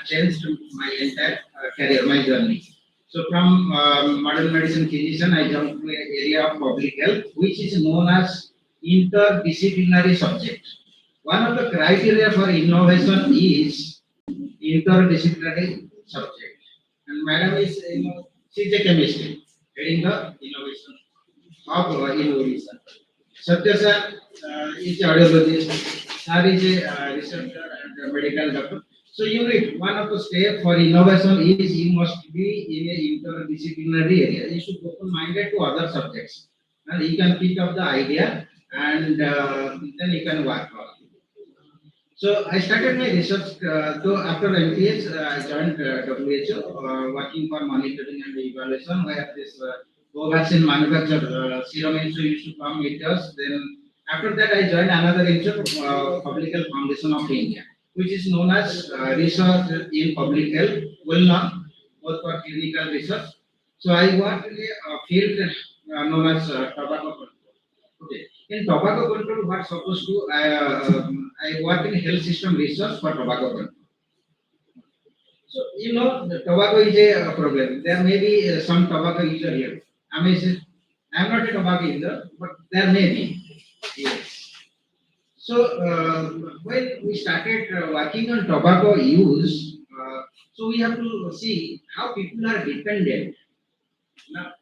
that changed my entire career, my journey. So from modern medicine physician, I jumped to an area of public health, which is known as interdisciplinary subject. One of the criteria for innovation is interdisciplinary subject. And madam is, she's a chemistry, heading the innovation of innovation. Satya sir is a audiologist, sir is a researcher and a medical doctor. So unit one of the step for innovation is you must be in a interdisciplinary area. You should be open-minded to other subjects, and you can pick up the idea and then you can work on. So I started my research. So after MPH, I joined WHO, working for monitoring and evaluation, where this vaccine manufacturer serum institute used to come with us. Then after that, I joined another institute, Public Health Foundation of India, which is known as Research in Public Health, well known both for clinical research. So I worked in a field known as tobacco control. Okay. In tobacco control, what's supposed to I work in health system research for tobacco control. So the tobacco is a problem. There may be some tobacco user here. I mean, I'm not a tobacco user, but there may be. Yes. So when we started working on tobacco use, so we have to see how people are dependent. Now,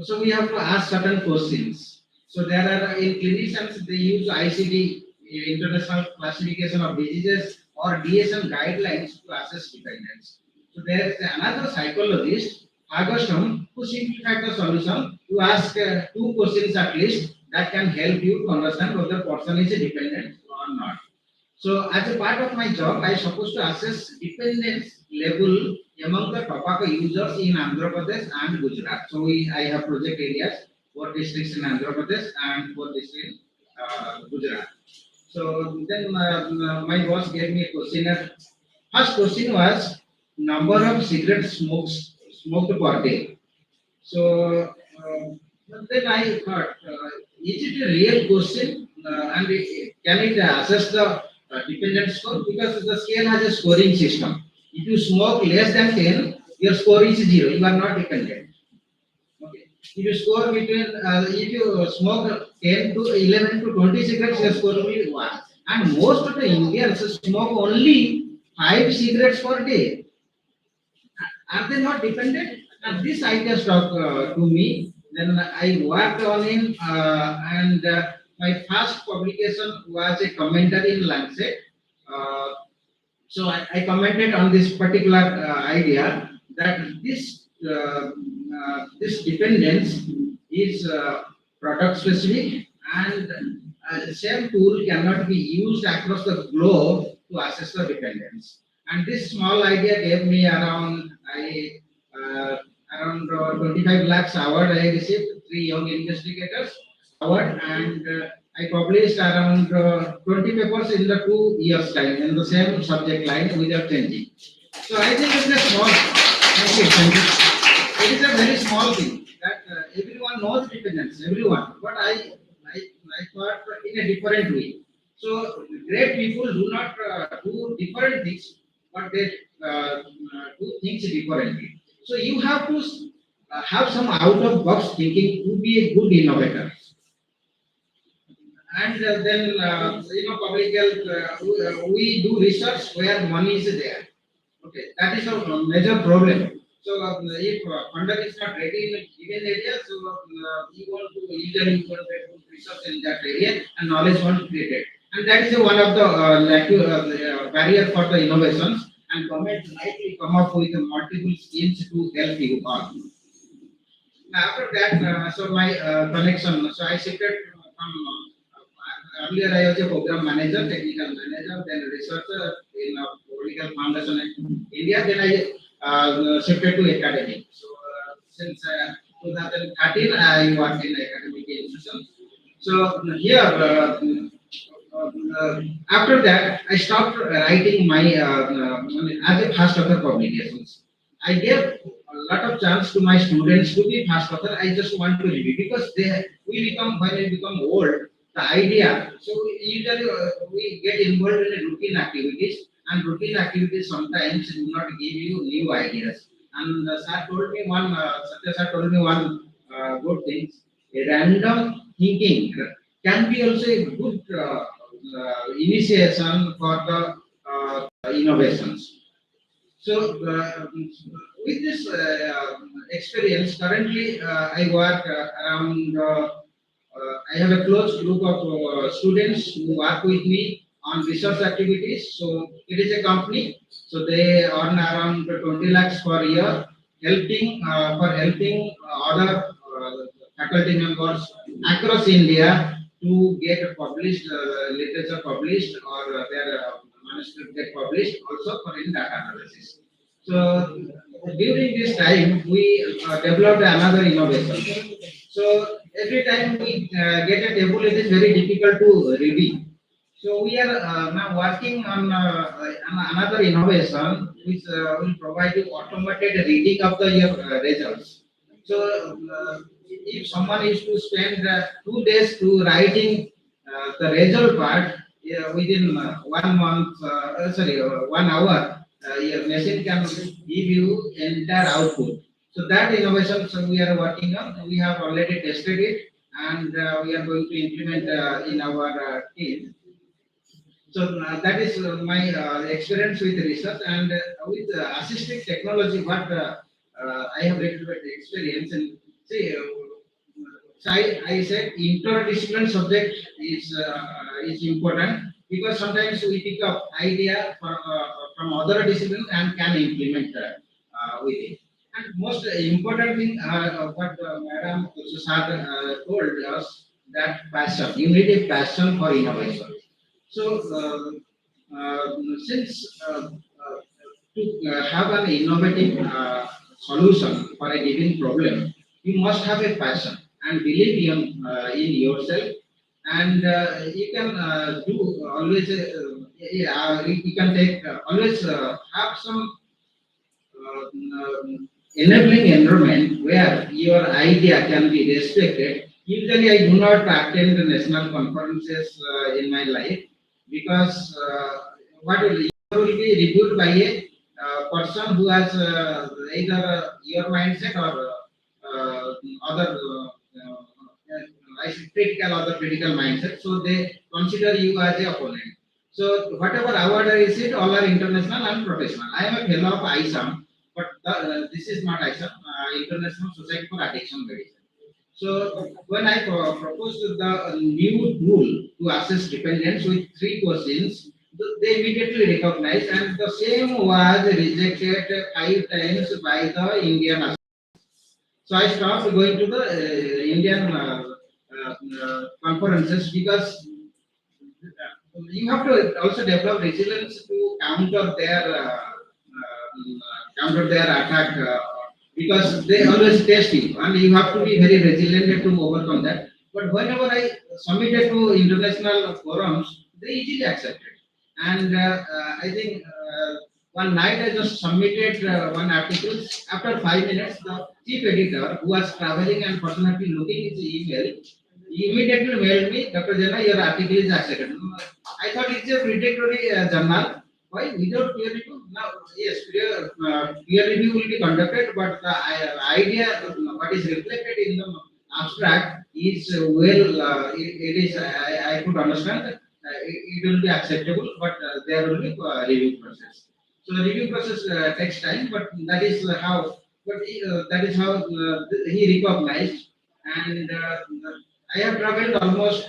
so we have to ask certain questions. So there are in clinicians they use ICD, International Classification of Diseases, or DSM guidelines to assess dependence. So there is another psychologist, Agostum, who simplified the solution to ask two questions at least that can help you to understand whether the person is dependent or not. So as a part of my job, I am supposed to assess dependence level among the tobacco users in Andhra Pradesh and Gujarat. So I have project areas, 4 districts in Andhra Pradesh and 4 districts in Gujarat. So then my boss gave me a questionnaire. First question was number of cigarettes smoked per day. So then I thought, is it a real question and can it assess the dependence score? Because the scale has a scoring system. If you smoke less than 10, your score is 0. You are not dependent. Okay. If you score between, if you smoke 10 to 11 to 20 cigarettes, your score will be 1. And most of the Indians smoke only 5 cigarettes per day. Are they not dependent? And this idea struck to me. Then I worked on it, and my first publication was a commentary in Lancet. So I commented on this particular idea that this dependence is product specific, and the same tool cannot be used across the globe to assess the dependence. And this small idea gave me around 25 lakhs award. I received 3 young investigators award, and I published around 20 papers in the 2 years time in the same subject line without changing. So I think it's a small. Thank you. It is a very small thing that everyone knows dependence. Everyone, but I thought in a different way. So great people do not do different things, but they do things differently. So you have to have some out-of-box thinking to be a good innovator. And then public health, we do research where money is there. Okay, that is a major problem. So if funder is not ready in a given area, so we want to usually do research in that area and knowledge won't be created. And that is one of the barrier for the innovations. And government likely come up with multiple schemes to help you all. After that, so my connection. So I shifted from earlier I was a program manager, technical manager, then researcher in a political foundation in India. Then I shifted to academic. So since 2013, I worked in academic institutions. So here. After that, I stopped writing my as a fast author publications. I gave a lot of chance to my students to be fast author. I just want to review because when we become old, the idea. So usually we get involved in routine activities, and routine activities sometimes do not give you new ideas. And sir told me one, Satya sir told me one good thing. A random thinking can be also a good initiation for the innovations. So, with this experience, currently I work around. I have a close group of students who work with me on research activities. So, it is a company. So, they earn around 20 lakhs per year, helping other faculty members across India to get published literature published or their manuscript get published also for in data analysis. So during this time we developed another innovation. So every time we get a table, it is very difficult to read. So we are now working on another innovation which will provide you automated reading of the your results. So if someone is to spend 2 days to writing the result part within 1 month, 1 hour, your machine can give you entire output. So that innovation so we are working on. We have already tested it and we are going to implement in our team. So that is my experience with research and with assistive technology. What I have little bit experience and see. So I said interdisciplinary subject is important because sometimes we pick up idea from other disciplines and can implement with it. And most important thing, what Madam Susad told us that passion. You need a passion for innovation. So, since to have an innovative solution for a given problem, you must have a passion and believe in yourself, and you can do always. You can take always have some enabling environment where your idea can be respected. Usually, I do not attend the national conferences in my life because what will be reviewed by a person who has either your mindset or other I should critical other critical mindset. So they consider you as a opponent. So whatever award I receive, all are international and professional. I am a fellow of ISAM, but this is not ISAM, International Society for Addiction Medicine. So when I proposed the new tool to assess dependence with 3 questions, they immediately recognized, and the same was rejected 5 times by the Indian. So I stopped going to the Indian conferences because you have to also develop resilience to counter their attack because they always test you and you have to be very resilient to overcome that. But whenever I submitted to international forums, they easily accepted. And I think one night I just submitted one article. After 5 minutes, the chief editor who was traveling and personally looking his email, he immediately mailed me, Dr. Jana, your article is accepted. I thought it's a predatory journal. Why? Without peer review? Now, yes, peer review will be conducted, but the idea, what is reflected in the abstract is it is, I could understand that it will be acceptable, but there will be review process. So the review process takes time, but that is how, that is how he recognized, and I have traveled almost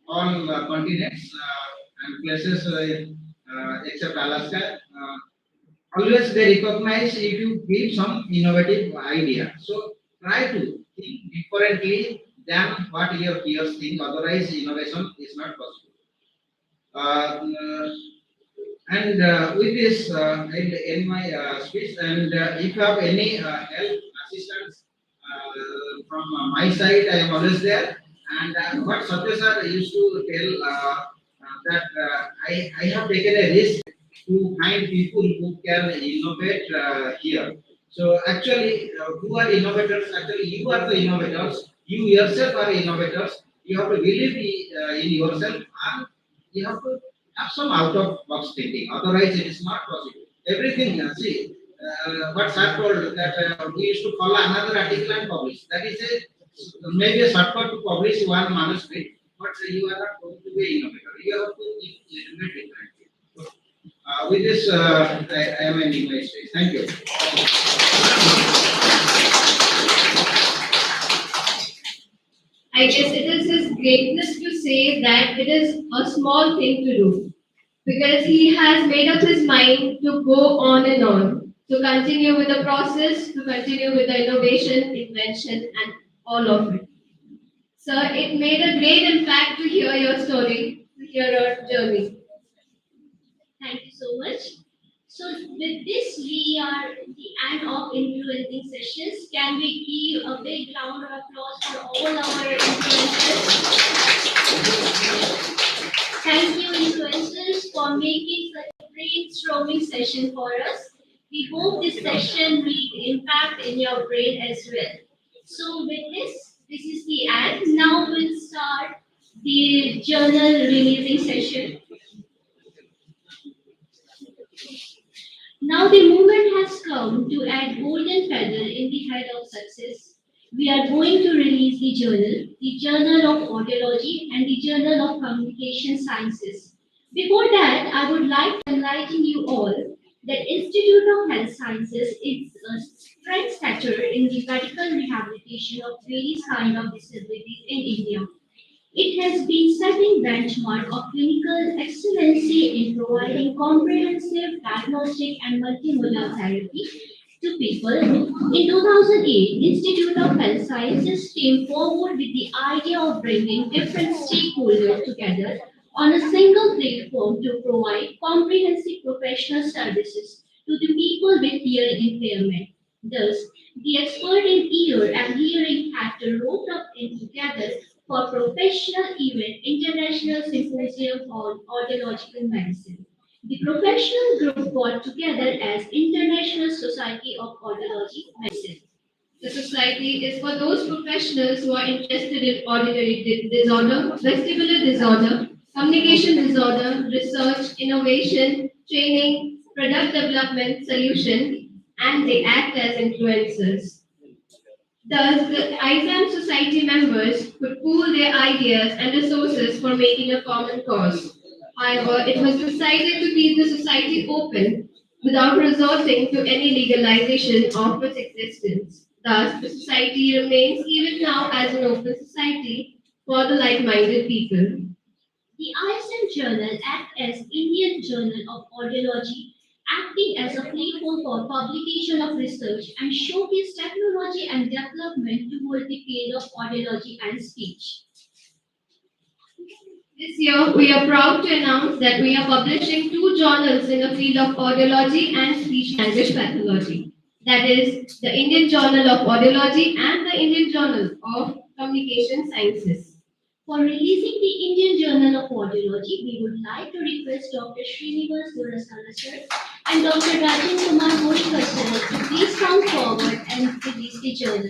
all continents and places except Alaska. Always they recognize if you give some innovative idea. So try to think differently than what your peers think. Otherwise, innovation is not possible. Uh, and with this, I'll end my speech. And if you have any help, assistance from my side, I am always there. And what Satya sir used to tell that I have taken a risk to find people who can innovate here. So actually, who are innovators? Actually, you are the innovators. You yourself are innovators. You have to believe in yourself, and you have to have some out of box thinking. Otherwise, it is not possible. Everything, see, what sir told that we used to follow another article and publish. That is maybe a shortcut to publish one manuscript, but you are not going to be innovator. You have to think a little bit differently. So, with this, I am ending my speech. Thank you. I guess it is his greatness to say that it is a small thing to do because he has made up his mind to go on, to continue with the process, to continue with the innovation, invention, and all of it. Sir, it made a great impact to hear your story, to hear your journey. Thank you so much. So with this, we are at the end of influencing sessions. Can we give a big round of applause for all our influencers? Thank you, influencers, for making such a brainstorming session for us. We hope this session will impact in your brain as well. So with this is the end. Now we'll start the journal releasing session. Now the moment has come to add golden feather in the head of success. We are going to release the Journal of Audiology, and the Journal of Communication Sciences. Before that, I would like to enlighten you all that Institute of Health Sciences is a trendsetter in the medical rehabilitation of various kinds of disabilities in India. It has been setting benchmark of clinical excellency in providing comprehensive diagnostic and multimodal therapy to people. In 2008, Institute of Health Sciences came forward with the idea of bringing different stakeholders together on a single platform to provide comprehensive professional services to the people with hearing impairment. Thus, the expert in ear and hearing had to rope up in together for professional event International Symposium on Audiological Medicine. The professional group got together as International Society of Audiology Medicine. The society is for those professionals who are interested in auditory disorder, vestibular disorder, communication disorder, research, innovation, training, product development, solution, and they act as influencers. Thus, the ISAM society members could pool their ideas and resources for making a common cause. However, it was decided to keep the society open without resorting to any legalization of its existence. Thus, the society remains even now as an open society for the like-minded people. The ISM Journal acts as Indian Journal of Audiology, acting as a platform for publication of research and showcase technology and development toward the field of audiology and speech. This year, we are proud to announce that we are publishing two journals in the field of audiology and speech language pathology. That is, the Indian Journal of Audiology and the Indian Journal of Communication Sciences. For releasing the Indian Journal of Audiology, we would like to request Dr. Srinivas Durasana sir and Dr. Rajin Kumar Purika sir to please come forward and release the journal.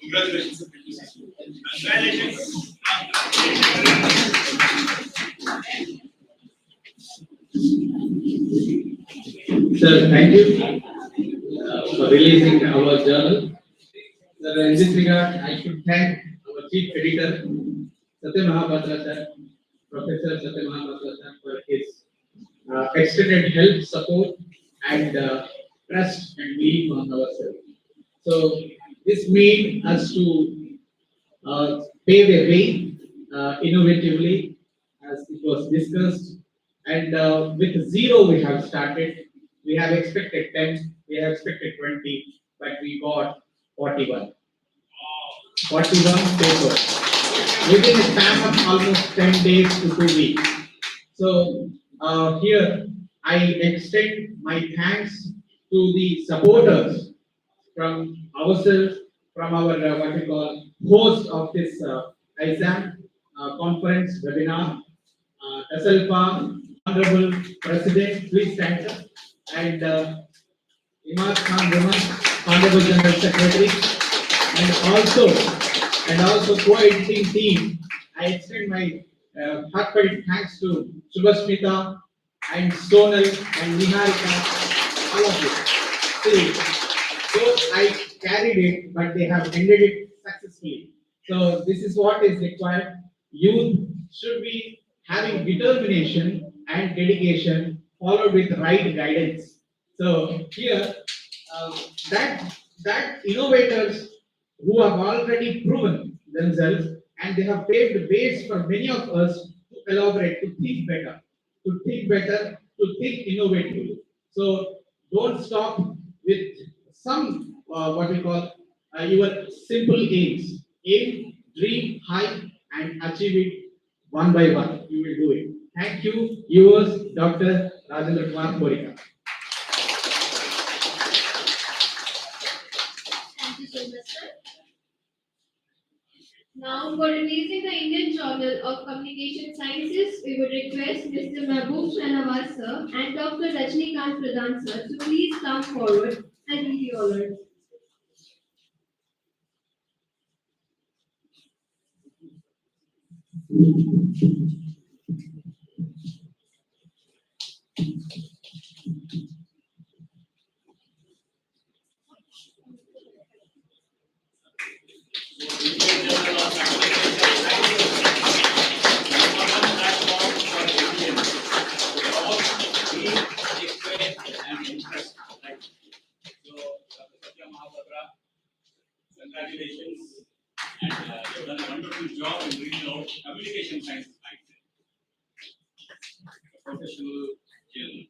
Congratulations. Congratulations. Sir, thank you for releasing our journal. Sir, in this regard, I should thank our chief editor, Satya Mahapatra sir, Professor Satya Mahapatra sir, for his extended help, support, and trust and belief on ourselves. So this made us to pave a way innovatively, as it was discussed. And with zero, we have started. We have expected 10, we have expected 20, but we got 41. 41 papers within a span of almost 10 days to 2 weeks. So here I extend my thanks to the supporters from ourselves, from our what we call host of this ISAM conference webinar, SLPA, Honorable President, please stand up, and Imad Khan Raman, Honorable General Secretary, and also co-editing team. I extend my heartfelt thanks to Subhasmita and Sonal and Niharika, all of you. See, so I carried it, but they have ended it successfully. So this is what is required. Youth should be having determination and dedication, followed with right guidance. So here, uh, that innovators who have already proven themselves, and they have paved the ways for many of us to elaborate, to think better, to think innovatively. So don't stop with some what we call your simple aims. Aim, dream high, and achieve it one by one. You will do it. Thank you, yours, Dr. Rajendra Kumar Purika. Thank you so much, sir. Now, for releasing the Indian Journal of Communication Sciences, we would request Mr. Mahbub Shanawaz sir and Dr. Rajnikant Pradhan sir to please come forward and read your words. Congratulations, and you've done a wonderful job in bringing out communication science mindset, a professional journal.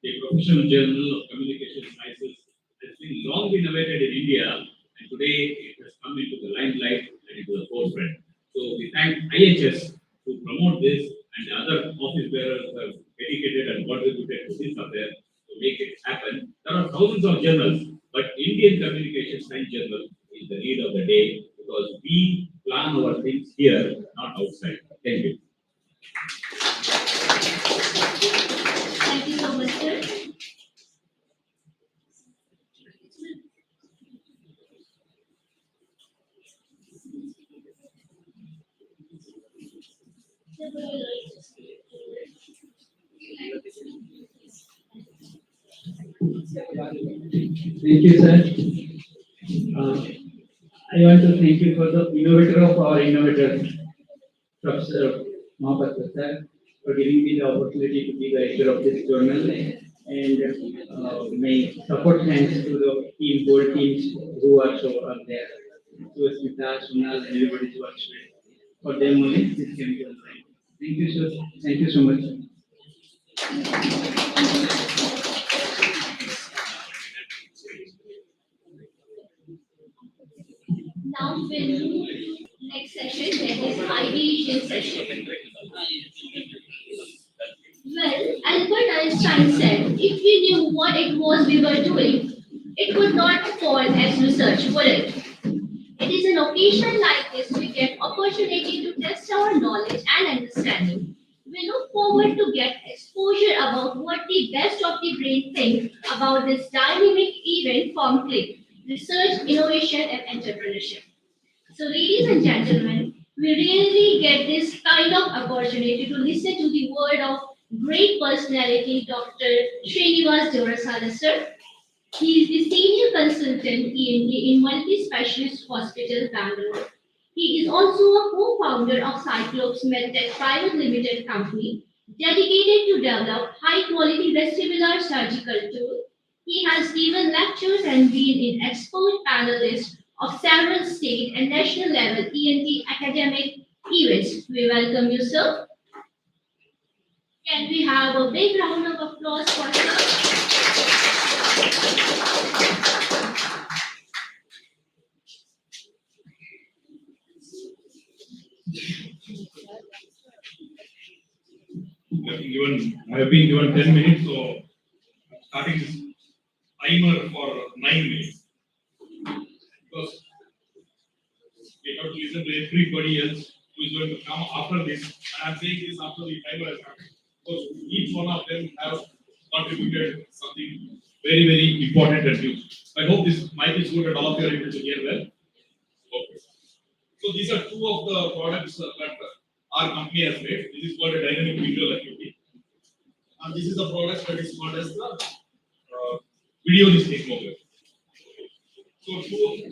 The professional journal of communication sciences has been long been awaited in India, and today it has come into the limelight and into the forefront. So we thank IHS to promote this, and the other office bearers who have dedicated and contributed to this affair to make it happen. There are thousands of journals, but Indian Communication Science Journal is the lead of the day because we plan our things here, not outside. Thank you. Thank you so much, sir. Thank you, sir. I want to thank you for the innovator of our innovators, Professor Mahapatra sir, for giving me the opportunity to be the editor of this journal. And my support thanks to the team, whole teams who are there, to Smita, Sunal, and everybody who works with. For them only, this can be done. Thank you, sir. Thank you so much. Now we'll move to next session, that is ideation session. Well, Albert Einstein said, if we knew what it was we were doing, it would not fall as research, would it? It is an occasion like this we get opportunity to test our knowledge and understanding. We look forward to get exposure about what the best of the brain think about this dynamic event Comnclave, research, innovation, and entrepreneurship. So, ladies and gentlemen, we really get this kind of opportunity to listen to the word of great personality, Dr. Srinivas Dorasala, sir. He is the senior consultant ENT in Multi-Specialist Hospital, Bangalore. He is also a co-founder of Cyclops MedTech Private Limited Company, dedicated to develop high-quality vestibular surgical tools. He has given lectures and been an expert panelist of several state and national level ENT academic events. We welcome you, sir. Can we have a big round of applause for sir? I have been given 10 minutes, so starting this timer for 9 minutes. Because we have to listen to everybody else who is going to come after this. And I'm saying this after the timer has come. Because each one of them have contributed something very, very important and new. I hope this mic is good and all of you are able to hear well. Okay. So these are two of the products that our company has made. This is called a dynamic visual acuity. And this is a product that is called as the video listening. So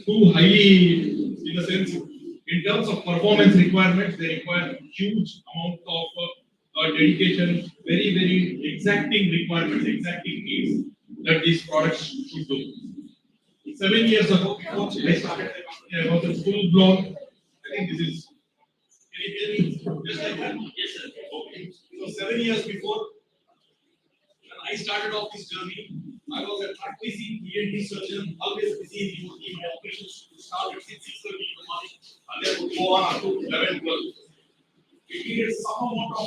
two highly, in a sense, in terms of performance requirements, they require huge amount of dedication, very, very exacting requirements, exacting needs that these products should do. 7 years ago, before I started the company, I was a full-blown, I think this is, can you hear me? Just like that? Yes, sir. Okay. So 7 years before, when I started off this journey, I was a practicing ENT surgeon, always busy in my operations, started at 6:30 in the morning, and then would go on up to 11, 12. We needed some amount of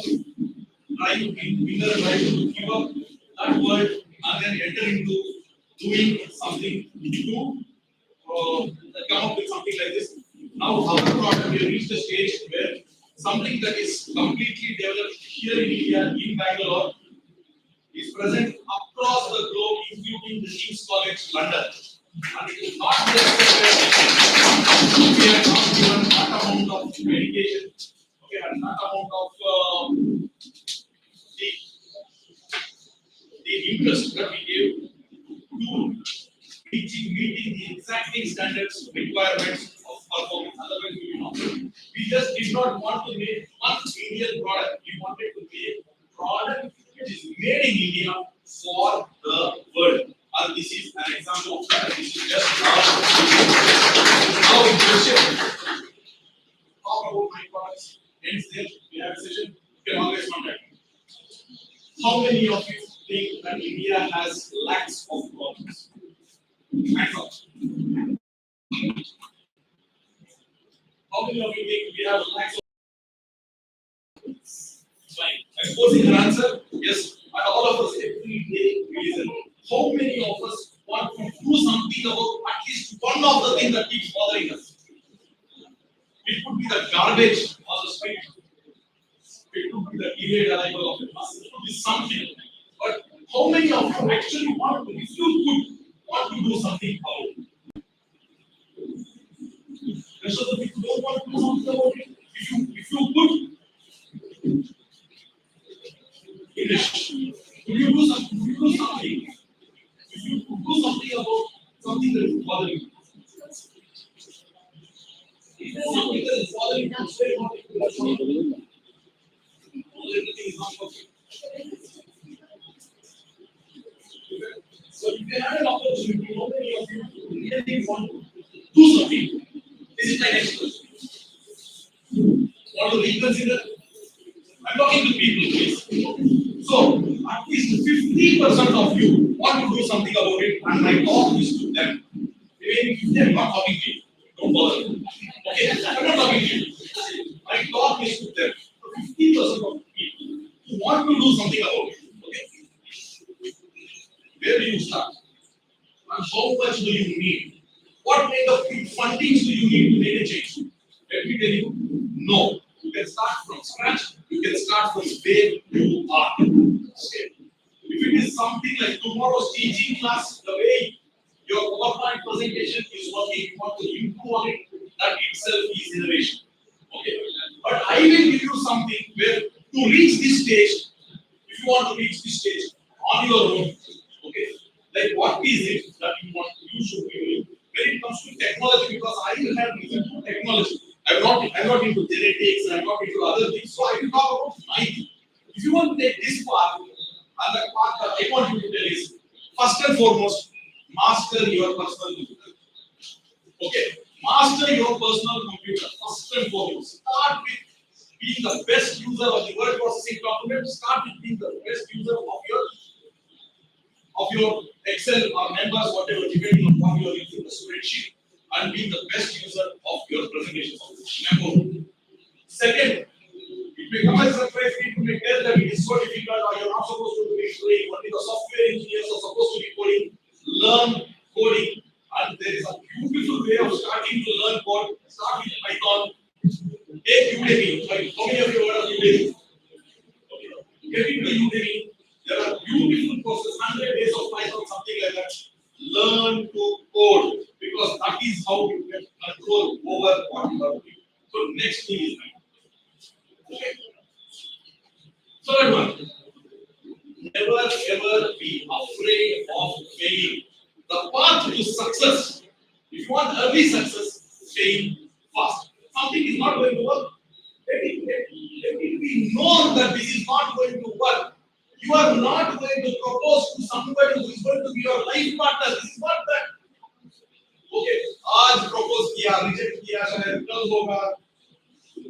drive, inner drive to give up that world and then enter into doing something to come up with something like this. Now, our product, we have reached a stage where something that is completely developed here in India, in Bangalore, is present across the globe, including the King's College, London. And it is not just we have not given that amount of medication, okay, and that amount of the interest that we gave to meeting the exacting standards requirements of performance. Otherwise, we will not. We just did not want to make one Indian product. We wanted to make a product which is made in India for the world. And this is an example of that. This is just how it will shift. Talk about my products. Ends there. We have a session. You can always contact me. How many of you think that India has lakhs of problems? Hands up. How many of you think we have lakhs of problems? Fine. I'm posing an answer. Yes. And all of us every day we listen. How many of us want to do something about at least one of the things that keeps bothering us? It could be the garbage on the street. It could be the delayed arrival of the bus. It could be something. But how many of you actually want to, if you could, want to do something about it? Rest of the people don't want to do something about it. If you could, English. Could you do something? Could you do something? If you could do something about something that is bothering you. If there's something that is bothering you, say what it is. Everything is not working. So if you have an opportunity, how many of you really want to do something? This is my next question. Want to reconsider? I'm talking to people, please. So at least 50% of you want to do something about it, and my talk is to them. Even if they are not talking to you, don't bother. Okay, I'm not talking to you. My talk is to them. 50% of people who want to do something about it. Okay. Where do you start? And how much do you need? What kind of fundings do you need to make a change? Let me tell you, no. You can start from scratch. You can start from where you are. Okay. If it is something like tomorrow's teaching class, the way your PowerPoint presentation is working, you want to improve on it, that itself is innovation. Okay. But I will give you something where to reach this stage, if if you want to reach this stage on your own, okay, like what is it that you should be doing when it comes to technology? Because I have into technology. I'm not into genetics, I'm not into other things, so I will talk about my thing. If you want to take this part, and the part that I want you to tell is, first and foremost, master your personal computer. Okay, master your personal computer, first and foremost. Start with being the best user of the word processing document. Start with being the best user of your Excel or members, whatever, depending on what you are using the spreadsheet, and being the best user of your presentation software. Second, it may come as a surprise, people may tell that it is so difficult or you're not supposed to be doing, only the software engineers are supposed to be coding. Learn coding, and there is a beautiful way of starting to learn code. Start with Python. Take Udemy. How many of you heard of Udemy? Okay. Get into Udemy. There are beautiful courses, 100 days of Python, something like that. Learn to code, because that is how you get control over what you are doing. So next thing is that. Okay. Third one. Never ever be afraid of failing. The path to success. If you want early success, fail fast. Something is not going to work. Let it be known that this is not going to work. You are not going to propose to somebody who is going to be your life partner. This is not that. Okay, आज propose किया, reject किया, शायद कल होगा.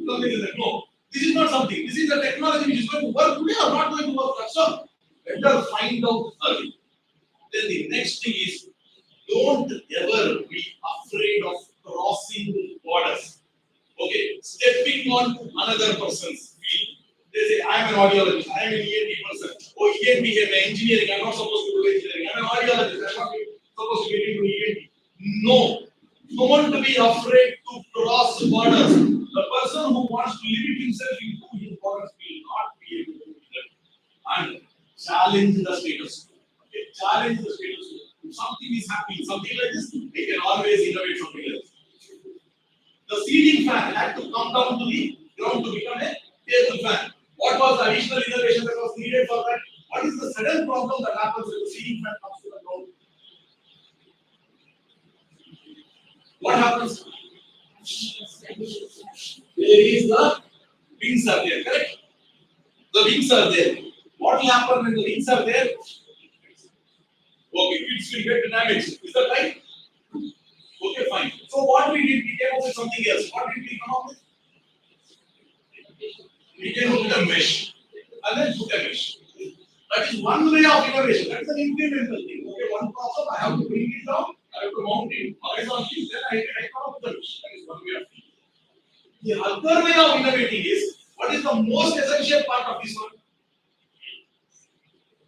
Something is that. No, this is not something. This is the technology which is going to work today or not going to work. That's all. Better find out early. Then the next thing is, don't ever be afraid of crossing borders. Okay, stepping on another person's field. They say, I am an audiologist, I am an ENT person. Oh, ENT is engineering, I am not supposed to do engineering. I am an audiologist, I am not supposed to get into ENT. No, don't be afraid to cross borders. The person who wants to limit himself into his borders will not be able to do that. And challenge the status quo. Okay, challenge the status quo. If something is happening, something like this, they can always innovate something else. The ceiling fan had to come down to the ground to become a table fan. What was the additional innovation that was needed for that? What is the sudden problem that happens when the ceiling fan comes to the ground? What happens? There is the wings are there, correct? The wings are there. What will happen when the wings are there? Okay, kids will get damaged. Is that right? Okay, fine. So what we did, we came up with something else. What did we come up with? We came up with a mesh. And then put a mesh. That is one way of innovation. That is an incremental thing. Okay, one problem, I have to bring it down, I have to mount it horizontally, then I come up with a mesh. That is one way of thinking. The other way of innovating is, what is the most essential part of this one?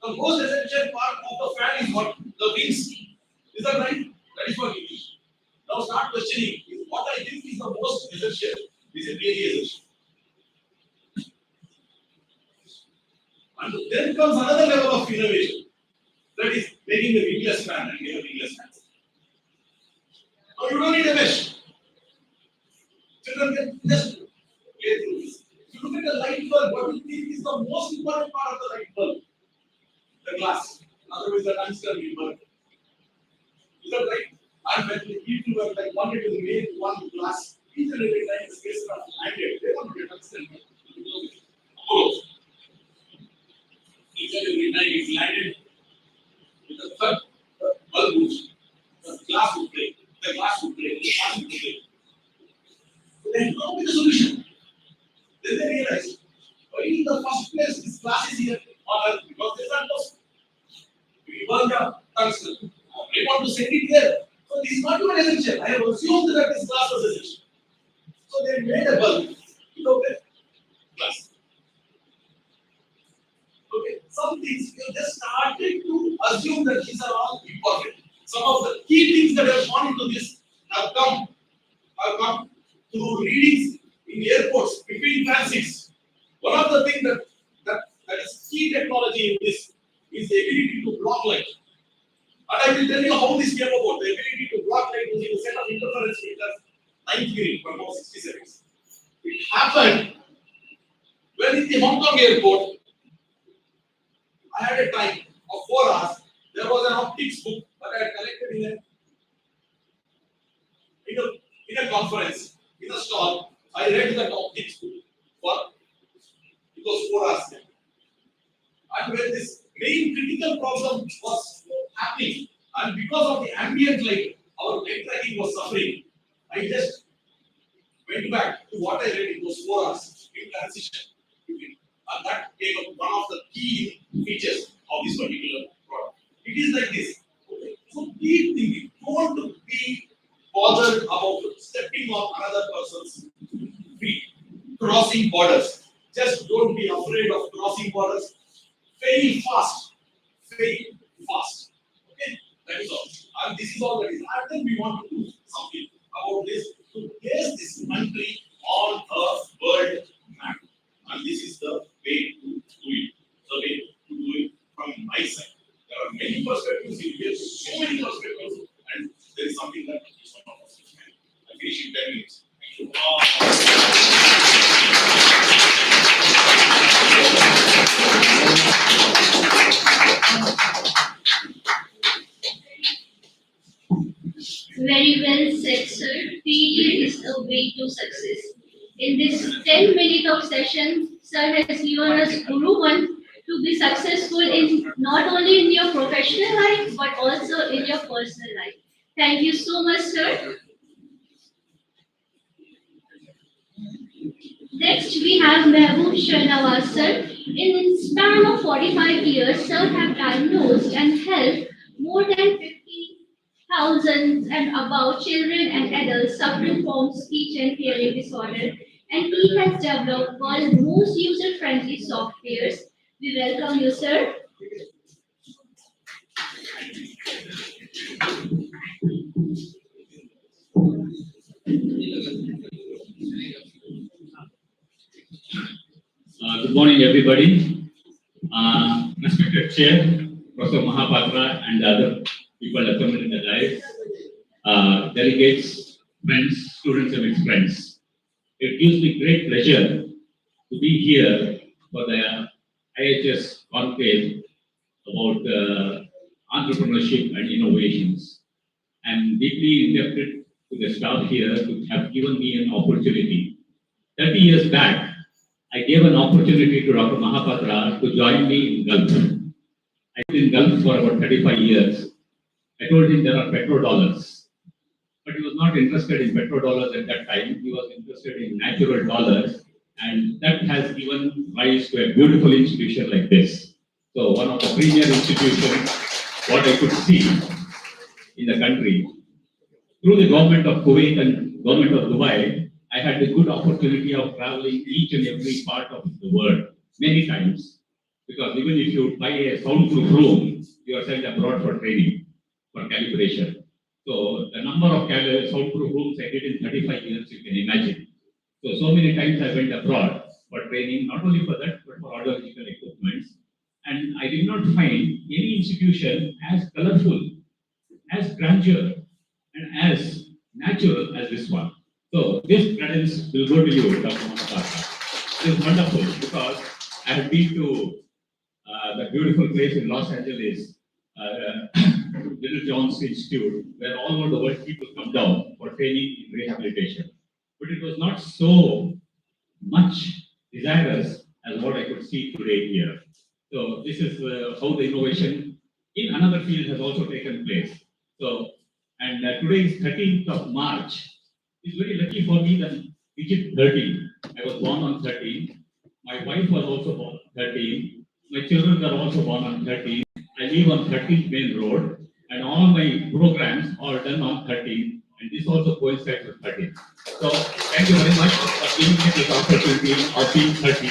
The most essential part of the fan is what? The wings. Is that right? That is what it is. Now start questioning, what I think is the most essential. Is it really essential? And then comes another level of innovation. That is making the wingless fan and a wingless fan. Now you don't need a mesh. Children can just play through this. If you look at the light bulb, what do you think is the most important part of the light bulb? The glass. Otherwise the tungsten will burn. Is that right? And when people were like wanted to make one glass, each and every time the spacecraft landed, they wanted to tungsten. Each and every time it landed, with the third bulb would, the glass would break, the glass would break, the glass would break. So they come up with a solution. Then they realized, why in the first place this glass is here on Earth? Because there's not possible. We burn the tungsten. We want to send it there. So this is not even essential. I have assumed that this glass was essential. So they made a bulb without a glass. Okay, some things you just started to assume that these are all important. Some of the key things that have gone into this have come through readings in airports between transits. One of the things that is key technology in this is the ability to block light. And I will tell you how this came about. The ability to block light using a set of interference filters, 9th grade for about 60 seconds. It happened when in the Hong Kong airport, I had a time of 4 hours. There was an optics book that I had collected in a conference, in a stall. I read that optics book for it was 4 hours. And when this main critical problem was happening, and because of the ambient light, our leg tracking was suffering, I just went back to what I read in those 4 hours in transition. And that came up one of the key features of this particular product. It is like this. Okay. So keep thinking. Don't be bothered about stepping on another person's feet, crossing borders. Just don't be afraid of crossing borders. Fail fast. Fail fast. Okay? That is all. And this is all that is. And then we want to do something about this to place this country on a world map. And this is the way to do it. The way to do it from my side. There are many perspectives in here, so many perspectives, and there is something that each one of us can. I finish in 10 minutes. Thank you. Very well said, sir. Failure is a way to success. In this 10 minutes of session, sir has given us Guru One to be successful in not only in your professional life but also in your personal life. Thank you so much, sir. Next, we have Mehboob Sharnawaz, sir. In span of 45 years, sir have diagnosed and helped more than 50,000 and about children and adults suffering from speech and hearing disorder, and he has developed world's most user-friendly softwares. We welcome you, sir. Good morning, everybody. Respected Chair, Professor Mahapatra, and the other people assembled in the dais, delegates, friends, students, and its friends. It gives me great pleasure to be here for the IHS Conclave about entrepreneurship and innovations. I'm deeply indebted to the staff here to have given me an opportunity. 30 years back, I gave an opportunity to Dr. Mahapatra to join me in Gulf. I've been in Gulf for about 35 years. I told him there are petrodollars, but he was not interested in petrodollars at that time. He was interested in natural dollars, and that has given rise to a beautiful institution like this. So one of the premier institutions, what I could see in the country. Through the government of Kuwait and government of Dubai, I had the good opportunity of traveling each and every part of the world many times. Because even if you buy a soundproof room, you are sent abroad for training, for calibration. So the number of soundproof rooms I did in 35 years, you can imagine. So many times I went abroad for training, not only for that, but for audiological equipment. And I did not find any institution as colorful, as grandeur, and as natural as this one. So this credence will go to you, Dr. Mahapatra. It is wonderful because I have been to the beautiful place in Los Angeles, Little John's Institute, where all over the world people come down for training in rehabilitation. But it was not so much desirous as what I could see today here. So this is how the innovation in another field has also taken place. So, and today is 13th of March. It's very lucky for me that Egypt 13. I was born on 13. My wife was also born on 13. My children are also born on 13. I live on 13th Main Road, and all my programs are done on 13. And this also coincides with 13. So thank you very much for giving me this opportunity of being 13.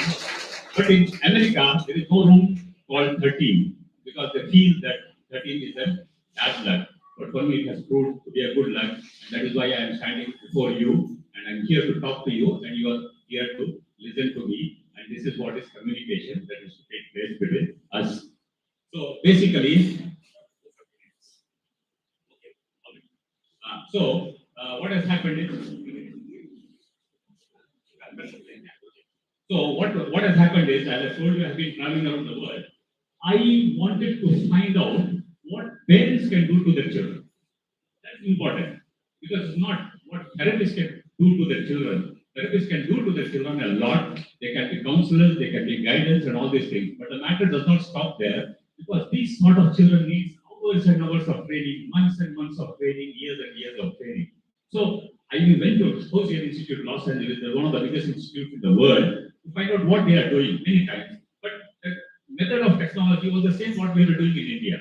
But in America, there is no room called 13 because they feel that 13 is a bad luck. But for me, it has proved to be a good luck. And that is why I am standing before you, and I'm here to talk to you, and you are here to listen to me. And this is what is communication that is to take place between us. So basically, what has happened is, what has happened is, as I told you, I have been traveling around the world. I wanted to find out what parents can do to their children. That's important because it's not what therapists can do to their children. Therapists can do to their children a lot. They can be counselors, they can be guidance and all these things. But the matter does not stop there because these sort of children need hours and hours of training, months and months of training, years and years of training. So I went to Associate Institute Los Angeles, they're one of the biggest institutes in the world, to find out what they are doing many times. But the method of technology was the same what we were doing in India.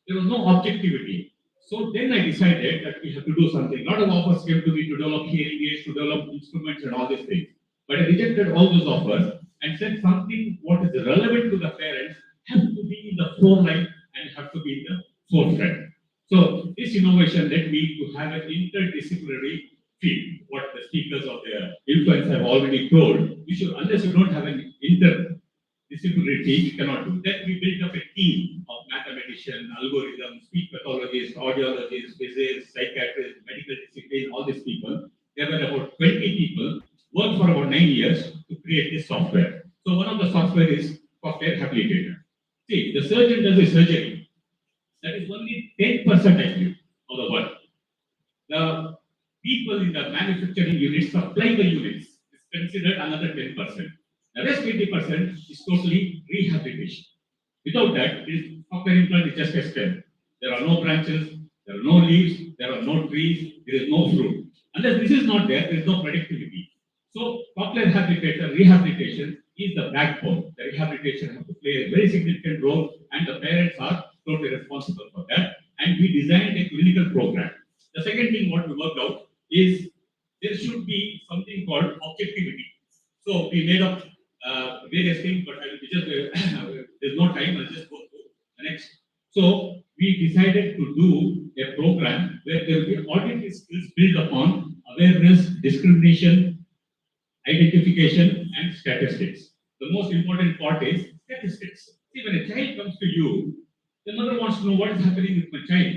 There was no objectivity. So then I decided that we have to do something. A lot of offers came to me to develop hearing aids, to develop instruments and all these things. But I rejected all those offers and said something what is relevant to the parents has to be in the forefront and have to be in the forefront. So this innovation led me to have an interdisciplinary field. What the speakers of the influence have already told, you should, unless you don't have an interdisciplinary team, you cannot do that. We built up a team of mathematicians, algorithms, speech pathologists, audiologists, physicists, psychiatrists, medical discipline, all these people. There were about 20 people, worked for about 9 years to create this software. So one of the software is cochlear habilitator. See, the surgeon does a surgery. That is only 10% actually of the work. The people in the manufacturing units supply the units. It's considered another 10%. The rest 20% is totally rehabilitation. Without that, this cochlear implant is just a stem. There are no branches, there are no leaves, there are no trees, there is no fruit. Unless this is not there, there is no productivity. So cochlear rehabilitation is the backbone. The rehabilitation has to play a very significant role, and the parents are totally responsible for that. And we designed a clinical program. The second thing what we worked out is there should be something called objectivity. So we made up various things, but I will be just there's no time. I'll just go to the next. So we decided to do a program where there will be auditory skills built upon awareness, discrimination, identification, and statistics. The most important part is statistics. See, when a child comes to you, the mother wants to know what is happening with my child.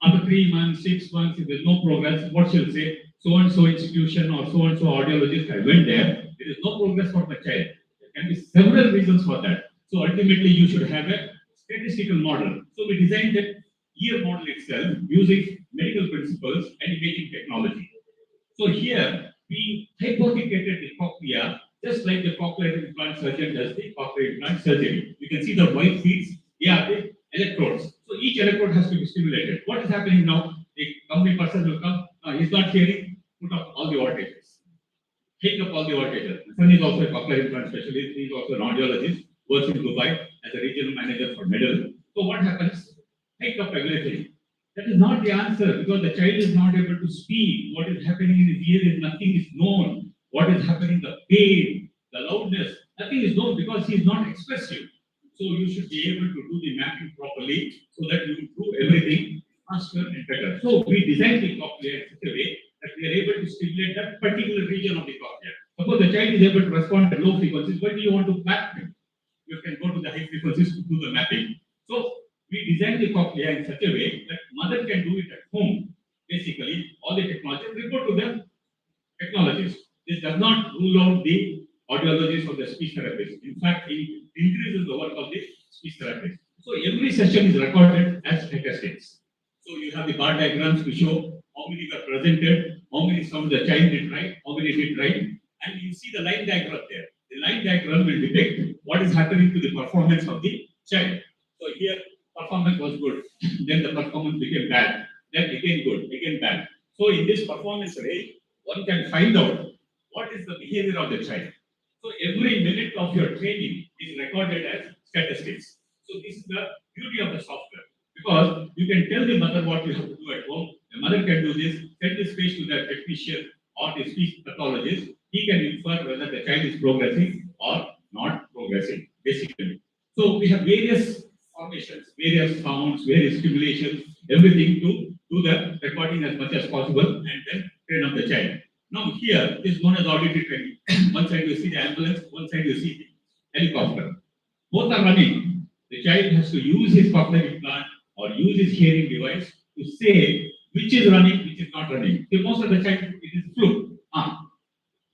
After 3 months, 6 months, if there's no progress, what she'll say? So and so institution or so and so audiologist, I went there. There is no progress for my child. There can be several reasons for that. So ultimately, you should have a statistical model. So we designed that ear model itself using medical principles and imaging technology. So here we hypothecated the cochlea just like the cochlear implant surgeon does the cochlear implant surgery. You can see the white beads, they are the electrodes. So each electrode has to be stimulated. What is happening now? The company person will come, he's not hearing, put up all the voltages. Take up all the voltages. My son is also a cochlear implant specialist, he is also an audiologist, works in Dubai as a regional manager for Medal. So what happens? Take up everything. That is not the answer because the child is not able to speak. What is happening in his ear is nothing is known. What is happening, the pain, the loudness, nothing is known because he is not expressive. So you should be able to do the mapping properly so that you do everything faster and better. So we designed the cochlea in such a way that we are able to stimulate that particular region of the cochlea. Suppose the child is able to respond to low frequencies, why do you want to map him? You can go to the high frequencies to do the mapping. So we designed the cochlea in such a way that mother can do it at home. Basically, all the technology report to the technologists. This does not rule out the audiologist or the speech therapist. In fact, it increases the work of the speech therapist. So every session is recorded as statistics. So you have the bar diagrams to show how many were presented, how many sounds the child did right, how many did right, and you see the line diagram there. The line diagram will depict what is happening to the performance of the child. So here, performance was good, then the performance became bad, then again good, again bad. So in this performance range, one can find out what is the behavior of the child. So every minute of your training is recorded as statistics. So this is the beauty of the software because you can tell the mother what you have to do at home. The mother can do this, send this page to the technician or the speech pathologist. He can infer whether the child is progressing or not progressing, basically. So we have various formations, various sounds, various stimulations, everything to do the recording as much as possible and then train up the child. Now here is known as auditory training. One side you see the ambulance, one side you see the helicopter. Both are running. The child has to use his cochlear implant or use his hearing device to say which is running, which is not running. See, most of the time it is fluke.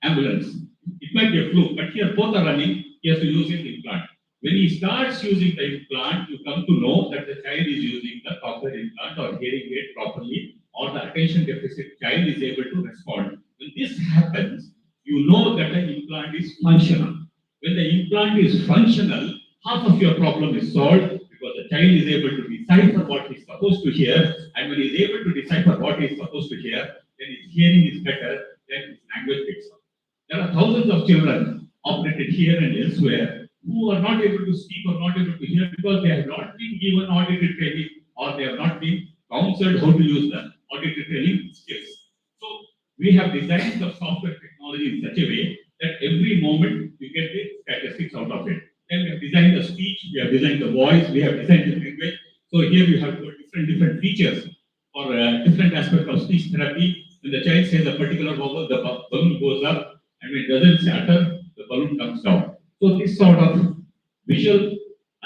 Ambulance. It might be a fluke, but here both are running. He has to use his implant. When he starts using the implant, you come to know that the child is using the copper implant or hearing aid properly, or the attention deficit child is able to respond. When this happens, you know that the implant is functional. When the implant is functional, half of your problem is solved because the child is able to decipher what he's supposed to hear, and when he's able to decipher what he's supposed to hear, then his hearing is better, then his language picks up. There are thousands of children operated here and elsewhere who are not able to speak or not able to hear because they have not been given auditory training or they have not been counseled how to use the auditory training skills. So we have designed the software technology in such a way that every moment you get the statistics out of it. Then we have designed the speech, we have designed the voice, we have designed the language. So here you have got different features for different aspects of speech therapy. When the child says a particular vowel, the balloon goes up, and when it doesn't shatter, the balloon comes down. So this sort of visual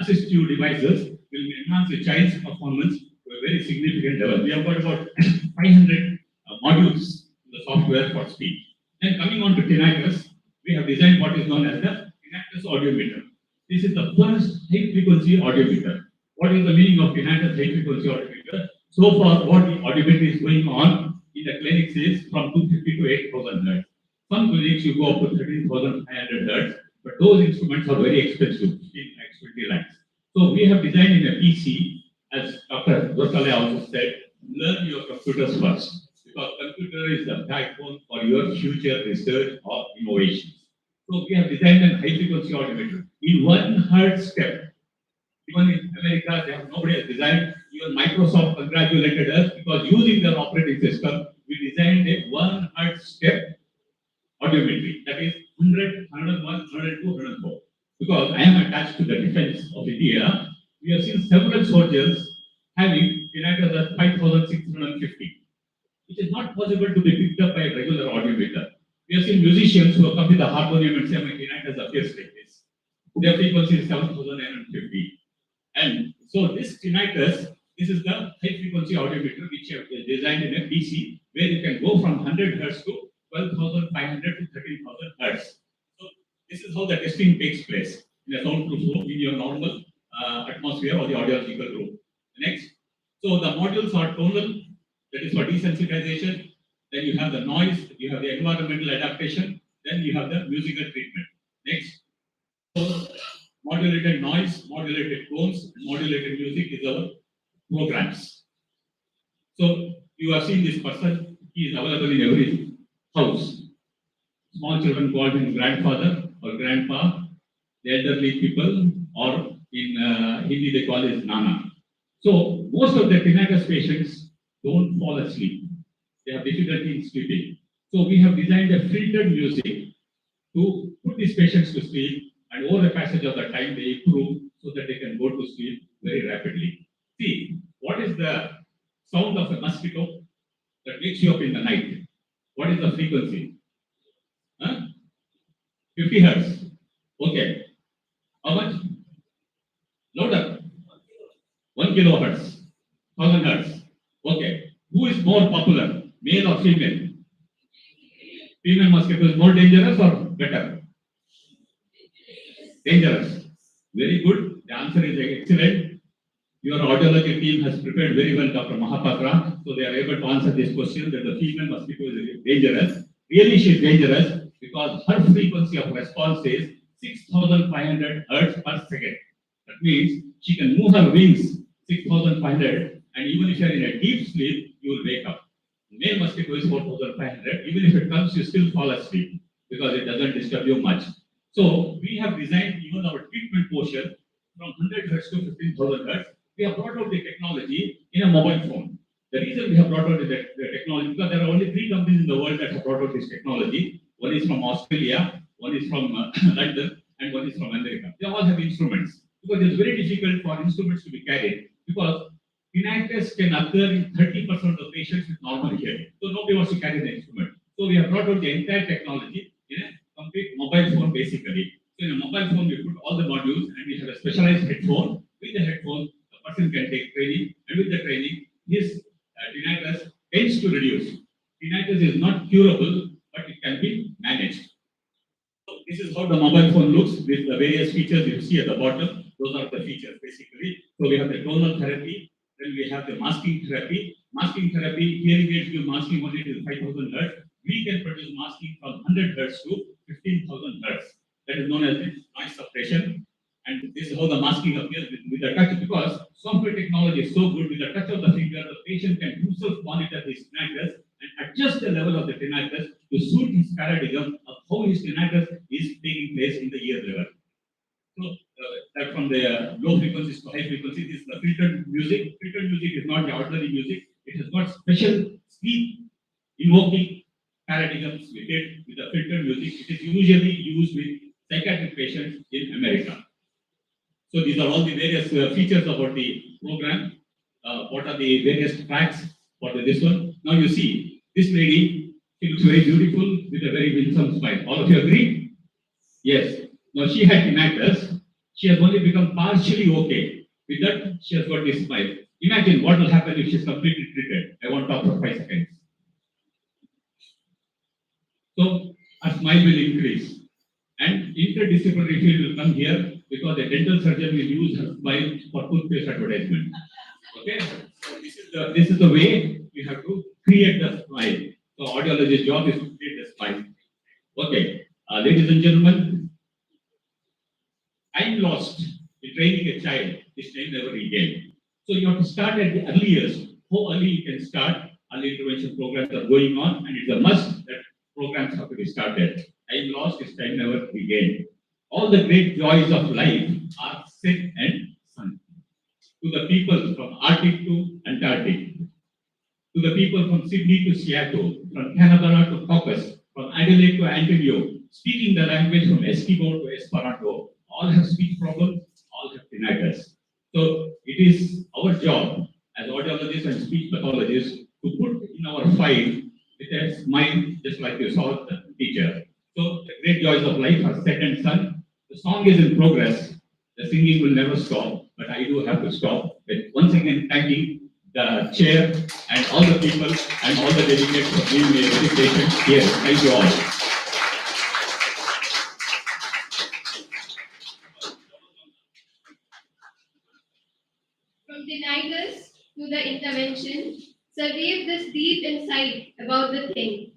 assistive devices will enhance the child's performance to a very significant level. We have got about 500 modules in the software for speech. Then coming on to tinnitus, we have designed what is known as the Enactus Audiometer. This is the first high-frequency audiometer. What is the meaning of tinnitus high-frequency audiometer? So far, what the audiometer is going on in the clinics is from 250 to 8,000 hertz. Some clinics you go up to 13,500 hertz, but those instruments are very expensive, 15 lakhs, 20 lakhs. So we have designed in a PC, as Dr. Gosale also said, learn your computers first, because computer is the backbone for your future research or innovations. So we have designed a high-frequency audiometer in 1 hertz step. Even in America, nobody has designed. Even Microsoft congratulated us because using their operating system, we designed a 1 hertz step audiometry. That is 100, 101, 102, 104. Because I am attached to the defense of India, we have seen several soldiers having tinnitus at 5,650, which is not possible to be picked up by a regular audiometer. We have seen musicians who have come with the harmonium and say, my tinnitus appears like this. Their frequency is 7,950. And so this tinnitus, this is the high frequency audiometer which you have designed in a PC, where you can go from 100 hertz to 12,500 to 13,000 hertz. So this is how the testing takes place in a soundproof room in your normal atmosphere or the audiological room. Next, so the modules are tonal, that is for desensitization. Then you have the noise, you have the environmental adaptation, then you have the musical treatment. Next, so modulated noise, modulated tones, and modulated music is our programs. So you have seen this person, he is available in every house. Small children call him grandfather or grandpa, the elderly people, or in Hindi they call it Nana. So most of the tinnitus patients don't fall asleep. They have difficulty in sleeping. So we have designed a filtered music to put these patients to sleep, and over the passage of the time they improve so that they can go to sleep very rapidly. See, what is the sound of a mosquito that wakes you up in the night? What is the frequency? 50 hertz. Okay. How much? Louder. 1 kilohertz. 1000 hertz. Okay. Who is more popular, male or female? Female mosquito is more dangerous or better? Dangerous. Very good. The answer is excellent. Your audiology team has prepared very well, Dr. Mahapatra, so they are able to answer this question that the female mosquito is dangerous. Really, she is dangerous because her frequency of response is 6,500 hertz per second. That means she can move her wings 6,500, and even if you are in a deep sleep, you will wake up. Male mosquito is 4,500. Even if it comes, you still fall asleep because it doesn't disturb you much. So we have designed even our treatment portion from 100 hertz to 15,000 hertz. We have brought out the technology in a mobile phone. The reason we have brought out the technology because there are only 3 companies in the world that have brought out this technology. One is from Australia, one is from London, and one is from America. They all have instruments because it's very difficult for instruments to be carried because tinnitus can occur in 30% of the patients with normal hearing. So nobody wants to carry the instrument. So we have brought out the entire technology in a complete mobile phone basically. So in a mobile phone, we put all the modules and we have a specialized headphone. With the headphone, the person can take training, and with the training, his tinnitus tends to reduce. Tinnitus is not curable, but it can be managed. So this is how the mobile phone looks with the various features you see at the bottom. Those are the features basically. So we have the tonal therapy, then we have the masking therapy. Masking therapy, hearing aids give masking only to 5,000 hertz. We can produce masking from 100 hertz to 15,000 hertz. That is known as the noise suppression. And this is how the masking appears with the touch, because software technology is so good. With the touch of the finger, the patient can himself monitor his tinnitus and adjust the level of the tinnitus to suit his paradigm of how his tinnitus is taking place in the ear level. So that from the low frequencies to high frequencies, this is the filtered music. Filtered music is not the ordinary music. It has got special sleep invoking paradigms with it, with the filtered music. It is usually used with psychiatric patients in America. So these are all the various features about the program. What are the various tracks for this one? Now you see, this lady, she looks very beautiful with a very winsome smile. All of you agree? Yes. Now she had tinnitus. She has only become partially okay. With that, she has got this smile. Imagine what will happen if she is completely treated. I want to talk for 5 seconds. So her smile will increase. And interdisciplinary field will come here because the dental surgeon will use her smile for toothpaste advertisement. Okay? So this is the way we have to create the smile. So audiologist's job is to create the smile. Okay. Ladies and gentlemen, time lost in training a child is time never regained. So you have to start at the earliest. How early you can start? Early intervention programs are going on, and it's a must that programs have to be started. Time lost is time never regained. All the great joys of life are set and sunk. To the people from Arctic to Antarctic, to the people from Sydney to Seattle, from Canberra to Caucasus, from Adelaide to Antonio, speaking the language from Eskimo to Esperanto, all have speech problems, all have tinnitus. So it is our job as audiologists and speech pathologists to put in our file with a smile, just like you saw the teacher. So the great joys of life are set and sung. The song is in progress. The singing will never stop, but I do have to stop. But once again, thanking the chair and all the people and all the delegates for being very patient here. Thank you all. From tinnitus to the intervention, sir gave this deep insight about the thing.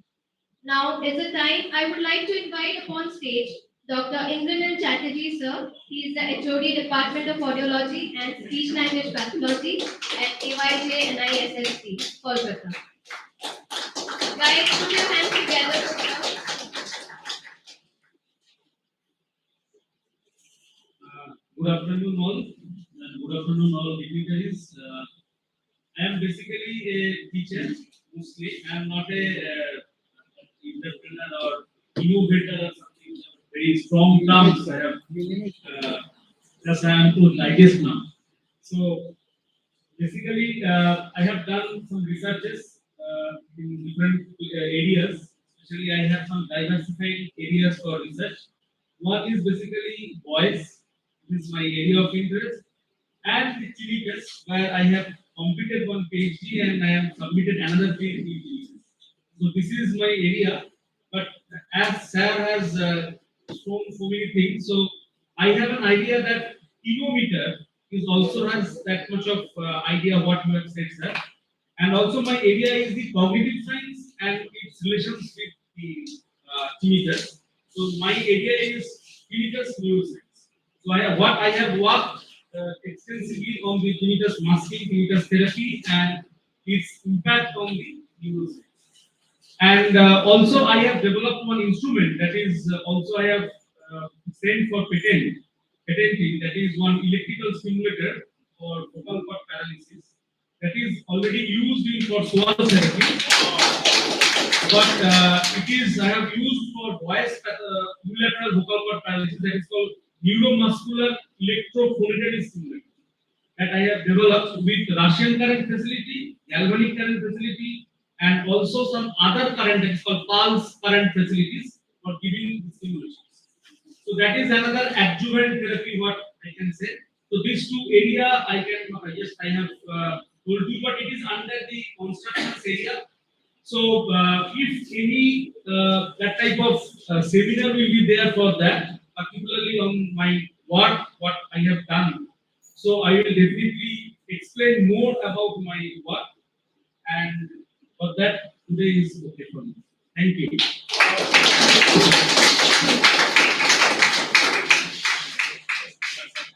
Now is the time I would like to invite upon stage Dr. Indranil Chatterjee, sir. He is the HOD Department of Audiology and Speech Language Pathology at AYJ NISST, Kolkata. Guys, put your hands together. Good afternoon all, and good afternoon all dignitaries. I am basically a teacher, mostly. I am not a entrepreneur or innovator or something. Very strong terms I have. Just I am to digest now. So basically, I have done some researches in different areas. Especially, I have some diversified areas for research. One is basically voice. This is my area of interest, and the tinnitus, where I have completed one PhD and I have submitted another PhD. So this is my area, but as Sir has shown so many things, so I have an idea that iometer is also has that much of idea what you have said, sir. And also my area is the cognitive science and its relations with the tinnitus. So my area is tinnitus neuroscience. So I have worked extensively on the tinnitus masking, tinnitus therapy, and its impact on the neuroscience. And also I have developed one instrument that is also I have sent for patenting, that is one electrical stimulator for vocal cord paralysis that is already used in for swallow therapy. But it is I have used for voice unilateral vocal cord paralysis, that is called neuromuscular electrophonatory stimulator, that I have developed with Russian current facility, galvanic current facility, and also some other current that is called pulse current facilities for giving stimulations. So that is another adjuvant therapy, what I can say. So these two area I can yes I have told you, but it is under the construction area. So if any that type of seminar will be there for that, particularly on my what I have done. So I will definitely explain more about my work, and for that today is okay for me. Thank you.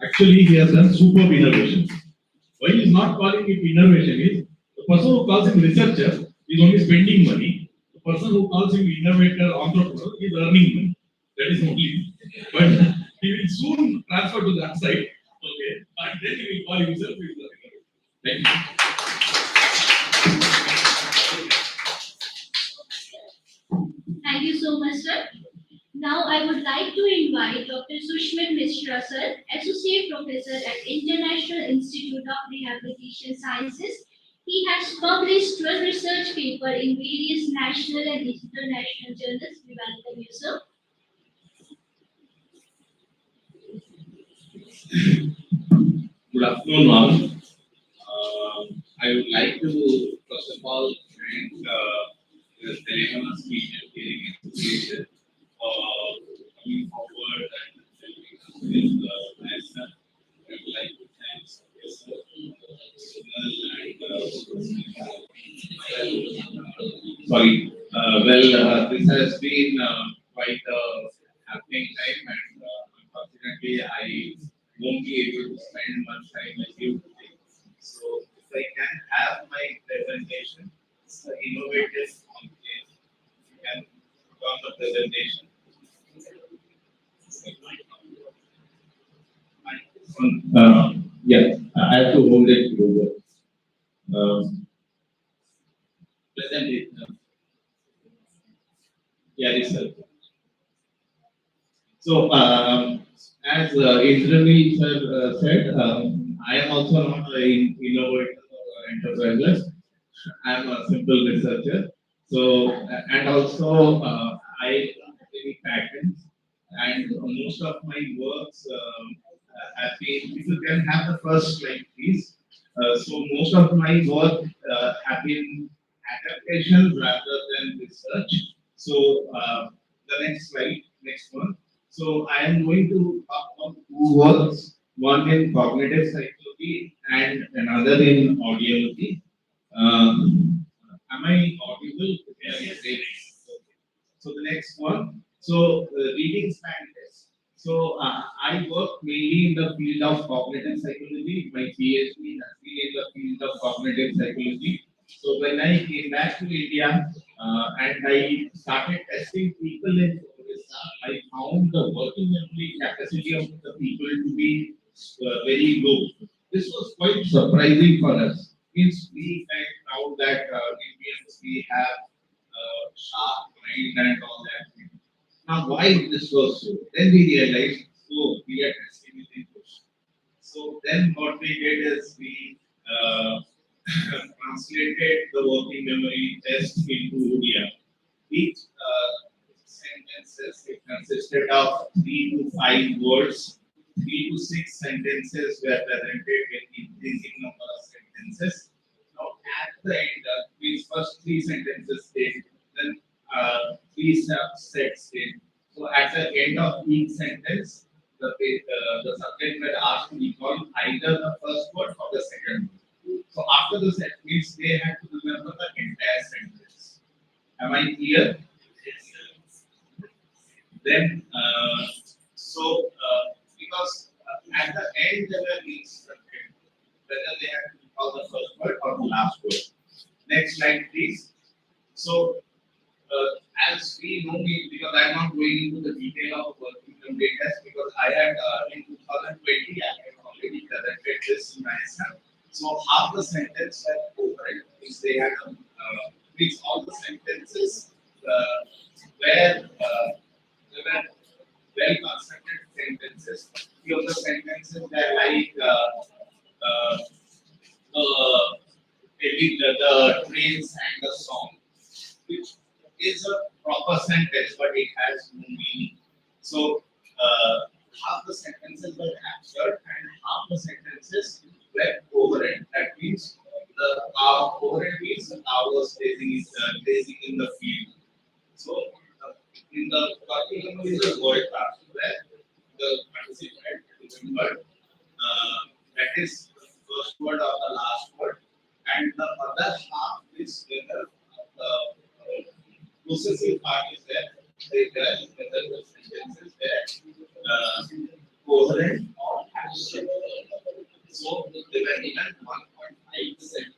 Actually, he has done superb innovation. Why he is not calling it innovation is the person who calls him researcher is only spending money. The person who calls him innovator, entrepreneur is earning money. That is only. But he will soon transfer to that side. Okay, and then he will call himself innovator. Thank you. Thank you so much, sir. Now I would like to invite Dr. Sushmit Mishra, sir, Associate Professor at International Institute of Rehabilitation Sciences. He has published 12 research papers in various national and international journals. We welcome you, sir. Good afternoon, all. I would like to first of all thank the Telangana Speech and Hearing Association for coming forward and helping us with ISAM. I would like to thank Professor this has been quite a happening time, and unfortunately, I won't be able to spend much time with you today. So, if I can have my presentation, it's the innovative conclave. You can put on the presentation. Yeah, I have to hold it closer. Presentation. Yeah, this sir. So, as Indrani sir said, I am also not an innovator or enterprise. I am a simple researcher. So, and also I don't have any patents, and most of my works have been. If you can have the first slide, please. So, most of my work have been adaptations rather than research. So, the next slide, next one. So I am going to talk about two works, one in cognitive psychology and another in audiology. Am I audible? Yeah, great. So the next one, so reading span test. So I work mainly in the field of cognitive psychology. My PhD has been in the field of cognitive psychology. So when I came back to India and I started testing people in Orissa, I found the working memory capacity of the people to be very low. This was quite surprising for us. Means we found out that Indians we have sharp mind and all that. Now, why this was so? Then we realized, oh, we are testing it in question. So then what we did is we translated the working memory test into Odia. Each sentences it consisted of 3 to 5 words. 3 to 6 sentences were presented with increasing number of sentences. Now at the end, these first 3 sentences stayed, then 3 sets stayed. So at the end of each sentence, the subject were asked to recall either the first word or the second word. So after the sentence, they had to remember the entire sentence. Am I clear? Yes. Then, because at the end they were instructed whether they had to recall the first word or the last word. Next slide, please. So, as we know, because I am not going into the detail of working memory test because I had in 2020 I had already presented this in ISAM. So half the sentence were correct, means they had means all the sentences were well constructed sentences. Few of the sentences were like maybe the trains and the song, which is a proper sentence, but it has no meaning. So half the sentences were absurd and half the sentences were coherent. That means the coherent means hours grazing in the field. So in the curriculum is a word class where the participant remembered that is the first word or the last word, and the other half is whether the possessive part is there, whether the sentence is there, coherent or absent. So they were given 1.5 seconds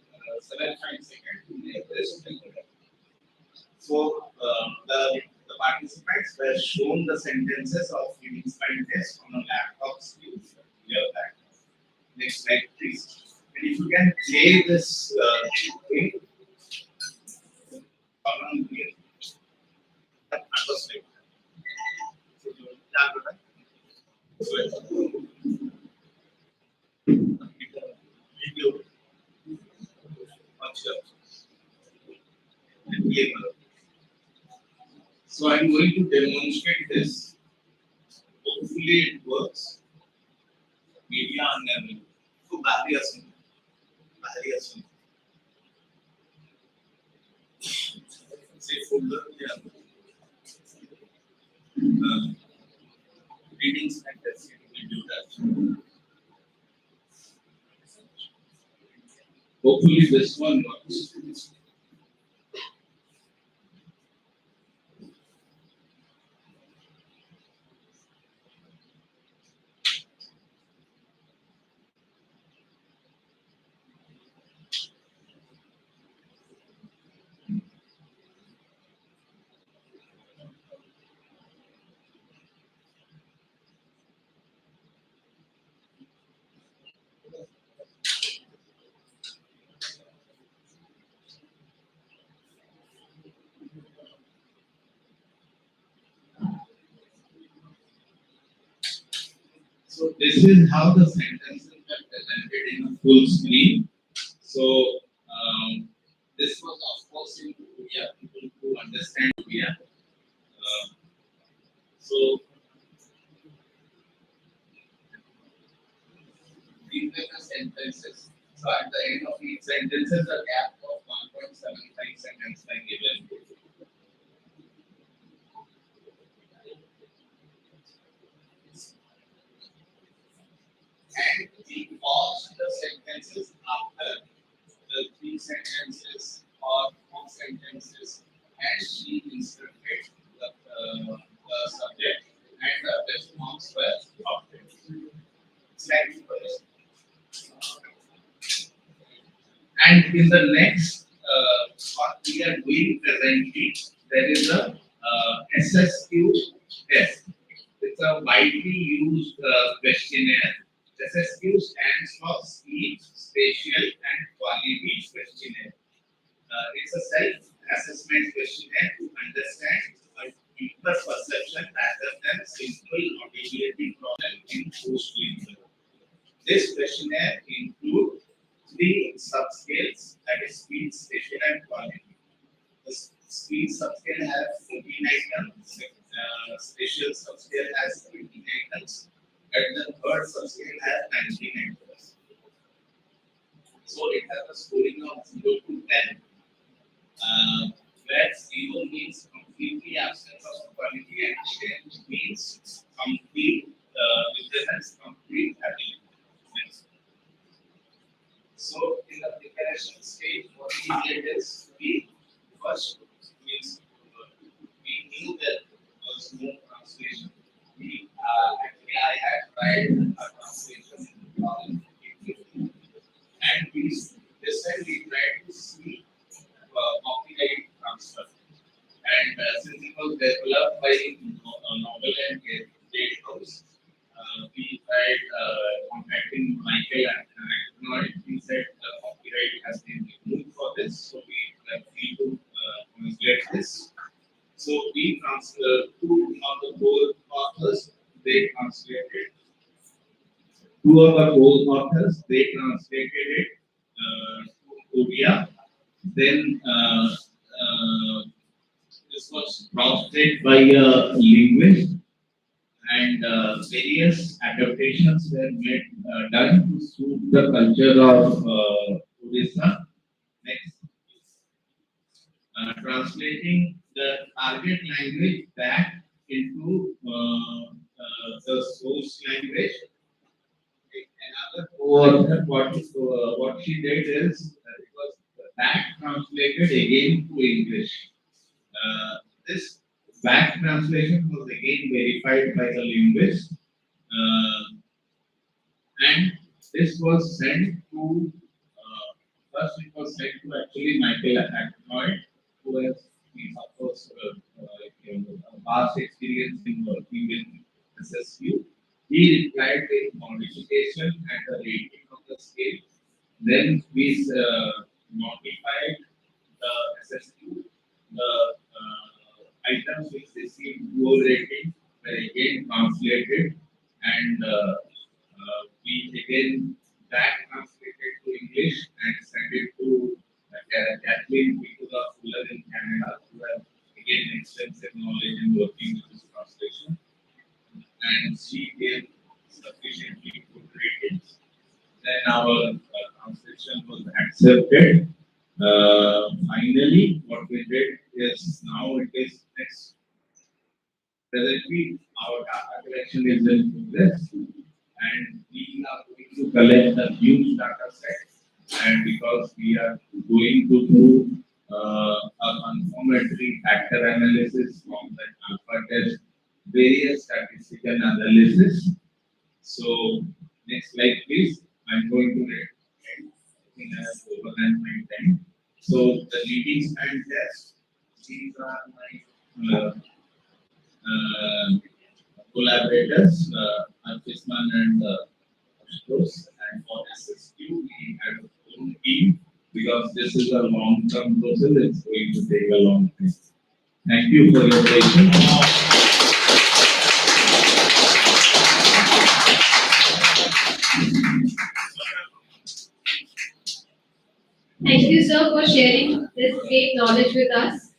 to make this figure. So the participants were shown the sentences of feeding spine test on a laptop screen. Next slide, please. And if you can play this thing, so I'm going to demonstrate this. Hopefully it works. Media and तो बाहरी असम से folder या readings and tests will do that. Hopefully this one works. So this is how the sentences are presented in a full screen. So this was of course in Korea, people who understand Korea. So these were the sentences. So at the end of each sentences, a gap of 1.75 seconds were given. And we pause the sentences after the 3 sentences or 4 sentences, and she instructed the subject, and the response was obtained. Slide first. And in the next, what we are doing presently, there is a SSQ test. It's a widely used questionnaire. SSQ stands for Sleep, Spatial and Quality Questionnaire. It's a self-assessment questionnaire to understand a deeper perception rather than simple auditory problem in post-sleep. This questionnaire includes 3 subscales, that is speed, spatial and quality. The speed subscale has 14 items, spatial subscale has 18 items, and the third subscale has 19 items. So it has a scoring of 0 to 10, where 0 means completely absence of quality and 10 means complete represents complete ability. So in the preparation stage, what we did is we first means we knew that there was no translation. We actually I had tried a translation and we tried to see copyright transfer. And since it was developed by Novel and Date House, we tried contacting Michael and he said the copyright has been removed for this, so we were free to translate this. So we translated 2 of the co-authors, they translated. 2 of the co-authors, they translated it to Korea. Then this was translated by a linguist, and various adaptations were made done to suit the culture of Odisha. Next. translating the target language back into the source language. Another what she did is it was back translated again to English. This back translation was again verified by the linguist, and this was sent to first it was sent to actually Michael Acnoid, who has of course a vast experience in working with SSU. He replied with modification and the rating of the scale. Then we modified the SSU, the items which received low rating were again translated, and we again back translated to English and sent it to Kathleen Purika in Canada, who has again extensive knowledge in working with this translation, and she gave sufficiently good ratings. Then our translation was accepted. Finally, what we did is now it is next. Presently, our data collection is in progress, and we are going to collect a huge data set. And because we are going to do a confirmatory factor analysis from that alpha test, various statistical analysis. So, next slide, please. I'm going to read. I think I have over than my time. So, the leading span test, these are my collaborators, Artisman and Ashutosh, and for SSQ, we had a full team because this is a long-term process. It's going to take a long time. Thank you for your patience. Thank you, sir, for sharing this great knowledge with us.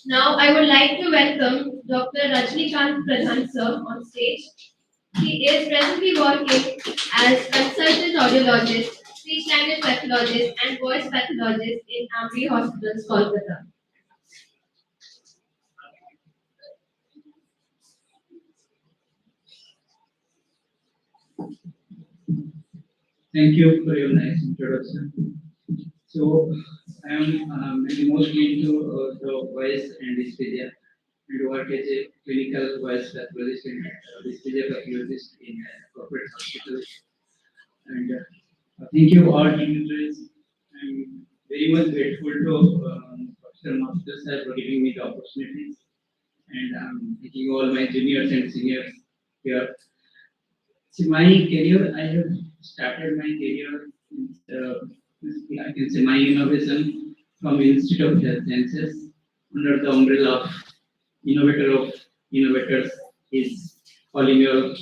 Now, I would like to welcome Dr. Rajin sir on stage. He is presently working as consultant audiologist, speech language pathologist, and voice pathologist in Amri Hospitals, Kolkata. Thank you for your nice introduction. So, I am mostly into the voice and dysphagia, and work as a clinical voice pathologist and dysphagia pathologist in a corporate hospital. And thank you all dignitaries. I'm very much grateful to Professor Master sir for giving me the opportunities, and I'm thanking all my juniors and seniors here. See, my career, I have started my career, I can say my innovation from Institute of Health Sciences under the umbrella of innovator of innovators is Polymer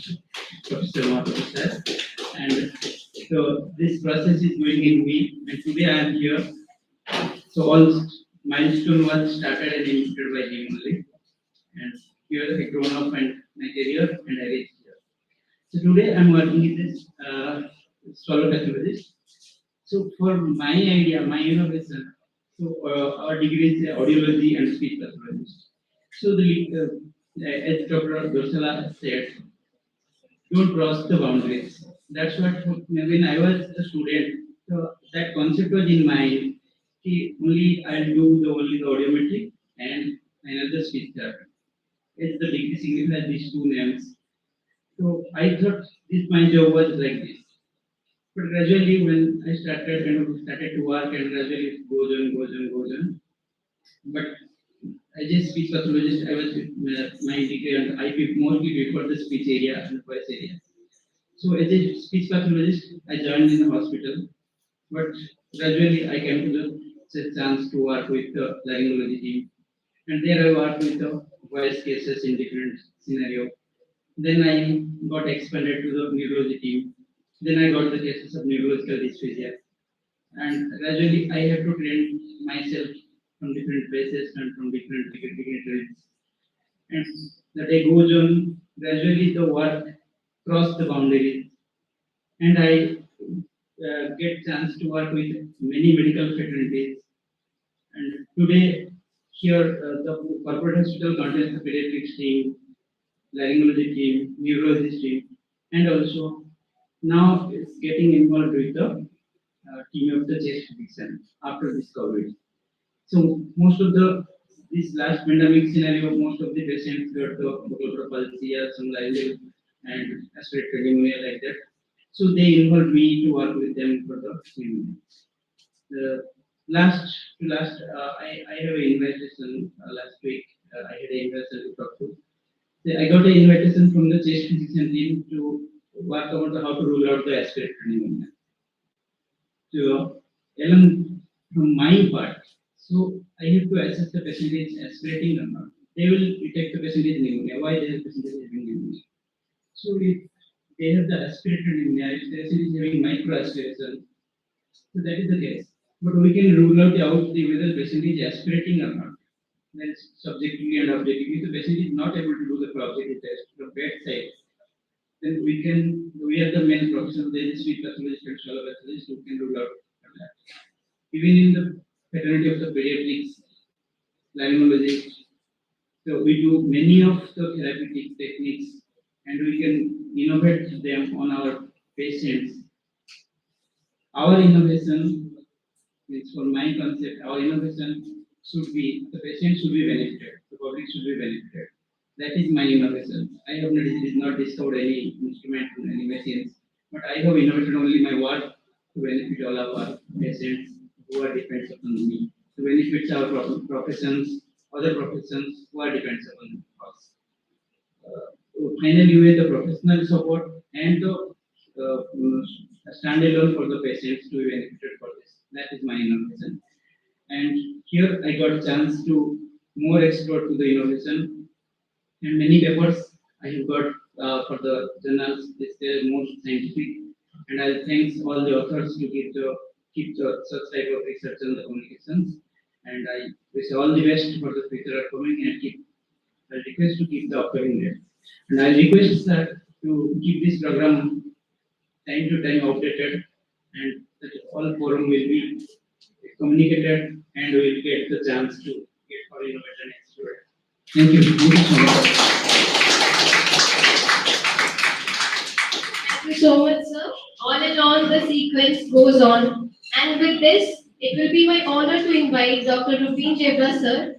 Professor Master. And so this process is going in me, and today I am here. So all milestone was started and initiated by him only. And here I grown up and my career and I reached here. So today I'm working with this solo pathologist. So for my idea, my innovation, so our degree is audiology and speech pathologist. So as Dr. Dorsala said, don't cross the boundaries. That's what when I was a student, so that concept was in mind. Only I'll do only the audiometry and another speech therapy. As the degree signifies these two names. So I thought this my job was like this. But gradually, when I started to work, and gradually it goes on. But as a speech pathologist, I was my degree and I mostly before the speech area and voice area. So as a speech pathologist, I joined in the hospital, but gradually I came to the chance to work with the laryngology team, and there I worked with the voice cases in different scenario. Then I got expanded to the neurology team. Then I got the cases of neurological dysphagia, and gradually I have to train myself from different places and from different dignitaries. And the day goes on, gradually the work cross the boundaries, and I get chance to work with many medical fraternities. And today Here, the corporate hospital contains the pediatrics team, laryngology team, neurology team, and also now it's getting involved with the team of the chest physician after this COVID. So most of the this last pandemic scenario, most of the patients got the ocular palsy or some lively and aspirated pneumonia like that. So they involved me to work with them for the pneumonia. The I have an invitation last week. I had an invitation to talk to. I got an invitation from the chest physician team to work about how to rule out the aspirated pneumonia. So, along from my part, so I have to assess the patient is aspirating or not. They will detect the patient is pneumonia. Why the patient is having pneumonia? So if they have the aspirated pneumonia, if the patient is having micro aspiration, so that is the case. But we can rule out whether the patient is aspirating or not. That's subjectively and objectively. If the patient is not able to do the objective test from bedside, then we are the main professional, there is sleep pathologist and shallow pathologist who can rule out that. Even in the fraternity of the pediatrics, laryngology, so we do many of the therapeutic techniques and we can innovate them on our patients. Our innovation means for my concept, our innovation should be the patient should be benefited, the public should be benefited. That is my innovation. I have not discovered any instrument or any machines, but I have innovated only my work to benefit all of our patients who are dependent upon me, to benefit our professions, other professions who are dependent upon us. Finally, with the professional support and the standalone for the patients to be benefited for this. That is my innovation. And here I got a chance to more explore to the innovation and many papers I have got for the journals. They are more scientific, and I thanks all the authors to keep the such type of research on the communications. And I wish all the best for the future upcoming and I request to keep the upcoming there. And I request to keep this program time to time updated and that all forum will be communicated and we will get the chance to get for innovation expert. Thank you. Thank you so much. Thank you so much, sir. On and on the sequence goes on. And with this, it will be my honor to invite Dr. Rupin Jebra, sir.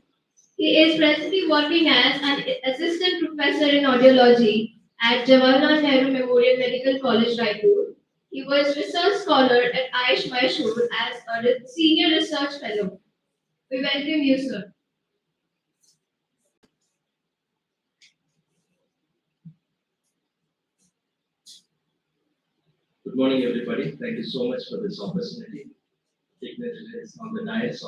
He is presently working as an assistant professor in audiology at Jawaharlal Nehru Memorial Medical College, Raipur. He was research scholar at Aish Mysore as a senior research fellow. We welcome you, sir. Good morning, everybody. Thank you so much for this opportunity. Dignitaries on the dais.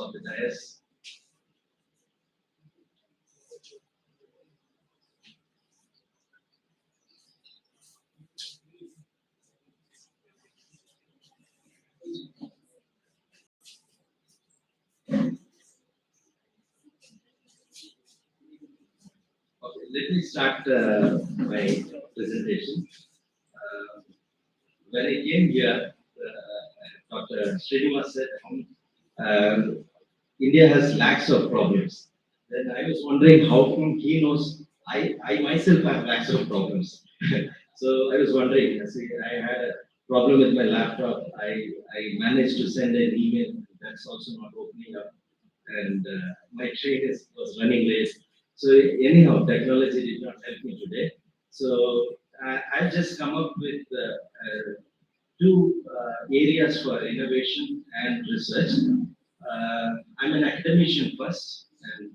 Okay, let me start my presentation. When I came here, Dr. Srinivas said, India has lakhs of problems. Then I was wondering how come he knows I myself have lakhs of problems. So I was wondering, I had a problem with my laptop. I managed to send an email that's also not opening up. And my train was running late. So anyhow, technology did not help me today. So I've just come up with two areas for innovation and research. I'm an academician first, and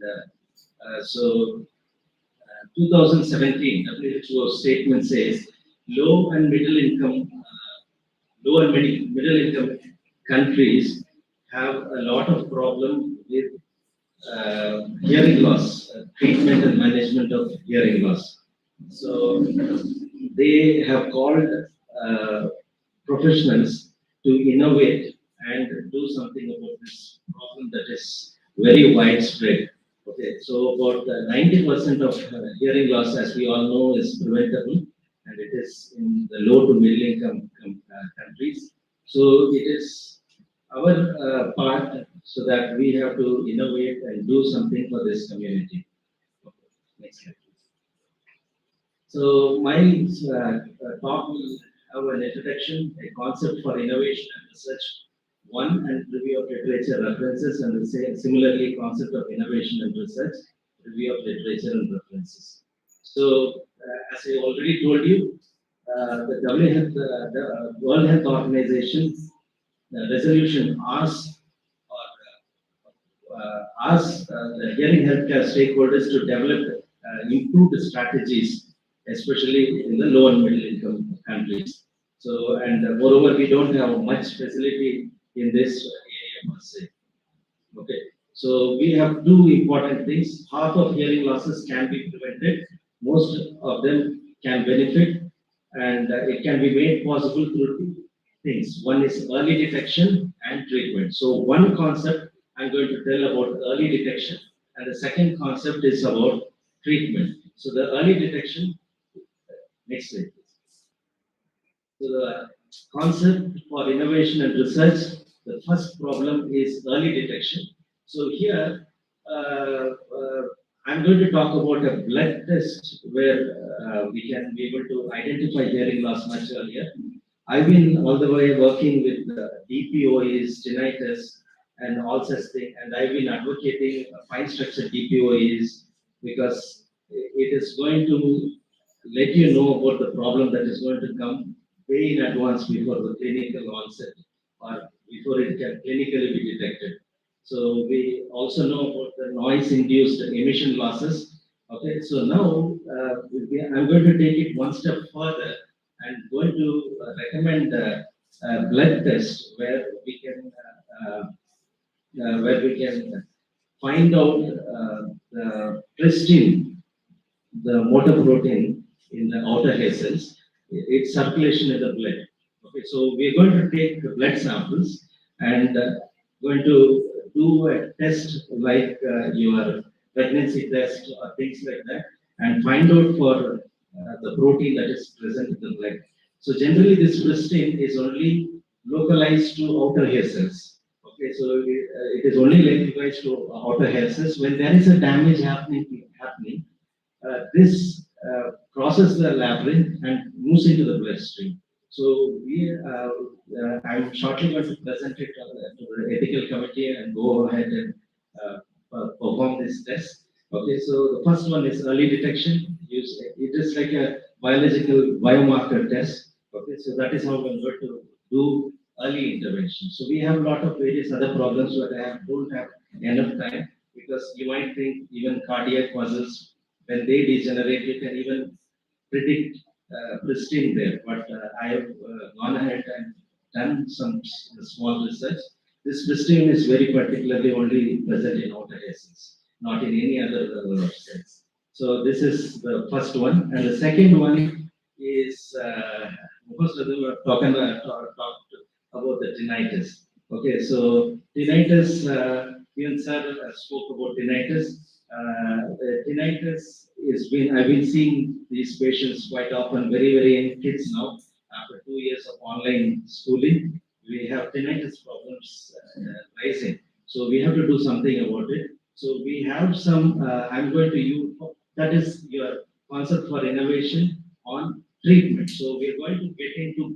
2017 WHO statement says low and middle income countries have a lot of problem with hearing loss, treatment and management of hearing loss. So they have called professionals to innovate and do something about this problem that is very widespread. Okay, so about 90% of hearing loss, as we all know, is preventable, and it is in the low to middle income countries. So it is our part so that we have to innovate and do something for this community. Okay, next slide, please. So my talk will have an introduction, a concept for innovation and research, one, and review of literature references, and similarly concept of innovation and research, review of literature and references. So as I already told you, the World Health Organization resolution asks the hearing healthcare stakeholders to develop improved strategies, especially in the low and middle income countries. So, and moreover, we don't have much facility in this area per se. Okay, so we have two important things. Half of hearing losses can be prevented. Most of them can benefit, and it can be made possible through two things. One is early detection and treatment. So one concept I'm going to tell about early detection, and the second concept is about treatment. So the early detection, next slide, please. So the concept for innovation and research, the first problem is early detection. So here, I'm going to talk about a blood test where we can be able to identify hearing loss much earlier. I've been all the way working with DPOEs, tinnitus, and all such things, and I've been advocating fine structure DPOEs because it is going to let you know about the problem that is going to come way in advance before the clinical onset or before it can clinically be detected. So we also know about the noise-induced emission losses. Okay, so now I'm going to take it one step further and going to recommend a blood test where we can find out the tristin, the motor protein in the outer hair cells, its circulation in the blood. Okay, so we're going to take the blood samples and going to do a test like your pregnancy test or things like that, and find out for the protein that is present in the blood. So generally, this tristin is only localized to outer hair cells. Okay, so it is only localized to outer hair cells. When there is a damage happening, this crosses the labyrinth and moves into the bloodstream. So I'm shortly going to present it to the ethical committee and go ahead and perform this test. Okay, so the first one is early detection. It is like a biological biomarker test. Okay, so that is how I'm going to do early intervention. So we have a lot of various other problems, but I don't have enough time because you might think even cardiac muscles, when they degenerate, you can even predict pristine there. But I have gone ahead and done some small research. This pristine is very particularly only present in outer hair cells, not in any other cells. So this is the first one, and the second one is most of them are talked about the tinnitus. Okay, so tinnitus, even sir spoke about tinnitus. Tinnitus I've been seeing these patients quite often, very young kids now. After 2 years of online schooling, we have tinnitus problems rising. So we have to do something about it. So we have some, I'm going to use, that is your concept for innovation on treatment. So we're going to get into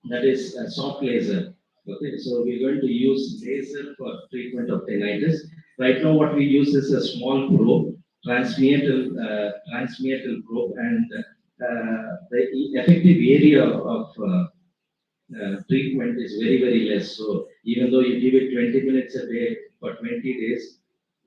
that is soft laser. Okay, so we're going to use laser for treatment of tinnitus. Right now, what we use is a small probe, transmeatal probe, and the effective area of treatment is very less. So even though you give it 20 minutes a day for 20 days,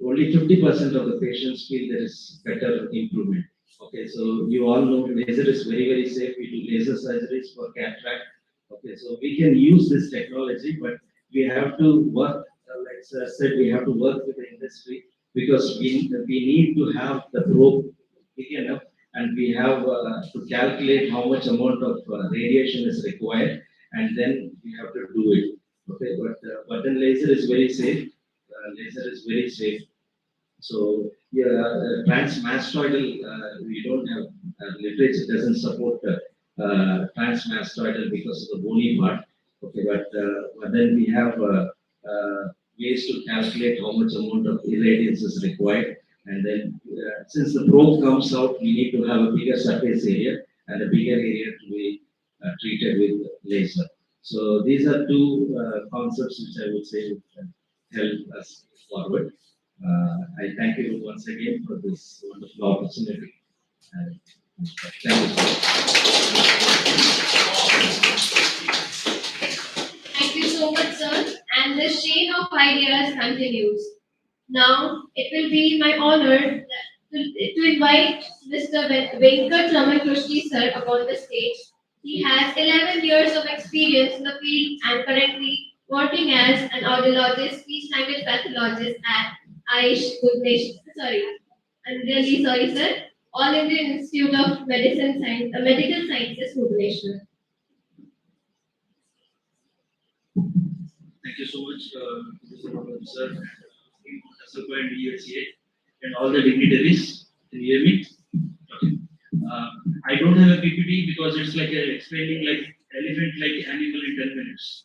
only 50% of the patients feel there is better improvement. Okay, so you all know laser is very safe. We do laser surgeries for cataract. Okay, so we can use this technology, but we have to work, like sir said, we have to work with the industry because we need to have the probe big enough, and we have to calculate how much amount of radiation is required, and then we have to do it. Okay, but then laser is very safe. So yeah, transmastoidal, we don't have literature doesn't support transmastoidal because of the bony part. Okay, but then we have ways to calculate how much amount of irradiance is required. And then, since the probe comes out, we need to have a bigger surface area and a bigger area to be treated with laser. So these are two concepts which I would say would help us forward. I thank you once again for this wonderful opportunity. Thank you so much. Thank you so much, sir. And the chain of ideas continues. Now, it will be my honor to invite Mr. Venkat Ramakrushni, sir, upon the stage. He has 11 years of experience in the field and currently working as an audiologist, speech language pathologist at I'm really sorry, sir. All Indian Institute of Medical Sciences, Bhubaneswar. Thank you so much, Mr. Kumar, sir, and USA, and all the dignitaries. Can you hear me? Okay. I don't have a PPT because it's like explaining like elephant like animal in 10 minutes.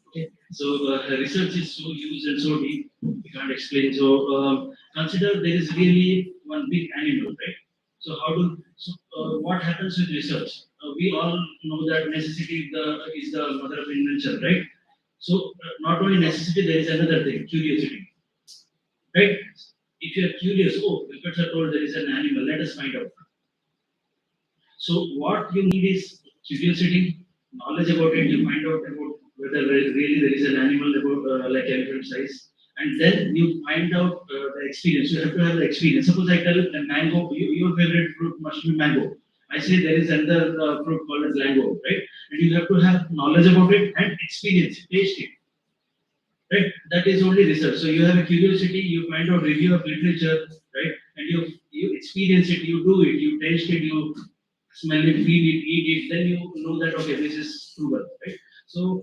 Okay. So research is so huge and so deep, we can't explain. So consider there is really one big animal, right? So what happens with research? We all know that necessity is the mother of invention, right? So not only necessity, there is another thing, curiosity, right? If you are curious, oh, Wilcots are told there is an animal, let us find out. So what you need is curiosity, knowledge about it. You find out about whether really there is an animal about like elephant size, and then you find out the experience. You have to have the experience. Suppose I tell a mango, your favorite fruit must be mango. I say there is another fruit called as mango, right? And you have to have knowledge about it and experience it, taste it. Right? That is only research. So you have a curiosity, you find out review of literature, right? And you experience it, you do it, you taste it, you smell it, feel it, eat it, then you know that okay, this is proven, right? So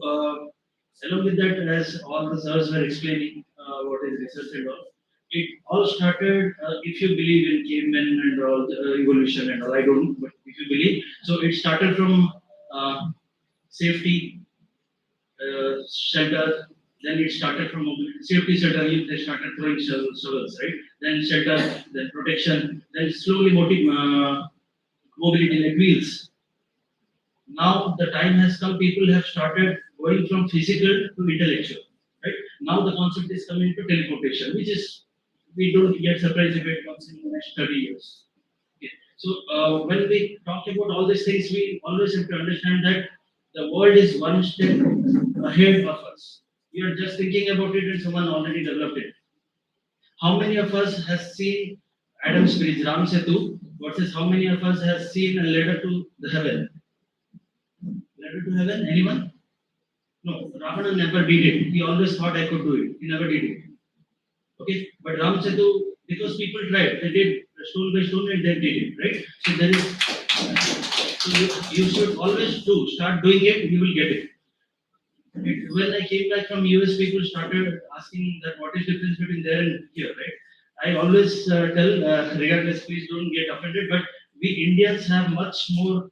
along with that, as all the sirs were explaining what is research and all, it all started. If you believe in cavemen and all the evolution and all, I don't know, but if you believe, so it started from safety, shelter. Then it started from mobility, safety shelter. They started throwing shovels, right? Then shelter, then protection, then slowly mobility like wheels. Now the time has come. People have started going from physical to intellectual, right? Now the concept is coming to teleportation, which is we don't get surprised if it comes in the next 30 years. Okay. So when we talk about all these things, we always have to understand that the world is one step ahead of us. We are just thinking about it and someone already developed it. How many of us has seen Adam's Bridge, Ram Setu, versus how many of us has seen a ladder to the heaven? Ladder to heaven? Anyone? No, Ravana never did it. He always thought I could do it. He never did it. Okay, but Ram Setu, because people tried, they did stone by stone and they did it, right? So there is, so you should always start doing it, you will get it. When I came back from US, people started asking that what is the difference between there and here, right? I always tell, regardless, please don't get offended, but we Indians have much more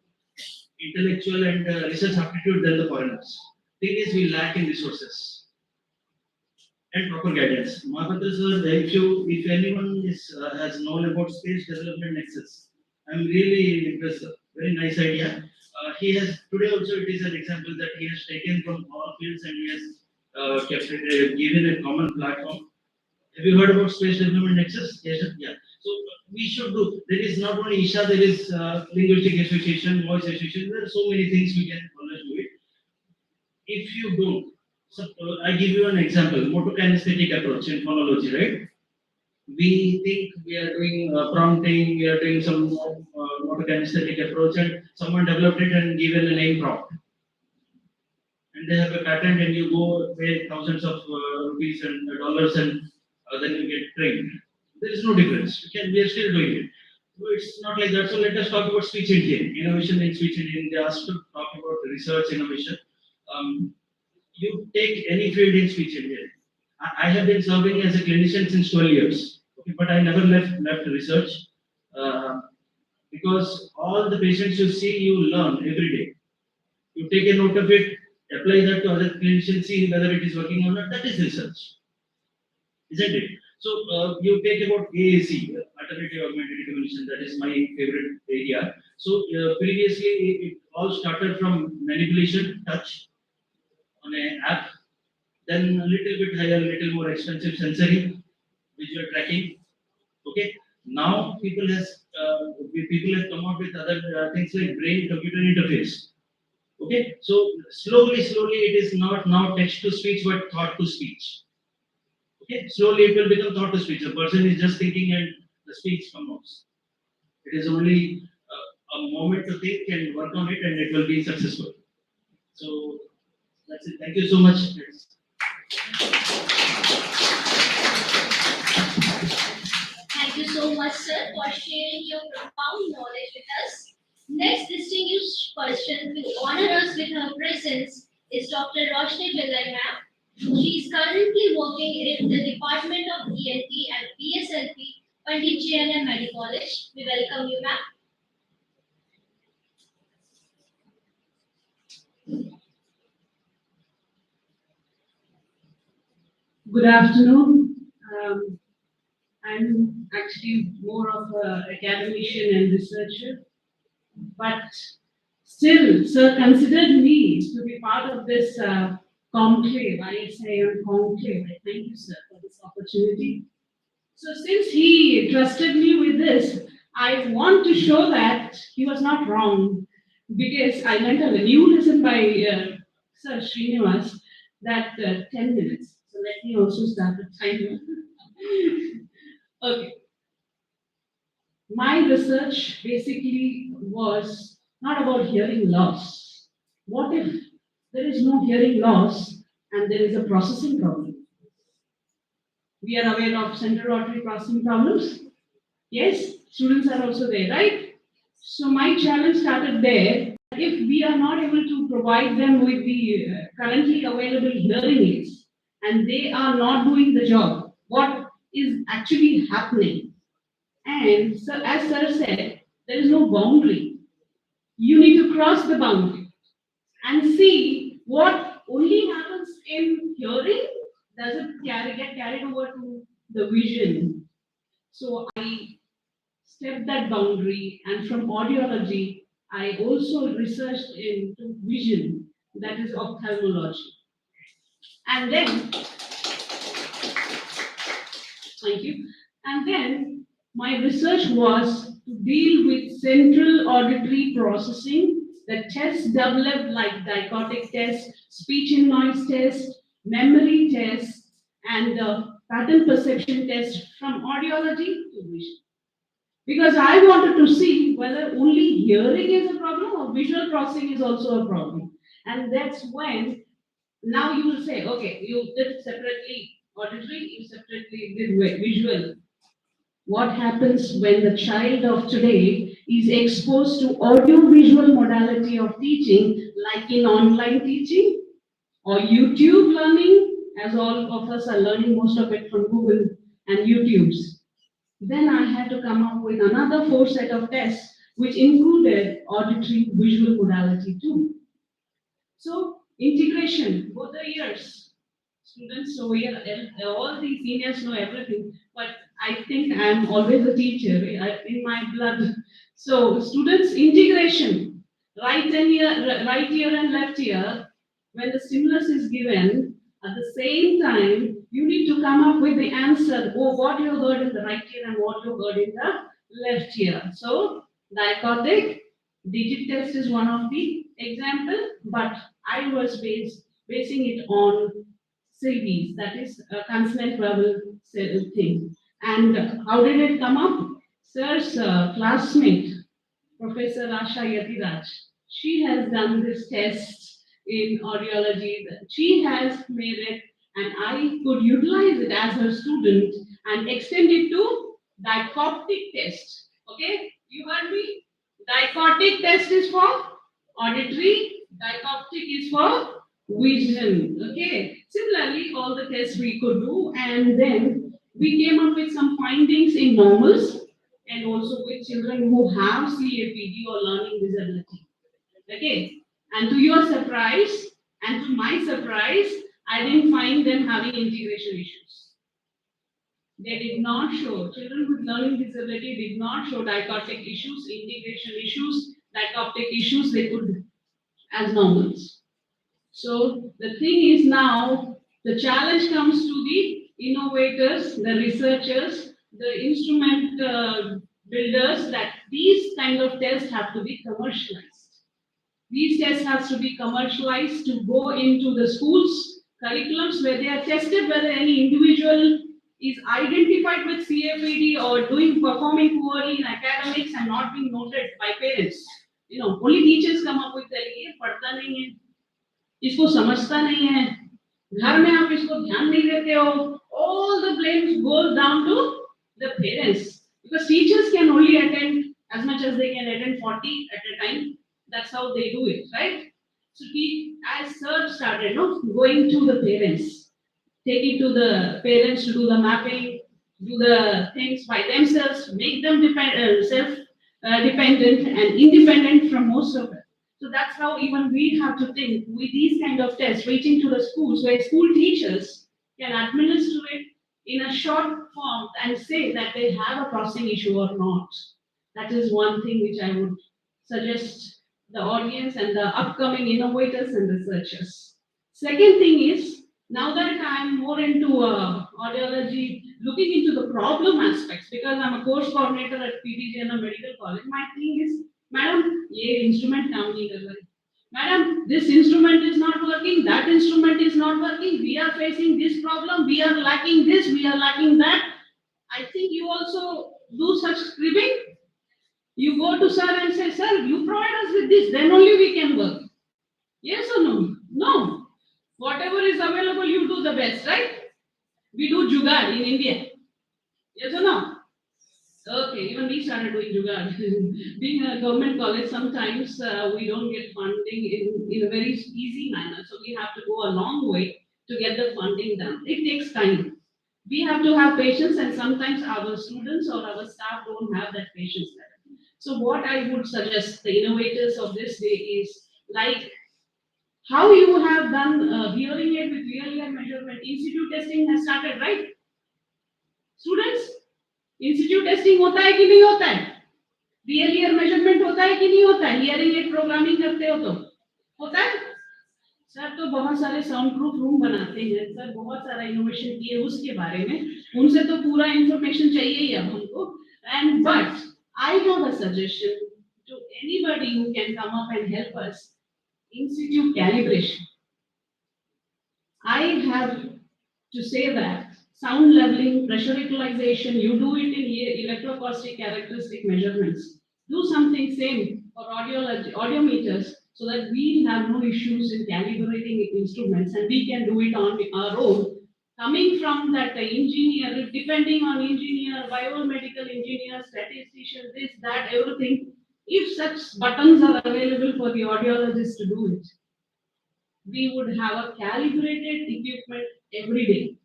intellectual and research aptitude than the foreigners. Thing is, we lack in resources and proper guidance. Mahapatra sir, if anyone has known about space development nexus, I'm really impressed. Very nice idea. He has today also it is an example that he has taken from all fields and he has kept it given a common platform. Have you heard about space development nexus? Yes, yeah. So we should do. There is not only Isha, there is linguistic association, voice association. There are so many things we can always do it. If you don't, so, I give you an example. Motokinesthetic approach in phonology, right? We think we are doing prompting, we are doing some motokinesthetic approach, and someone developed it and given a name prompt. And they have a patent, and you go pay thousands of rupees and dollars, and then you get trained. There is no difference. We are still doing it. So it's not like that. So let us talk about speech engine, innovation in speech engine. They asked to talk about research innovation. You take any field in speech engine. I have been serving as a clinician since 12 years, okay, but I never left research because all the patients you see, you learn every day. You take a note of it, apply that to other clinicians, see whether it is working or not. That is research, isn't it? So you take about AAC, alternative augmented recognition. That is my favorite area. So previously it all started from manipulation, touch on an app, then a little bit higher, little more expensive sensory, visual tracking. Okay. Now people have come up with other things like brain computer interface. Okay. So slowly, it is not now text to speech but thought to speech. Okay. Slowly it will become thought to speech. A person is just thinking and the speech comes. It is only a moment to think and work on it, and it will be successful. So that's it. Thank you so much. Thank you so much, sir, for sharing your profound knowledge with us. Next distinguished person to honor us with her presence is Dr. Roshni Pillai ma'am. She is currently working in the Department of ENT at PSLP, Pandit JNM Medical College. We welcome you, ma'am. Good afternoon. I'm actually more of an academician and researcher, but still, sir considered me to be part of this conclave, ISAM Conclave. I thank you, sir, for this opportunity. So since he trusted me with this, I want to show that he was not wrong, because I learned a new lesson by Sir Srinivas that 10 minutes. So let me also start the timer. Okay. My research basically was not about hearing loss. What if there is no hearing loss and there is a processing problem? We are aware of central auditory processing problems. Yes, students are also there, right? So my challenge started there. If we are not able to provide them with the currently available hearing aids and they are not doing the job, what is actually happening? And so, as sir said, there is no boundary. You need to cross the boundary and see what only happens in hearing. Does it get carried over to the vision? So I stepped that boundary, and from audiology, I also researched into vision, that is ophthalmology. And then, thank you. And then my research was to deal with central auditory processing, the tests developed like dichotic test, speech and noise test, memory test, and pattern perception test from audiology to vision. Because I wanted to see whether only hearing is a problem or visual processing is also a problem. And that's when now you will say, okay, you did separately auditory, you separately did visual. What happens when the child of today is exposed to audio-visual modality of teaching, like in online teaching or YouTube learning, as all of us are learning most of it from Google and YouTube's? Then I had to come up with another 4 set of tests, which included auditory visual modality too. So integration, both the ears. Students over here, all the seniors know everything, but I think I'm always a teacher in my blood. So students integration, right ear and left ear, when the stimulus is given, at the same time, you need to come up with the answer, what you heard in the right ear and what you heard in the left ear. So dichotic digit test is one of the example, but I was basing it on CVs, that is a consonant vowel thing. And how did it come up? Sir's classmate, Professor Asha Yatiraj, she has done this test in audiology. She has made it, and I could utilize it as her student and extend it to dichotic test. Okay, you heard me? Dichotic test is for auditory, dichotic is for vision. Okay, similarly, all the tests we could do, and then we came up with some findings in normals and also with children who have CAPD or learning disability. Okay, and to your surprise, And to my surprise, I didn't find them having integration issues. They did not show, children with learning disability did not show dichotic issues, integration issues, dichotic issues they could as normals. So the thing is now, the challenge comes to the innovators, the researchers, the instrument builders, that these kind of tests have to be commercialized. These tests have to be commercialized to go into the schools, curriculums where they are tested whether any individual is identified with CFPD or performing poorly in academics and not being noted by parents. You know, only teachers come up with that, ये पढ़ता नहीं है, इसको समझता नहीं है, घर में आप इसको ध्यान नहीं देते हो. All the blame goes down to the parents, because teachers can only attend as much as they can attend 40 at a time. That's how they do it, right? So as Sir started, going to the parents, take it to the parents to do the mapping, do the things by themselves, make them self-dependent and independent from most of it. So that's how even we have to think with these kind of tests, reaching to the schools where school teachers can administer it in a short form and say that they have a processing issue or not. That is one thing which I would suggest the audience and the upcoming innovators and researchers. Second thing is, now that I'm more into audiology, looking into the problem aspects, because I'm a course coordinator at PTJNA Medical College, my thing is, Madam, ye instrument kaam nahi kar raha. Madam, this instrument is not working, that instrument is not working, we are facing this problem, we are lacking this, we are lacking that. I think you also do such scribbing. You go to sir and say, sir, you provide us with this, then only we can work. Yes or no? No. Whatever is available, you do the best, right? We do jugaad in India. Yes or no? Okay, even we started doing jugaad. Being a government college, sometimes we don't get funding in a very easy manner. So we have to go a long way to get the funding done. It takes time. We have to have patience, and sometimes our students or our staff don't have that patience level. So what I would suggest the innovators of this day is, like how you have done hearing aid with real ear measurement. Institute testing has started, right? Students, institute testing होता है कि नहीं होता है? Real ear measurement होता है कि नहीं होता है? Hearing aid programming करते हो तो होता है? सर तो बहुत सारे साउंड प्रूफ रूम बनाते हैं, सर बहुत सारा इनोवेशन किए उसके बारे में, उनसे तो पूरा इंफॉर्मेशन चाहिए ही अब हमको. And but I have a suggestion to anybody who can come up and help us. Institute calibration. I have to say that sound leveling, pressure equalization, you do it in electroacoustic characteristic measurements. Do something same for audiometers, so that we have no issues in calibrating instruments and we can do it on our own. Coming from that engineer, depending on engineer, biomedical engineer, statistician, this, that, everything, if such buttons are available for the audiologist to do it, we would have a calibrated equipment every day.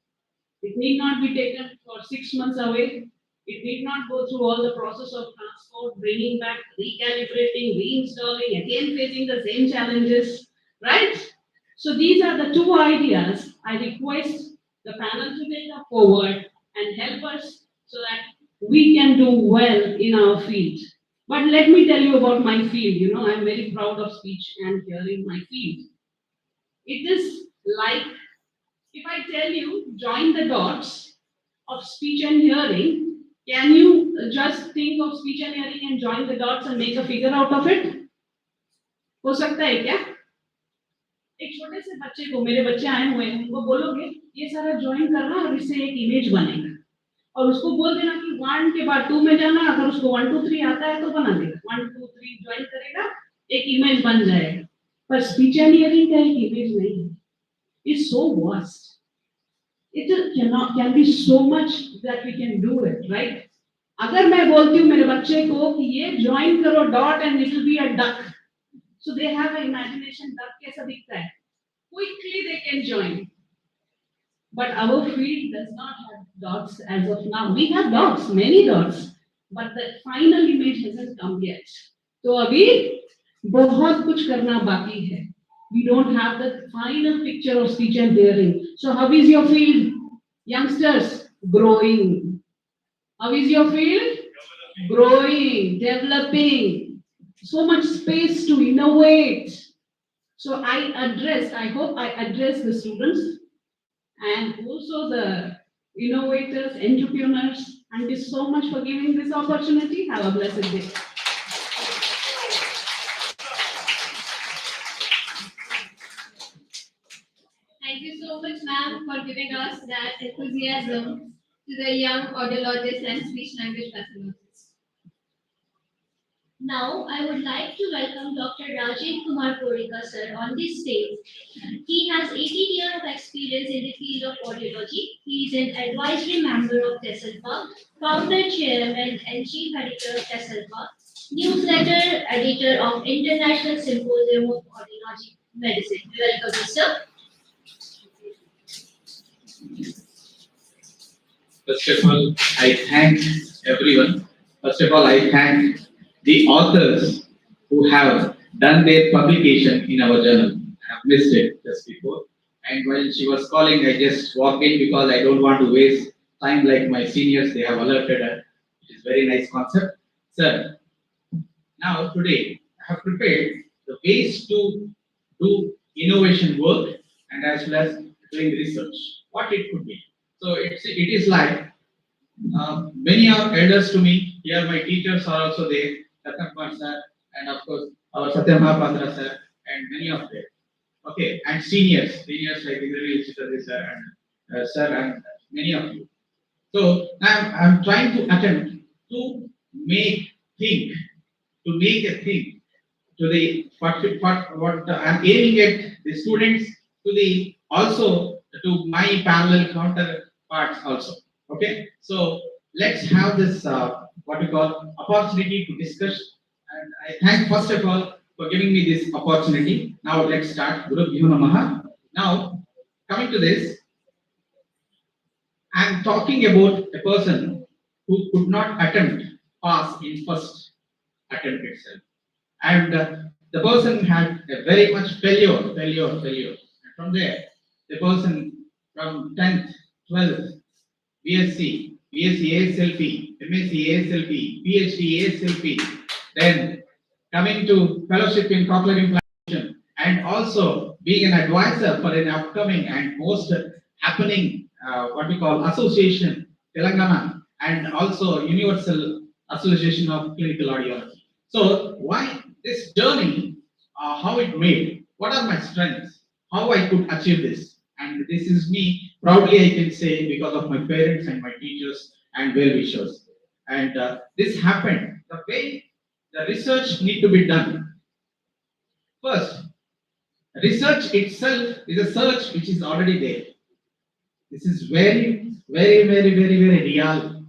It need not be taken for 6 months away. It need not go through all the process of transport, bringing back, recalibrating, reinstalling, again facing the same challenges, right? So these are the two ideas I request the panel to take up forward and help us so that we can do well in our field. But let me tell you about my field. I'm very proud of speech and hearing my field. It is like, if I tell you, join the dots of speech and hearing, can you just think of speech and hearing and join the dots and make a figure out of it? हो सकता है क्या? एक छोटे से बच्चे को, मेरे बच्चे आए हुए हैं, उनको बोलोगे ये सारा ज्वाइन करना और इससे एक इमेज बनेगा, और उसको बोल देना कि 1 के बाद 2 में जाना, अगर उसको 1 2 3 आता है तो बना देगा, 1 2 3 ज्वाइन करेगा, एक इमेज बन जाएगा. पर स्पीच एंड हियरिंग का एक इमेज नहीं है. It's so vast. It can be so much that we can do it, right? अगर मैं बोलती हूँ मेरे बच्चे को कि ये ज्वाइन करो dot and it will be a duck, so they have an imagination, duck कैसा दिखता है, quickly they can join. But our field does not have dots as of now. We have dots, many dots, but the final image hasn't come yet. तो अभी बहुत कुछ करना बाकी है. We don't have the final picture of speech and hearing. So how is your field? Youngsters, growing. How is your field? Growing, developing. So much space to innovate. So I hope I address the students and also the innovators, entrepreneurs. Thank you so much for giving this opportunity. Have a blessed day. Thank you so much, ma'am, for giving us that enthusiasm to the young audiologists and speech language pathologists. Now, I would like to welcome Dr. Rajin Kumar Purika, sir, on this stage. He has 18 years of experience in the field of audiology. He is an advisory member of TESSELPA, founder, chairman, and chief editor of TESSELPA, newsletter editor of International Symposium of Audiology Medicine. Welcome, sir. First of all, I thank everyone. First of all, I thank the authors who have done their publication in our journal. I have missed it just before. And while she was calling, I just walked in because I don't want to waste time like my seniors. They have alerted her. It is very nice concept. Sir, now today I have prepared the ways to do innovation work and as well as doing research. What it could be. So it is like many are elders to me. Here my teachers are also there, Kumar sir, and of course our Satyam Mahapadra sir, and many of them. Okay, and seniors like Indranil Chitradri sir and many of you. So I'm trying to attempt to make a thing to the what I'm aiming at the students to the also to my parallel counterparts also. Okay, so let's have this what we call opportunity to discuss. And I thank first of all for giving me this opportunity. Now let's start. Guru Bhyo Namaha. Now coming to this, I'm talking about a person who could not pass in first attempt itself. And the person had a very much failure. And from there, the person from 10th, 12th, BSc ASLP, MSc ASLP, PhD ASLP, then coming to fellowship in cochlear implantation, and also being an advisor for an upcoming and most happening what we call association, Telangana, and also Universal Association of Clinical Audiology. So why this journey, how it made, what are my strengths, how I could achieve this. And this is me, proudly I can say, because of my parents and my teachers and well-wishers. And this happened, the way the research need to be done. First, research itself is a search which is already there. This is very real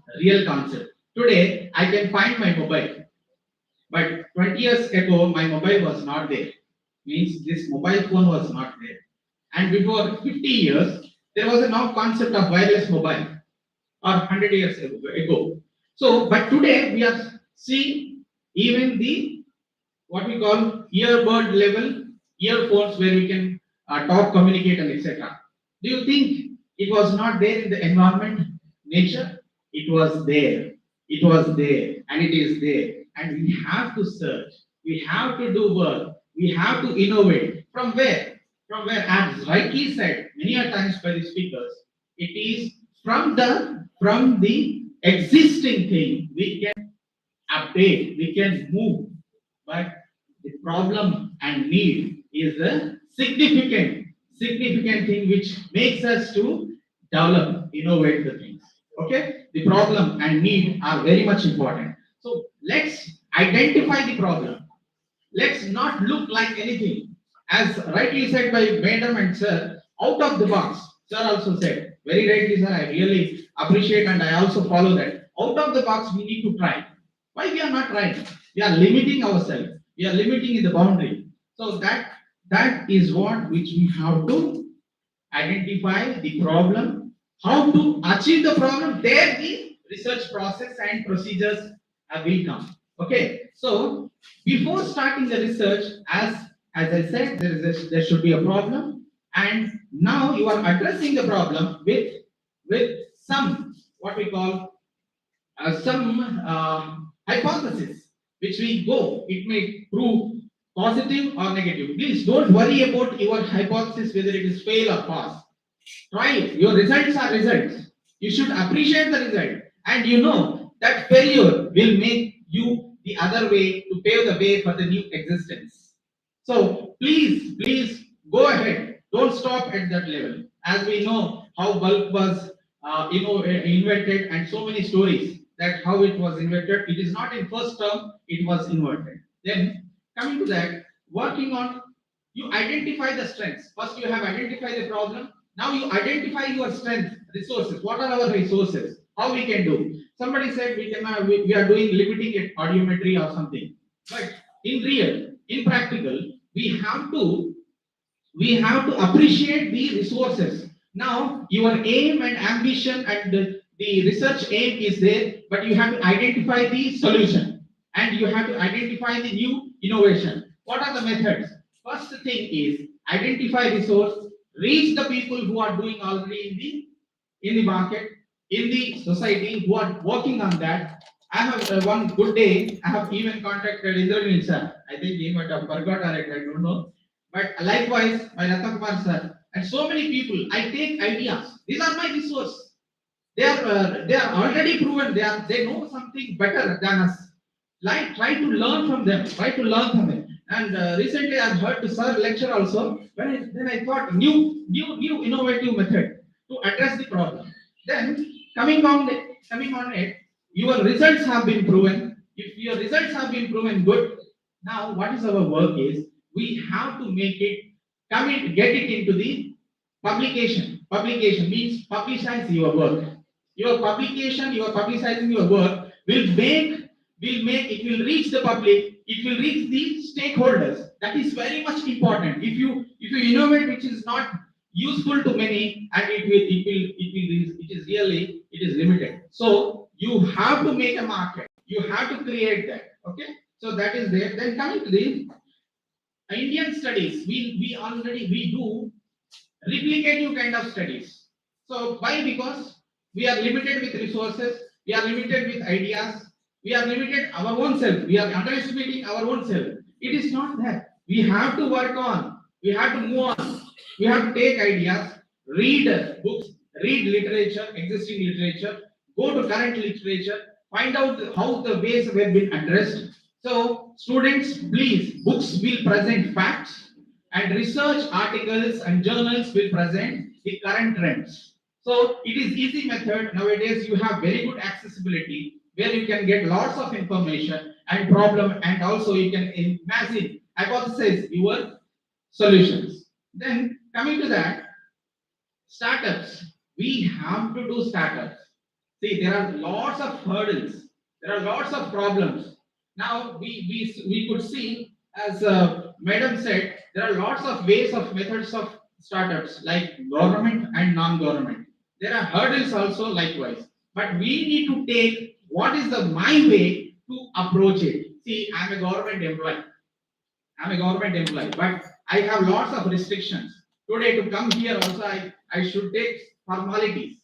concept. Today, I can find my mobile. But 20 years ago, my mobile was not there. Means this mobile phone was not there. And before 50 years, there was no concept of wireless mobile, or 100 years ago. So, but today we are seeing even the what we call earbud level earphones where we can talk, communicate, and etc. Do you think it was not there in the environment, nature? It was there. It was there, and it is there. And we have to search. We have to do work. We have to innovate. From where? From where, as rightly said many a times by the speakers, it is from the existing thing we can update, we can move. But the problem and need is a significant thing which makes us to develop, innovate the things. Okay, the problem and need are very much important. So let's identify the problem. Let's not look like anything. As rightly said by Madam and Sir, out of the box. Sir also said, very rightly, sir, I really appreciate and I also follow that. Out of the box, we need to try. Why we are not trying? We are limiting ourselves. We are limiting in the boundary. So that is what which we have to identify the problem, how to achieve the problem. There the research process and procedures will come. Okay. So before starting the research, as As I said, there should be a problem, and now you are addressing the problem with some what we call some hypothesis which we go. It may prove positive or negative. Please don't worry about your hypothesis whether it is fail or pass. Try it. Your results are results. You should appreciate the result, and you know that failure will make you the other way to pave the way for the new existence. So please go ahead. Don't stop at that level. As we know how bulb was invented, and so many stories that how it was invented. It is not in first term. It was invented. Then coming to that, working on, you identify the strengths. First, you have identified the problem. Now you identify your strength, resources. What are our resources? How we can do? Somebody said we are doing limiting at audiometry or something. But in real, in practical, we have to appreciate the resources. Now your aim and ambition and the research aim is there, but you have to identify the solution and you have to identify the new innovation. What are the methods? First thing is identify resource, reach the people who are doing already in the market, in the society, who are working on that. I have one good day, I have even contacted Indranil sir. I think he might have forgot or I don't know. But likewise, my Kumar sir, and so many people, I take ideas. These are my resources. They are already proven. They know something better than us. Like try to learn from them. Try to learn from them. And recently, I've heard the sir lecture also. Then I thought new innovative method to address the problem. Then coming on it, your results have been proven. If your results have been proven good, now what is our work is we have to make it get it into the publication. Publication means publicize your work. Your publication, you are publicizing your work will it will reach the public, it will reach the stakeholders. That is very much important. If you innovate which is not useful to many, and it is limited. So you have to make a market. You have to create that. Okay. So that is there. Then coming to the Indian studies, we do replicative kind of studies. So why? Because we are limited with resources, we are limited with ideas, we are limited our own self, we are underestimating our own self. It is not that. We have to work on, we have to move on, we have to take ideas, read books, read literature, existing literature, go to current literature, find out how the ways have been addressed. So students, please, books will present facts and research articles and journals will present the current trends. So it is easy method. Nowadays you have very good accessibility where you can get lots of information and problem, and also you can imagine, hypothesize your solutions. Then coming to that, startups. We have to do startups. See, there are lots of hurdles. There are lots of problems. Now we could see, as Madam said, there are lots of ways of methods of startups like government and non-government. There are hurdles also likewise. But we need to take what is my way to approach it. See, I'm a government employee. But I have lots of restrictions. Today to come here also I should take formalities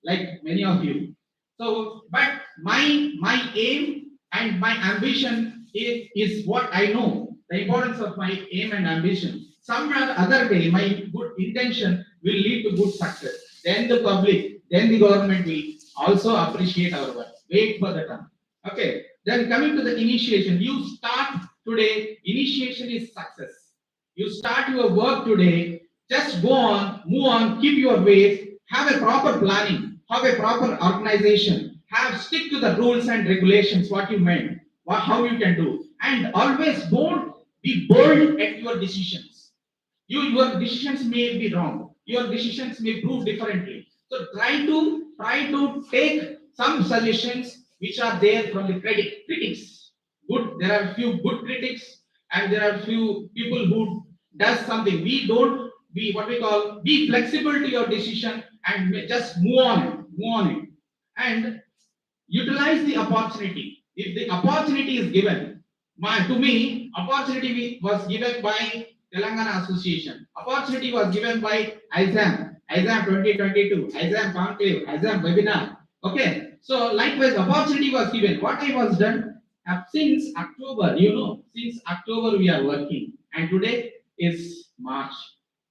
like many of you. So, but my aim and my ambition is what I know. The importance of my aim and ambition. Some other day, my good intention will lead to good success. Then the public, then the government will also appreciate our work. Wait for the time. Okay. Then coming to the initiation, you start today. Initiation is success. You start your work today. Just go on, move on, keep your ways. Have a proper planning. Have a proper organization. Stick to the rules and regulations. What you meant. How you can do. And always don't be bold at your decisions. Your decisions may be wrong. Your decisions may prove differently. So try to take some suggestions which are there from the critics. Good. There are few good critics and there are few people who does something. We don't be be flexible to your decision and just move on it. And utilize the opportunity. If the opportunity is given, to me, opportunity was given by Telangana Association. Opportunity was given by ISAM, ISAM 2022, ISAM Conclave, ISAM webinar. Okay, so likewise opportunity was given. What I was done since October, since October we are working, and today is March.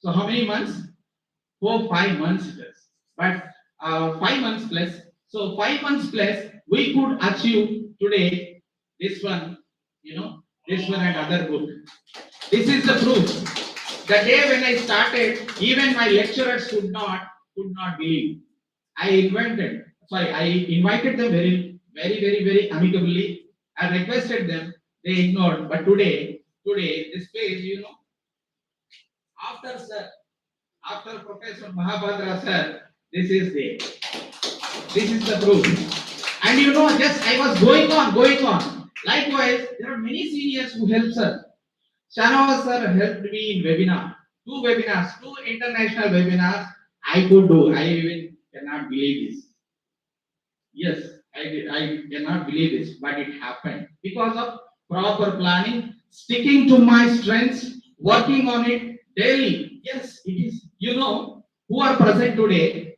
So how many months? 5 months plus. But 5 months plus. So 5 months plus, we could achieve today this one, this one and other book. This is the proof. The day when I started, even my lecturers could not believe. I invited them very amicably. I requested them, they ignored. But today, this page, after sir, after Professor Mahabhadra sir, this is the proof. And just I was going on. Likewise, there are many seniors who help sir. Shanawaz sir helped me in webinar, 2 webinars, 2 international webinars. I could do. I even cannot believe this. Yes, I cannot believe this, but it happened because of proper planning, sticking to my strengths, working on it daily. Yes, it is. Who are present today,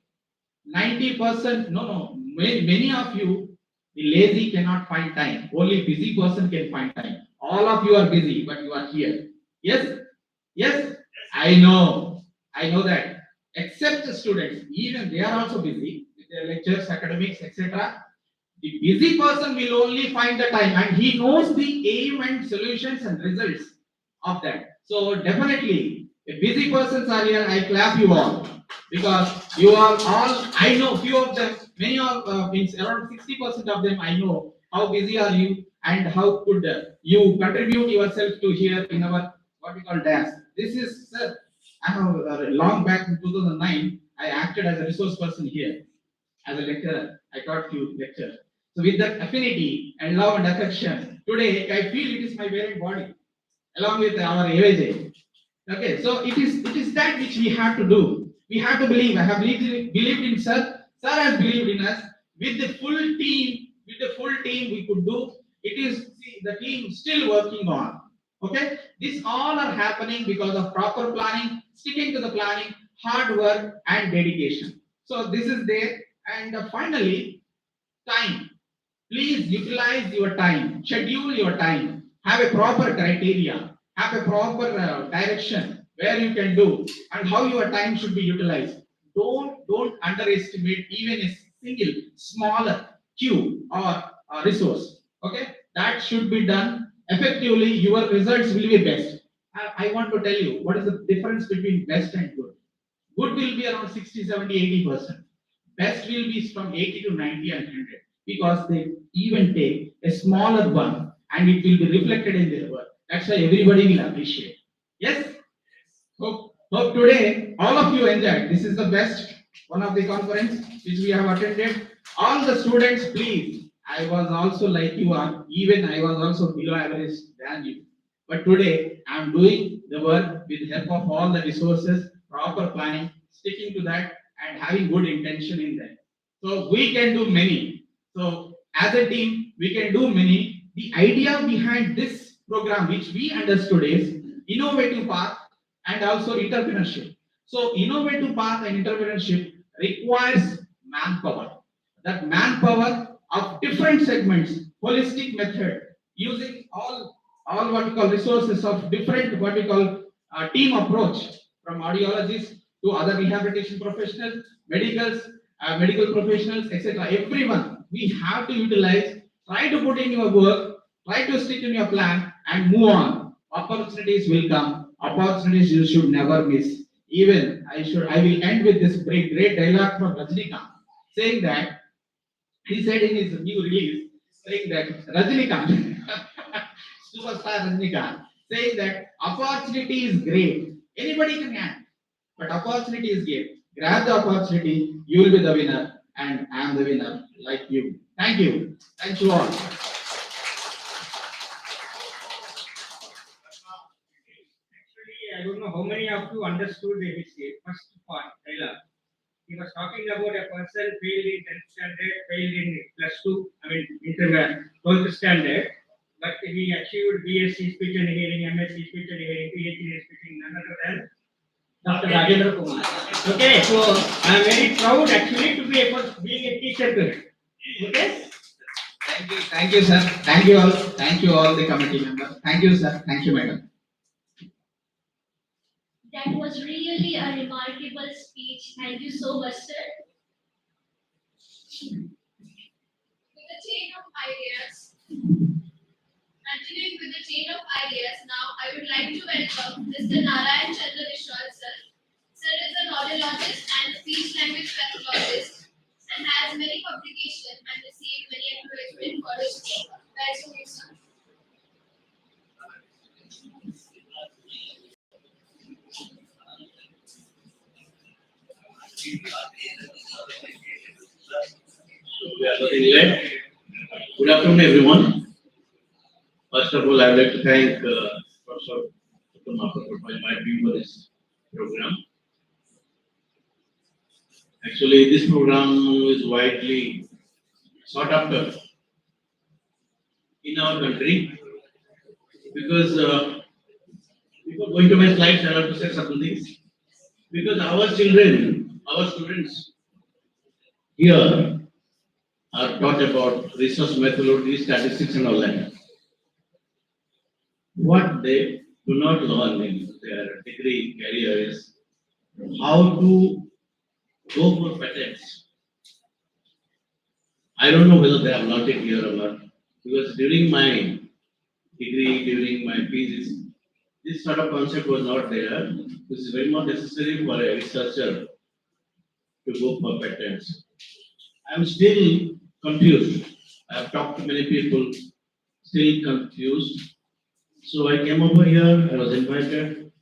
90%, many of you, the lazy cannot find time. Only busy person can find time. All of you are busy, but you are here. Yes, yes, I know that. Except the students, even they are also busy with their lectures, academics, etc. The busy person will only find the time, and he knows the aim and solutions and results of that. So definitely, if busy persons are here, I clap you all because you are all. I know few of them, many of means around 60% of them. I know how busy are you and how could you contribute yourself to here in our what we call DAS. This is sir. I have long back in 2009. I acted as a resource person here as a lecturer. I taught few lectures. So with that affinity and love and affection, today I feel it is my very body, along with our AVJ. Okay, so it is that which we have to do. We have to believe. I have believed in sir. Sir has believed in us. With the full team, we could do. It is the team still working on. Okay, these all are happening because of proper planning, sticking to the planning, hard work, and dedication. So this is there. And finally, time. Please utilize your time, schedule your time, have a proper criteria, have a proper direction where you can do and how your time should be utilized. Don't underestimate even a single smaller cue or resource. Okay, that should be done effectively. Your results will be best. I want to tell you what is the difference between best and good. Good will be around 60, 70, 80%. Best will be from 80 to 90 and 100 because they even take a smaller one and it will be reflected in their work. That's why everybody will appreciate. Yes? Hope today all of you enjoyed. This is the best one of the conference which we have attended. All the students, please. I was also like you are. Even I was also below average than you. But today I am doing the work with the help of all the resources, proper planning, sticking to that, and having good intention in that. So we can do many. So as a team, we can do many. The idea behind this program, which we understood, is innovative path and also entrepreneurship. So innovative path and entrepreneurship requires manpower. That manpower of different segments, holistic method, using all what we call resources of different what we call team approach from audiologists to other rehabilitation professionals, medical professionals, etc. Everyone, we have to utilize, try to put in your work, try to stick in your plan and move on. Opportunities will come. Opportunities you should never miss. Even I will end with this great dialogue from Rajnikant saying that he said in his new release, saying that Rajnikant, superstar Rajnikant, saying that opportunity is great. Anybody can act, but opportunity is great. Grab the opportunity, you will be the winner, and I am the winner, like you. Thank you. Thank you all. Actually, I don't know how many of you understood his first part, dialogue. He was talking about a person failed in 10th standard, failed in plus 2, I mean, 12th standard. but he achieved BSc Speech and Hearing, MSc Speech and Hearing, PhD in Speaking, none other than Dr. Rajin Kumar. Okay, so I am very proud actually to be able being a teacher to him. Okay. Thank you, sir. Thank you all the committee members. Thank you, sir. Thank you, madam. That was really a remarkable speech. Thank you so much, sir. With the chain of ideas, continuing with the chain of ideas, now I would like to welcome Mr. Narayan Chandra Vishwal, sir. Sir is an audiologist and speech language pathologist and has many publications and received many encouragement for his work. Welcome, you, sir. We are nothing left. Good afternoon, everyone. First of all, I would like to thank Professor Kumar for inviting me for this program. Actually, this program is widely sought after in our country because before going to my slides, I have to say certain things. Because our children, our students here are taught about research methodology, statistics, and all that. What they do not learn in their degree career is how to go for patents. I don't know whether they have learned it here or not, because during my degree, during my thesis, this sort of concept was not there. This is very much necessary for a researcher to go for patents. I am still confused. I have talked to many people, still confused. So I came over here, I was invited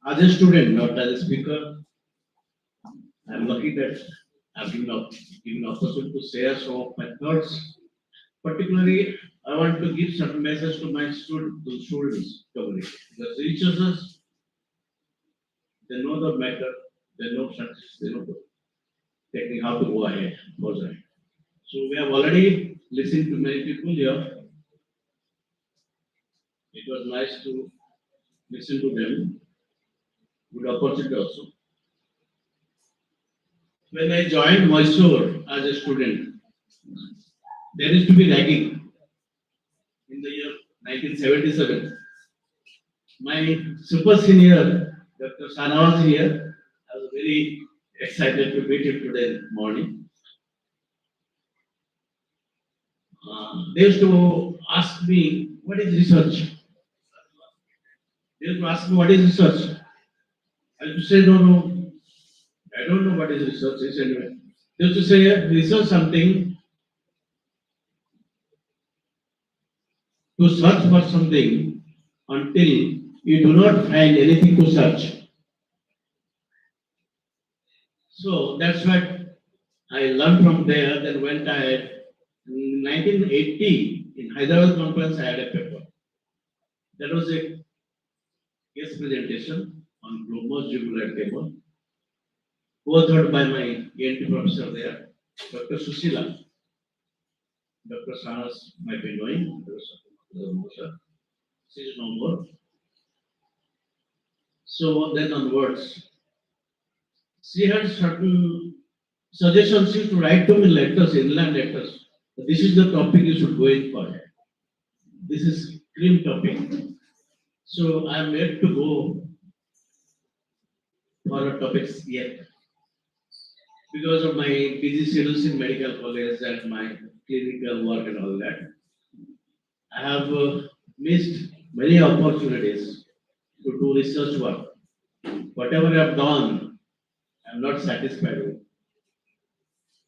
as a student, not as a speaker. I am lucky that I've given opportunity to share some of my thoughts. Particularly, I want to give certain message to my students community. Because researchers, they know the matter, they know statistics, they know the technique, how to go ahead, goes ahead. So we have already listened to many people here. It was nice to listen to them. Good opportunity also. When I joined Mysore as a student, there used to be ragging in the year 1977. My super senior, Dr. Sana was here. I was very excited to meet him today morning. They used to ask me, what is research? They used to ask me, what is research? I used to say, no, I don't know what is research is anyway. They used to say, research something to search for something until you do not find anything to search. So that's what I learned from there. Then went ahead. In 1980, in Hyderabad conference, I had a paper. That was a case presentation on globose jugular cable, authored by my ENT professor there, Dr. Susila. Dr. Sanas might be knowing. She is no more. So then onwards, she had certain suggestions to write to me letters, inland letters. This is the topic you should go in for. This is cream topic. So I am yet to go for a topics yet. Because of my busy schedules in medical college and my clinical work and all that, I have missed many opportunities to do research work. Whatever I have done, I am not satisfied with.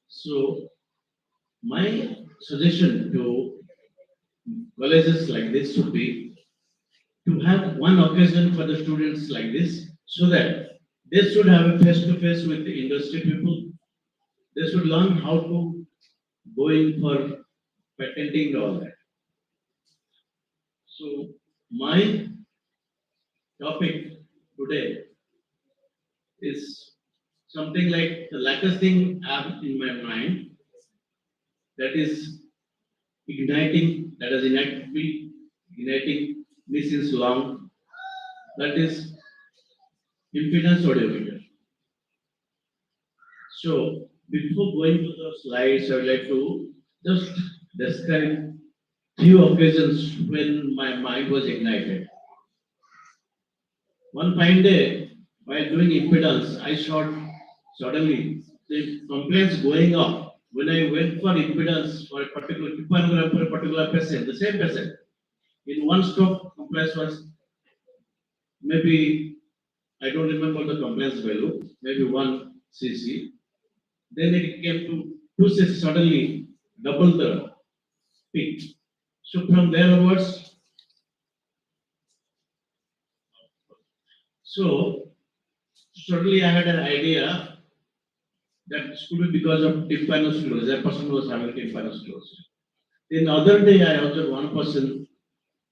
So my suggestion to colleges like this should be to have one occasion for the students like this, so that they should have a face-to-face with the industry people. They should learn how to go in for patenting all that. So my topic today is something like the latest thing I have in my mind, that is igniting, that is enacted igniting me since long. That is impedance audiometer. So before going to the slides, I would like to just describe few occasions when my mind was ignited. One fine day, while doing impedance, I saw suddenly the complaints going up. When I went for impedance for a particular for a particular patient, the same patient, in one stroke, complaints was maybe, I don't remember the complaints value, maybe 1 cc. Then it came to 2 cc, suddenly double the peak. So from there onwards, so suddenly I had an idea that it could be because of tympanoclesis. That person was having tympanoclesis. Then other day I observed one person,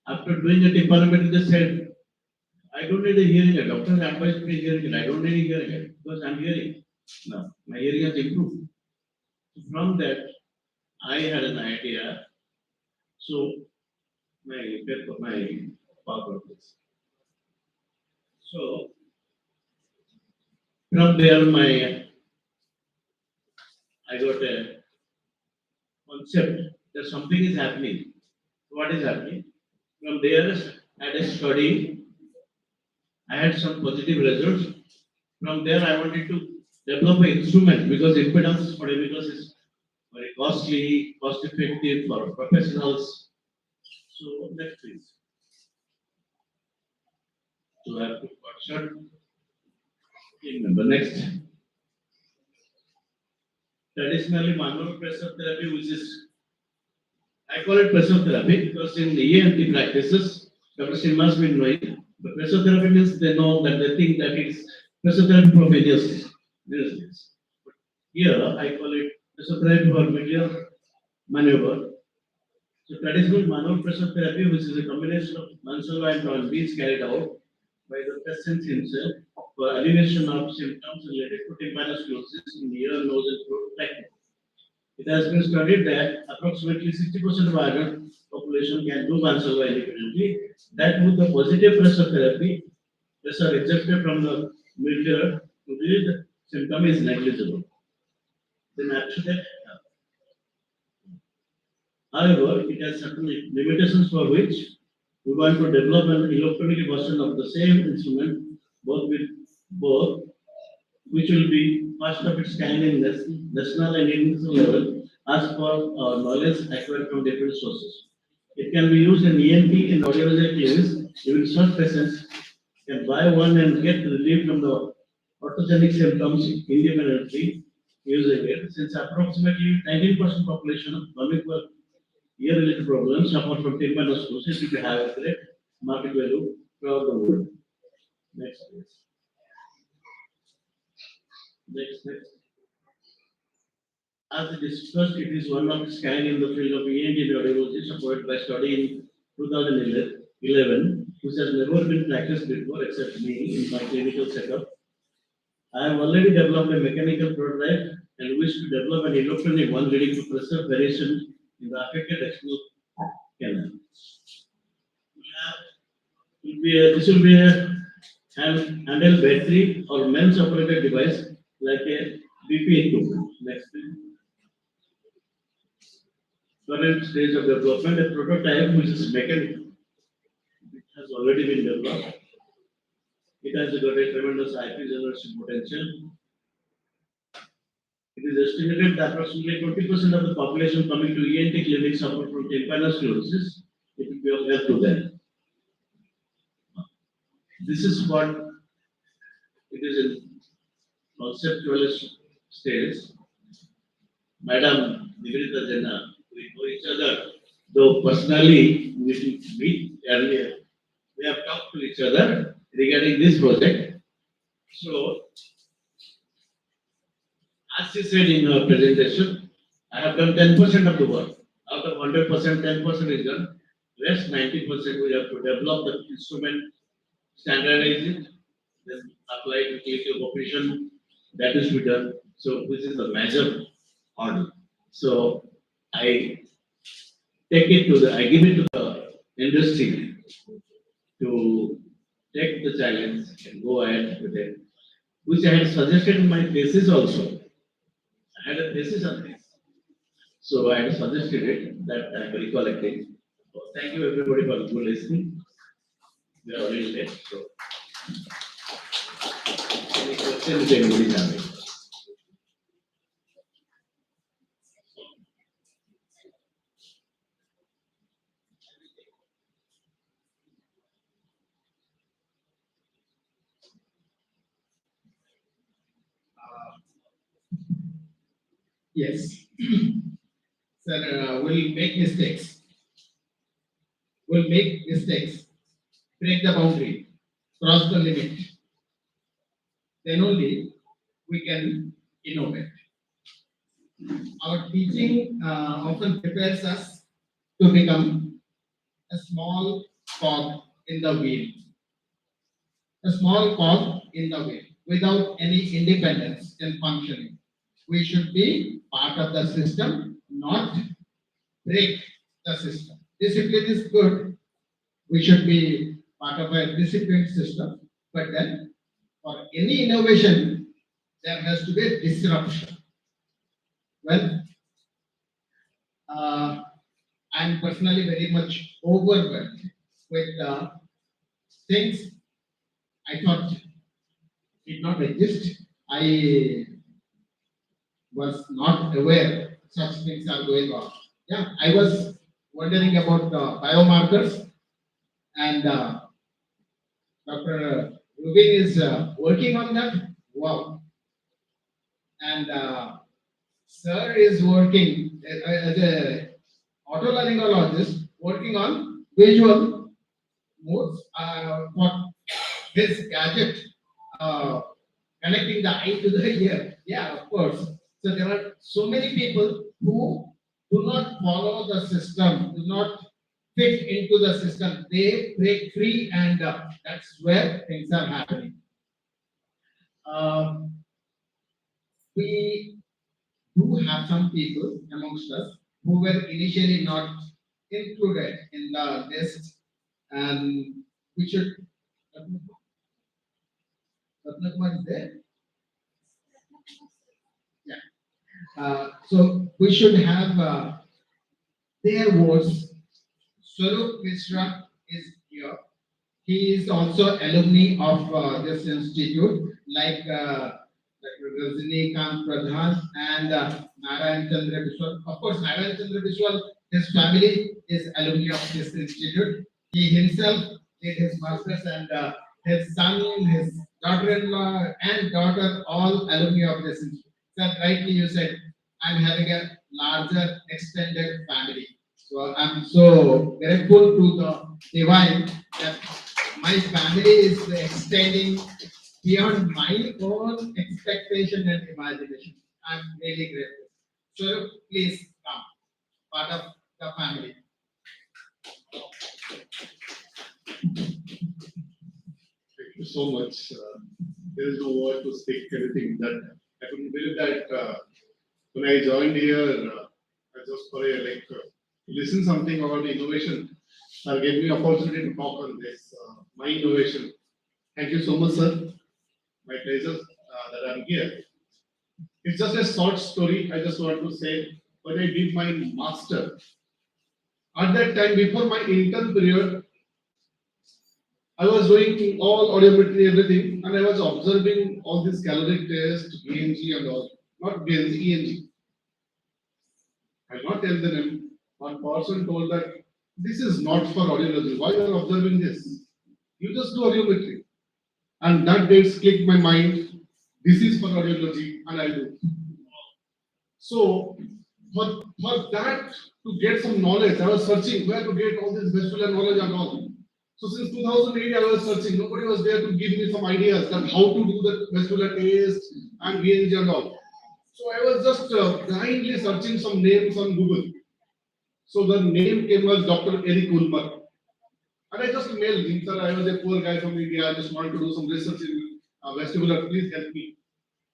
after doing a tympanometer, they said, I don't need a hearing aid. Doctor advised me hearing aid. I don't need a hearing aid because I'm hearing. Now my hearing has improved. From that, I had an idea. So my power is. So from there, I got a concept that something is happening. What is happening? From there, I had a study. I had some positive results. From there, I wanted to develop an instrument because impedance audiometers is very costly, cost effective for professionals. So next please. So I have to cut short. The next. Traditionally, manual pressure therapy, which is, I call it pressure therapy because in the ENT practices, Dr. Singh must be knowing, the pressure therapy means they know that they think that it's pressure therapy for various reasons. But here, I call it pressure therapy for medial maneuver. So traditional manual pressure therapy, which is a combination of Mansalva and Toynbee, is carried out by the patient himself for alleviation of symptoms related to tympanoclesis in ear, nose, and throat trachea. It has been studied that approximately 60% of adult population can do Mansalva independently. That with the positive pressure therapy, pressure exerted from the mid-ear to the symptom is negligible. Then after that, however, it has certain limitations for which we want to develop an electronic version of the same instrument, both, which will be first of its kind in national and international level, as per knowledge acquired from different sources. It can be used in ENT and audiology clinics. Even such patients can buy one and get relief from the orthogenic symptoms independently using it, since approximately 19% population of chronic ear-related problems suffer from tympanoclesis, which have a great market value throughout the world. Next, please. Next. As discussed, it is one of its kind in the field of ENT audiology, supported by study in 2011, which has never been practiced before except me in my clinical setup. I have already developed a mechanical prototype and wish to develop an electronic one leading to pressure variation in the affected external canal. This will be a handheld battery or MEMS operated device like a BP equipment. Next, please. Current stage of development, a prototype which is mechanical. It has already been developed. It has got a tremendous IP generation potential. It is estimated that approximately 20% of the population coming to ENT clinics suffer from tympanoclesis. It will be of help to them. This is what it is in conceptual stage. Madam Nivedita Jana, we know each other, though personally we didn't meet earlier. We have talked to each other regarding this project. So, as she said in her presentation, I have done 10% of the work. Out of 100%, 10% is done. Rest 90% we have to develop the instrument, standardize it, then apply it to clinical operation. That is to be done. So this is a major order. So I give it to the industry to take the challenge and go ahead with it, which I had suggested in my thesis also. I had a thesis on this. So I had suggested it that I am recollecting. So thank you everybody for good listening. We are already late. So any questions anybody having? Yes. Sir, we'll make mistakes. We'll make mistakes. Break the boundary. Cross the limit. Then only we can innovate. Our teaching often prepares us to become a small cog in the wheel. A small cog in the wheel without any independence in functioning. We should be part of the system, not break the system. Discipline is good. We should be part of a disciplined system. But then, for any innovation, there has to be a disruption. Well, I'm personally very much overwhelmed with things I thought did not exist. I was not aware such things are going on. Yeah, I was wondering about biomarkers, and Dr. Rubin is working on that. Wow. And Sir is working as a otolaryngologist, working on visual modes for this gadget connecting the eye to the ear. Yeah, of course. So there are so many people who do not follow the system, do not fit into the system. They break free, and that's where things are happening. We do have some people amongst us who were initially not included in the list, and we should. Ratnakumar is there? Yeah. So we should have their votes. Swarup Mishra is here. He is also alumni of this institute, like Rajin Pradhan and Narayan Chandra Biswal. Of course, Narayan Chandra Biswal, his family is alumni of this institute. He himself did his masters, and his son, his daughter-in-law, and daughter, all alumni of this institute. So rightly you said, I'm having a larger extended family. So I'm so grateful to the divine that my family is extending beyond my own expectation and imagination. I'm really grateful. So please come, part of the family. Thank you so much. There is no word to speak anything that I couldn't believe that when I joined here, I just for a listen something about innovation. Gave me opportunity to talk on this my innovation. Thank you so much, sir. My pleasure that I'm here. It's just a short story. I just want to say when I did my master, at that time before my intern period, I was doing all audiometry, everything, and I was observing all these caloric tests, ENG and all. Not BNG, ENG. I'll not tell the name. One person told that this is not for audiology. Why you are observing this? You just do audiometry. And that day clicked my mind. This is for audiology, and I do. So for that to get some knowledge, I was searching where to get all this vestibular knowledge and all. So since 2008, I was searching. Nobody was there to give me some ideas that how to do the vestibular test and VNG and all. So I was just blindly searching some names on Google. So the name came as Dr. Eric Kumar. And I just mailed him, sir, I was a poor guy from India. I just wanted to do some research in vestibular. Please help me.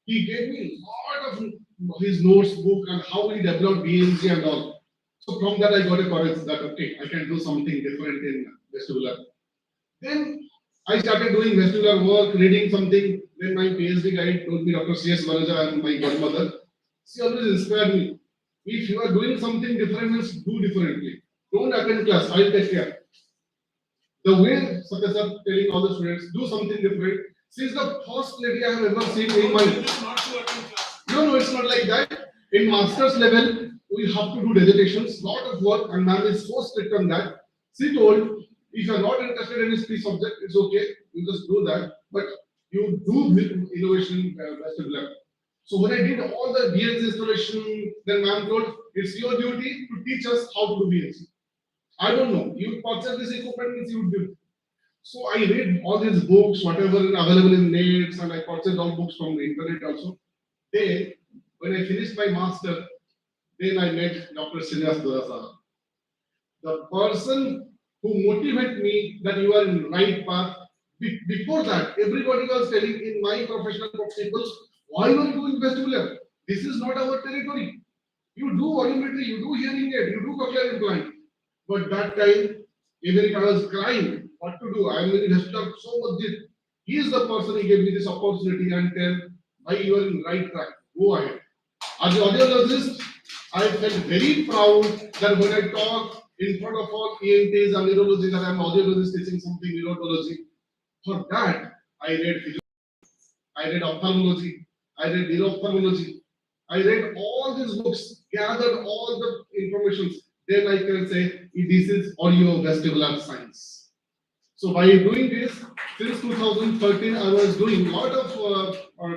He gave me a lot of his notes book and how he developed VNG and all. So from that I got a courage that okay, I can do something different in vestibular. Then I started doing vestibular work, reading something. Then my PhD guide told me, Dr. C.S. Varaja and my godmother, she always inspired me. If you are doing something different, means do differently. Don't attend class, I'll take care. The way Satya sir telling all the students, do something different. She is the first lady I have ever seen in my. No, it's not like that. In master's level, we have to do dissertations, lot of work, and ma'am is so strict on that. She told, if you are not interested in this subject, it's okay, you just do that, but you do with innovation vestibular. So when I did all the BNC installation, then ma'am told, it's your duty to teach us how to do BNC. I don't know, you purchase this equipment means you do. So I read all these books, whatever is available in nets, and I purchased all books from the internet also. Then, when I finished my master, then I met Dr. Srinivas Durasa. The person who motivated me that you are in the right path. Before that, everybody was telling in my professional people, why are you doing vestibular? This is not our territory. You do audiometry, you do hearing aid, you do cochlear implant. But that time, even if I was crying, what to do? I am in vestibular so much. He is the person who gave me this opportunity and tell why you are in the right track. Go ahead. As an audiologist, I felt very proud that when I talk in front of all ENTs and neurology that I am audiologist teaching something neurology. For that, I read physiology, I read ophthalmology, I read neuro-ophthalmology, I read all these books, gathered all the information. Then I can say this is audio vestibular science. So by doing this, since 2013, I was doing a lot of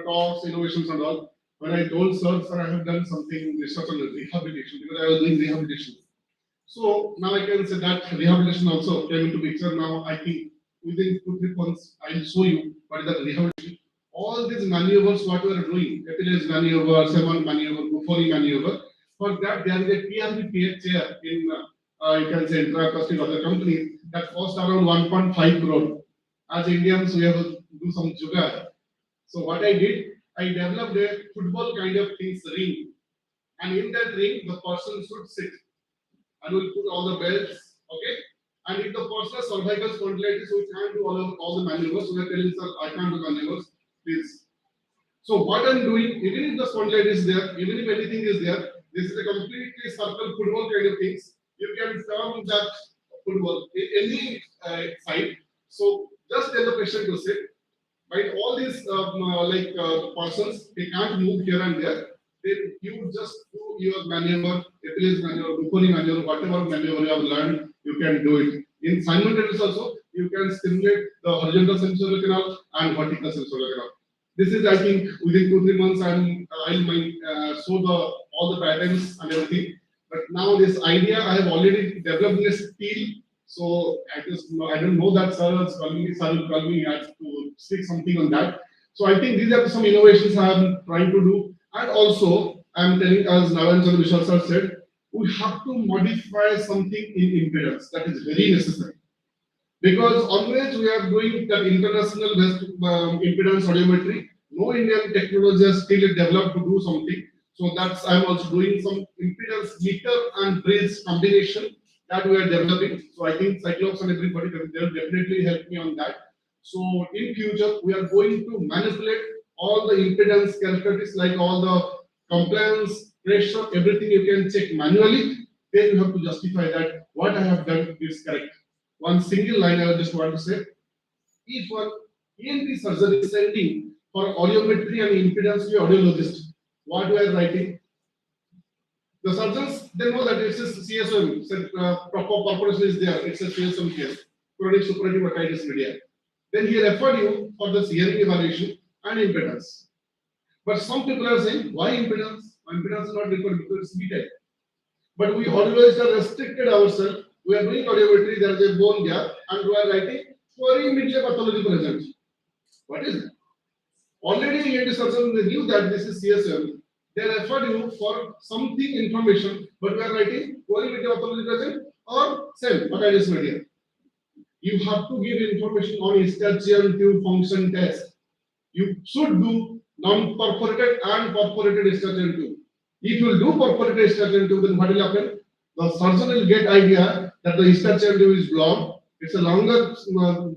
talks, innovations and all. When I told sir, I have done something research on rehabilitation because I was doing rehabilitation. So now I can say that rehabilitation also came into picture. Now I think within 2-3 months I will show you what is the rehabilitation. All these maneuvers what we are doing, Epilage maneuver, Seman maneuver, Buffoni maneuver. For that there is a PRP chair in you can say intra-acoustic other companies that cost around 1.5 crore. As Indians we have to do some jugaad. So what I did, I developed a football kind of things ring, and in that ring the person should sit, and we'll put all the belts, okay. And if the person has cervical spondylitis, we can't do all the maneuvers. We are telling sir, I can't do maneuvers, please. So what I'm doing, even if the spondylitis is there, even if anything is there, this is a completely circle football kind of things. You can turn that football in any side. So just tell the patient to sit. Right, all these persons, they can't move here and there. Then you just do your maneuver, Epilage maneuver, Buffoni maneuver, whatever maneuver you have learned, you can do it. In simultaneous also, you can stimulate the horizontal sensory canal and vertical sensory canal. This is, I think, within 2-3 months, I'll show all the patterns and everything. But now this idea, I have already developed a steel. So I don't know that sir will call me has to speak something on that. So I think these are some innovations I am trying to do. And also, I am telling, as Naran Chandra Vishal sir said, we have to modify something in impedance. That is very necessary. Because always we are doing that international impedance audiometry. No Indian technology has still developed to do something. So that's I'm also doing some impedance meter and bridge combination that we are developing. So I think Cyclops and everybody they will definitely help me on that. So in future we are going to manipulate all the impedance characteristics like all the compliance, pressure, everything you can check manually. Then you have to justify that what I have done is correct. One single line I just want to say: if one ENT surgeon is sending for audiometry and impedance to audiologist, what we are writing? The surgeons, they know that it's a CSM, proper corporation is there, it's a CSM case, chronic suppurative otitis media. Then he referred you for this hearing evaluation and impedance. But some people are saying, why impedance? Impedance is not required because it's B-type. But we always have restricted ourselves. We are doing audiometry, there is a bone gap, and we are writing perimetric pathology present. What is it? Already ENT surgeons knew that this is CSM. They referred you for something information, but we are writing perimetric pathology present or same otitis media. You have to give information on Eustachian tube function test. You should do non-perforated and perforated Eustachian tube. If you do perforated Eustachian tube, then what will happen? the surgeon will get idea that the interchange is blocked. It's a longer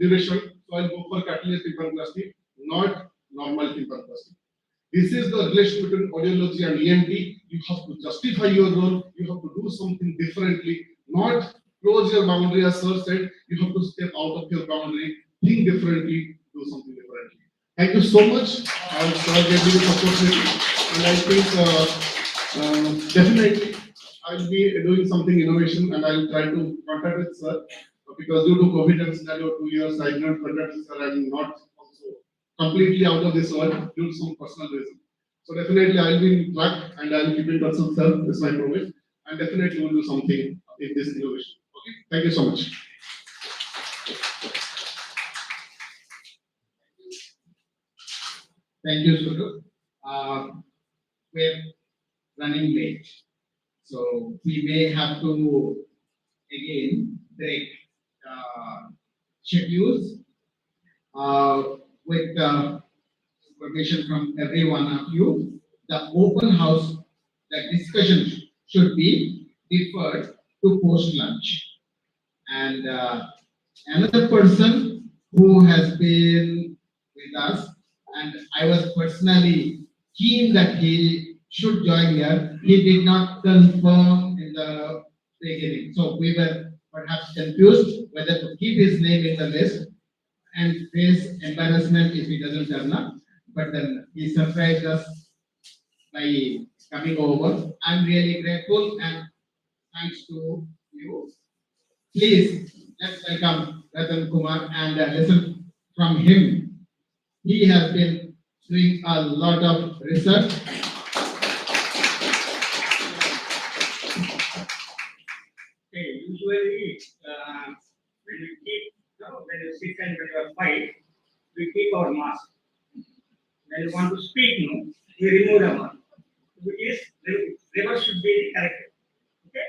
duration, so I'll go for cartilage tympanoplasty, not normal tympanoplasty. This is the relation between audiology and ENT. You have to justify your role. You have to do something differently, not close your boundary as sir said. You have to step out of your boundary, think differently, do something differently. Thank you so much. I'm sure gave me this opportunity, and I think definitely I'll be doing something innovation, and I'll try to contact with sir because due to COVID and scenario 2 years, I did not contact with sir. I'm not also completely out of this world due to some personal reason. So definitely I'll be in track and I'll keep in touch with sir. This is my promise, and definitely we'll do something in this innovation. Okay, thank you so much. Thank you, Suru. We're running late, so we may have to again break schedules with permission from every one of you. The open house, the discussion should be deferred to post lunch. And another person who has been with us, and I was personally keen that he should join here, he did not confirm in the beginning. So we were perhaps confused whether to keep his name in the list and face embarrassment if he doesn't turn up. But then he surprised us by coming over. I'm really grateful and thanks to you. Please, let's welcome Rajin Kumar and listen from him. He has been doing a lot of research. Okay, usually when we keep, when you sit and when you fight, we keep our mask. When you want to speak, we remove the mask. Reverse should be corrected. Okay.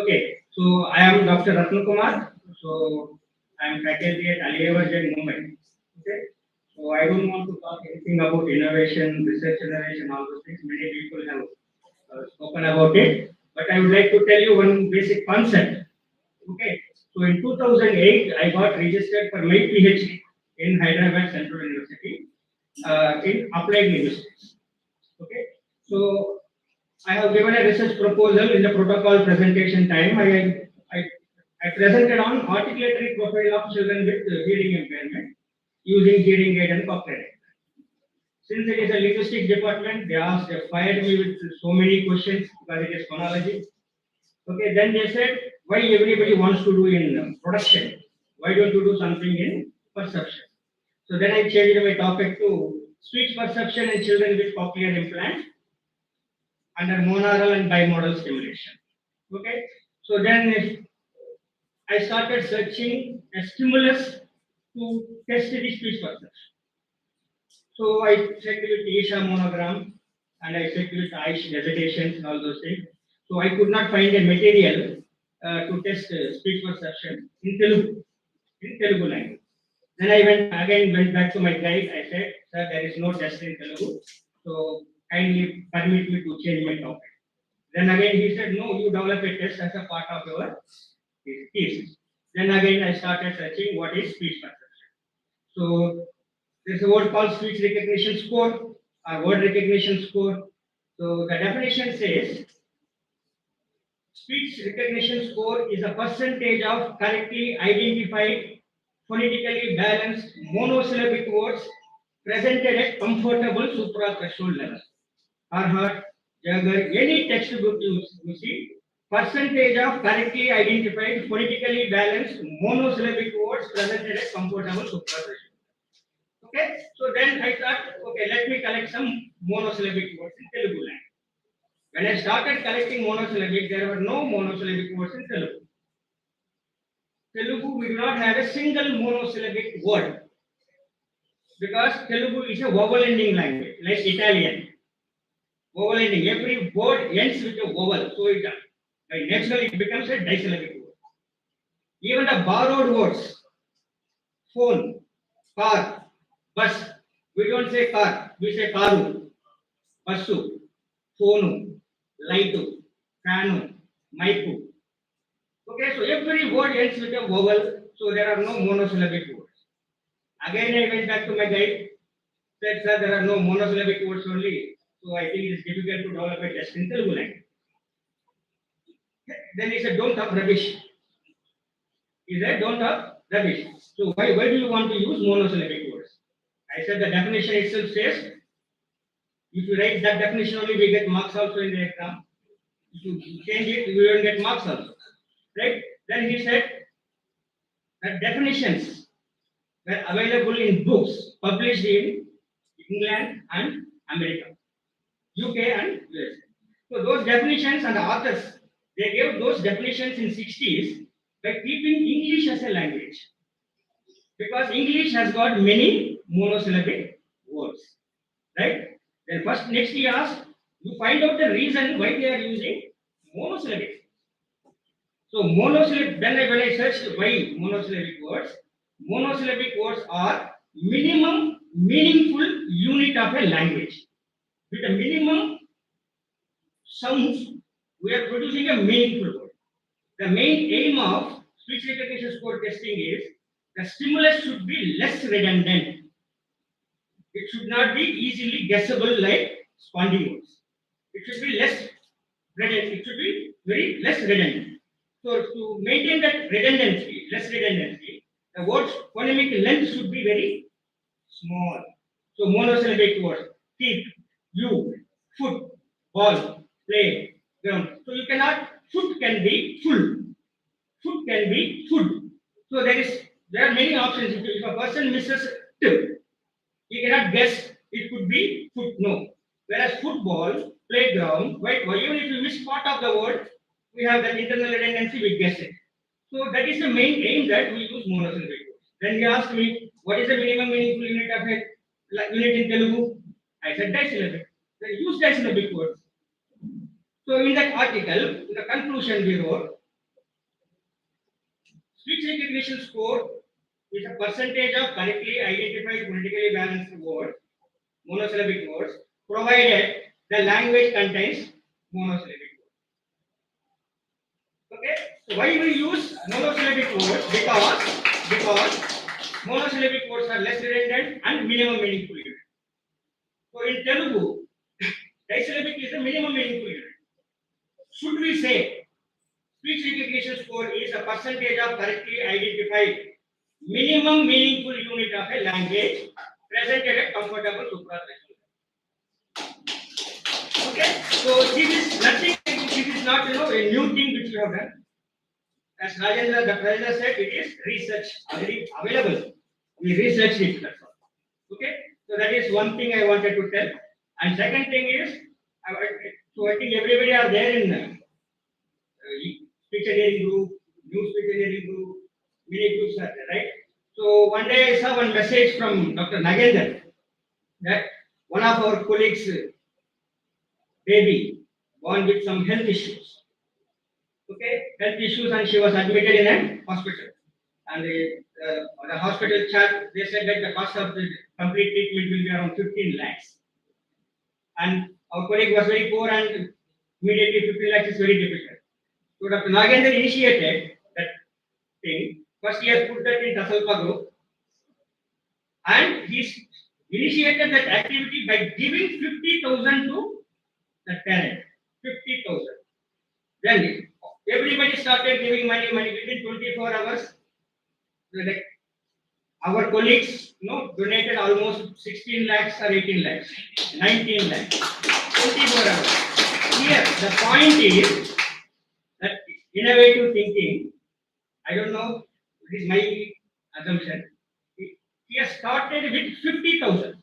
Okay. So I am Dr. Ratna Kumar. So I am faculty at Rajin, Mumbai. Okay. So I don't want to talk anything about innovation, research innovation, all those things. Many people have spoken about it. But I would like to tell you one basic concept. Okay. So in 2008, I got registered for my PhD in Hyderabad Central University in applied linguistics. Okay. So I have given a research proposal in the protocol presentation time. I presented on articulatory profile of children with hearing impairment using hearing aid and cochlear aid. Since it is a linguistics department, they fired me with so many questions because it is phonology. Okay, then they said, why everybody wants to do in production? Why don't you do something in perception? So then I changed my topic to speech perception in children with cochlear implant under monaural and bimodal stimulation. Okay, so then I started searching a stimulus to test the speech perception. So I checked with ISAM monogram and I checked with Aish hesitations and all those things. So I could not find a material to test speech perception in Telugu language. Then I went back to my guide. I said, sir, there is no test in Telugu. So kindly permit me to change my topic. Then again he said, no, you develop a test as a part of your thesis. Then again I started searching what is speech perception. So there's a word called speech recognition score or word recognition score. So the definition says speech recognition score is a percentage of correctly identified, phonetically balanced monosyllabic words presented at comfortable supra-threshold level. Harvard, Jagger, any textbook you see, percentage of correctly identified, phonetically balanced monosyllabic words presented at comfortable supra-threshold. Okay, so then I thought, okay, let me collect some monosyllabic words in Telugu language. When I started collecting monosyllabic, there were no monosyllabic words in Telugu. Telugu, we do not have a single monosyllabic word because Telugu is a vowel ending language, like Italian. Vowel ending, every word ends with a vowel, so it naturally it becomes a disyllabic word. Even the borrowed words, phone, car, bus, we don't say car, we say karu, basu, phonu, lightu, fanu, maiku, Okay, so every word ends with a vowel, so there are no monosyllabic words. Again, I went back to my guide, said, sir, there are no monosyllabic words only, so I think it's difficult to develop a test in Telugu language. Then he said, don't talk rubbish. He said, don't talk rubbish. So why do you want to use monosyllabic words? I said the definition itself says, if you write that definition only, we get marks also in the exam. If you change it, we will get marks also. Right? Then he said that definitions were available in books published in England and America, UK and US. So those definitions and the authors, they gave those definitions in 60s by keeping English as a language. Because English has got many monosyllabic words. Right? Then first next he asked, you find out the reason why they are using monosyllabic. So monosyllabic, then when I searched why monosyllabic words are minimum meaningful unit of a language. With a minimum sounds, we are producing a meaningful word. The main aim of speech recognition score testing is the stimulus should be less redundant. It should not be easily guessable like sponding words. It should be less redundant. It should be very less redundant. So to maintain that redundancy, less redundancy, the word's phonemic length should be very small. So monosyllabic words, keep, you, foot, ball, play, ground. So you cannot, foot can be full. Food can be food. So there are many options. If a person misses tip, he cannot guess it could be foot. No. Whereas football, playground, right? Even if you miss part of the word, we have that internal redundancy, we guess it. So that is the main aim that we use monosyllabic words. Then he asked me, what is the minimum meaningful unit of a unit in Telugu? I said disyllabic. Then use disyllabic words. So in that article, in the conclusion we wrote, speech recognition score is a percentage of correctly identified phonetically balanced words, monosyllabic words, provided the language contains monosyllabic words. Okay, so why we use monosyllabic words? Because monosyllabic words are less redundant and minimum meaningful unit. So in Telugu, disyllabic is the minimum meaningful unit. Should we say speech recognition score is a percentage of correctly identified minimum meaningful unit of a language presented at comfortable suprathreshold. Okay, so this is nothing. This is not a new thing which we have done. As Rajendra, the president said, it is research already available. We researched it. That's all. Okay, so that is one thing I wanted to tell. And second thing is, so I think everybody are there in speech engineering group, new speech engineering group, many groups are there, right? So one day I saw one message from Dr. Nagendra that one of our colleagues' baby born with some health issues. Okay, health issues, and she was admitted in a hospital. And the hospital chart, they said that the cost of the complete treatment will be around 15 lakhs. And our colleague was very poor, and immediately 15 lakhs is very difficult. So Dr. Nagendra initiated that thing. First he has put that in Tasalpa group, and he initiated that activity by giving 50,000 to the parent. 50,000. Then everybody started giving money within 24 hours. Like our colleagues, donated almost 16 lakhs or 18 lakhs, 19 lakhs, 24 hours. Here, the point is that innovative thinking, I don't know, it is my assumption, he has started with 50,000.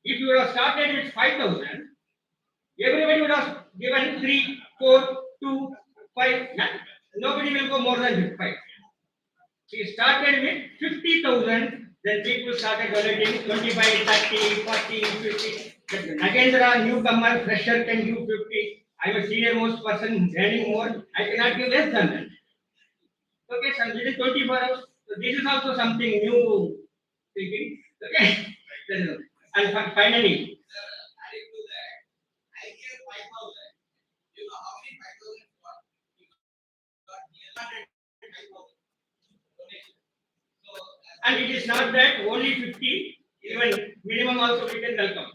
If you would have started with 5,000, everybody would have given 3, 4, 2, 5. Nobody will go more than 5. He started with 50,000, then people started donating 25, 30, 40, 50. Nagendra, newcomer, fresher can give 50. I am a senior most person earning more. I cannot give less than that. Okay, so within 24 hours. So this is also something new thinking. Okay. And finally, Adding to that, I gave 5,000. You know how many 5,000 got? You got 1100 And it is not that only 50, even minimum also we can welcome.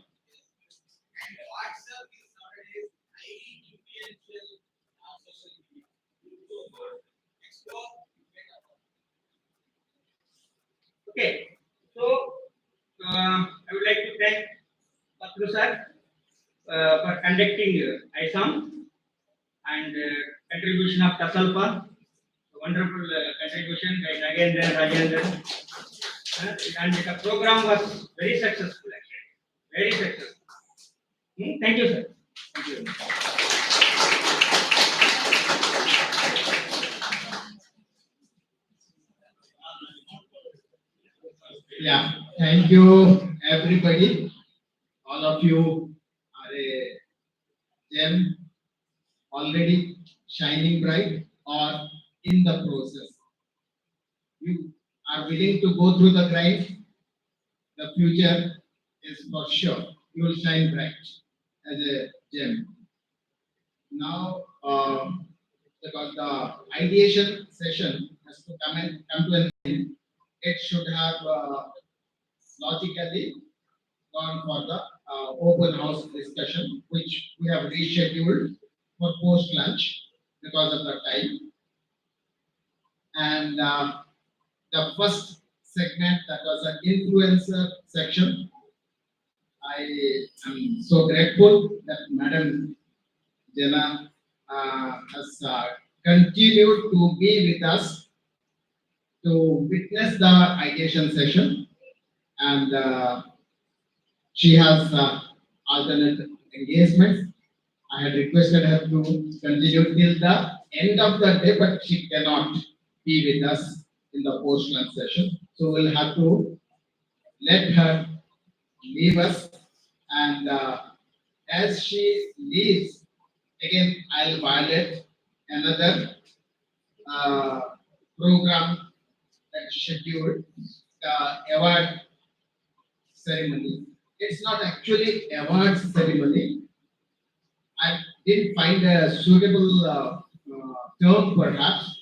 WhatsApp is nowadays highly influential social media. So explore. Okay, so I would like to thank Patru sir for conducting ISAM and contribution of Tasalpa, wonderful contribution by Rajin. And the program was very successful actually, very successful. Thank you, sir. Thank you. Yeah, thank you, everybody. All of you are a gem already shining bright or in the process. You are willing to go through the grind, the future is for sure. You will shine bright as a gem. Now, because the ideation session has to come to an end, it should have logically gone for the open house discussion, which we have rescheduled for post lunch because of the time. And the first segment, that was an influencer section. I am so grateful that Madam Jena has continued to be with us to witness the ideation session, and she has alternate engagements. I had requested her to continue till the end of the day, but she cannot be with us in the post lunch session. So we'll have to let her leave us, and as she leaves, again I'll violate another uh, program that is scheduled, the award ceremony. It's not actually awards ceremony. I didn't find a suitable term perhaps.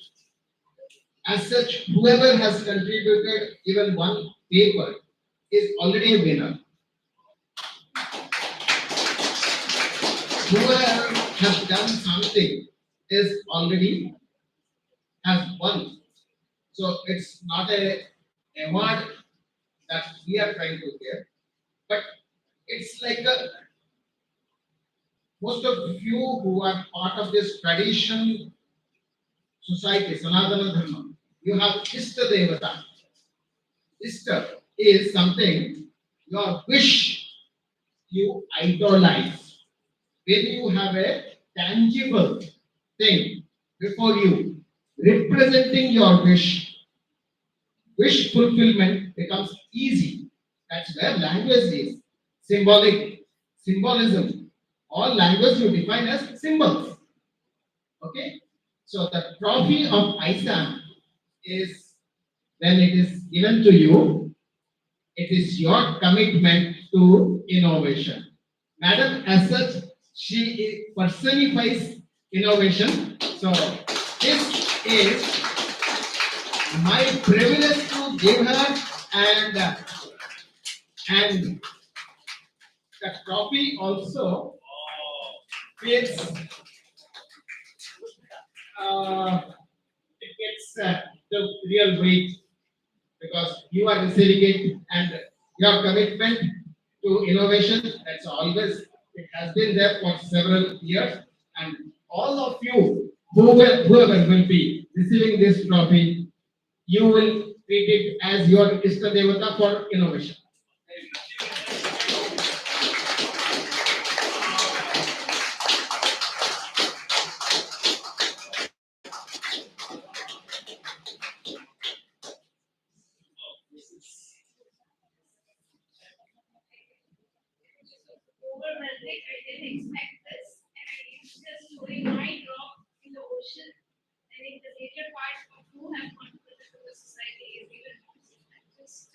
As such, whoever has contributed even one paper is already a winner. Whoever has done something is already has won. So it's not a award that we are trying to get, but it's like a most of you who are part of this tradition society, Sanatana Dharma, you have Ishta Devata. Ishta is something your wish you idolize. When you have a tangible thing before you representing your wish fulfillment becomes easy. That's where language is symbolism. All language you define as symbols. Okay? So the trophy of ISAM is when it is given to you, it is your commitment to innovation. Madam, as such, she personifies innovation. So this is my privilege to give her, and the trophy also is it gets the real weight because you are receiving it, and your commitment to innovation, that's always, it has been there for several years, and all of you whoever will be receiving this trophy, you will treat it as your Ishta Devata for innovation. Overwhelming. I didn't expect this, and I used just throwing my drop in the ocean. I think the major part of who have contributed to the society is even just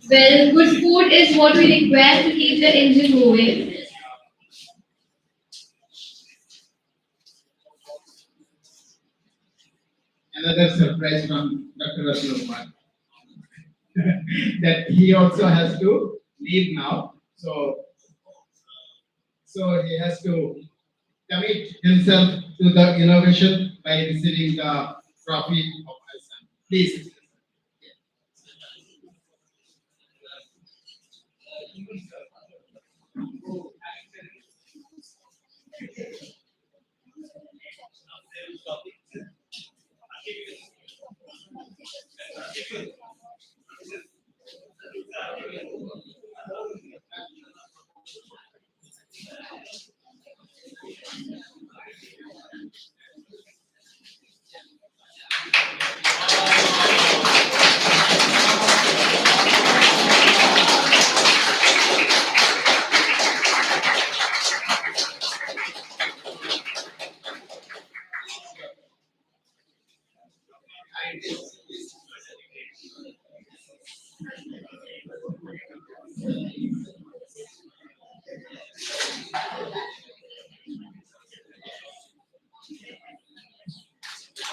Well, good food is what we require to keep the engine moving. Another surprise from Dr. Kumar that he also has to leave now. So he has to commit himself to the innovation by receiving the trophy of ISAM. Please.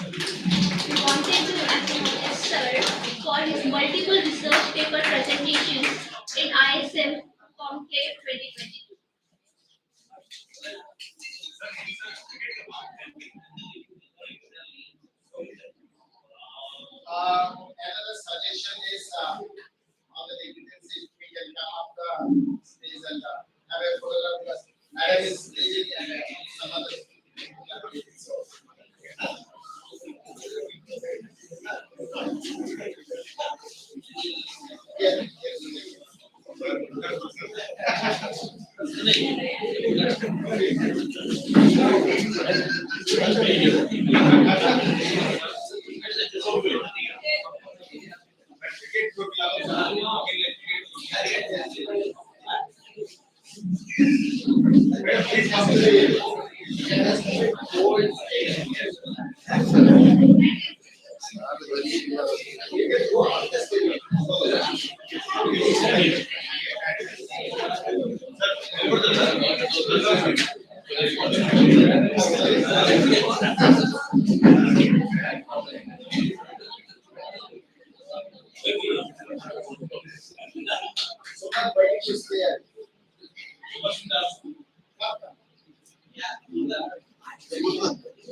We wanted to acknowledge Sir for his multiple research paper presentations in ISM Comnclave 2022. Another suggestion is on the dignitaries if we can come up the stage and have a photograph because Madam is leading and some other. So, yeah. So that break is there.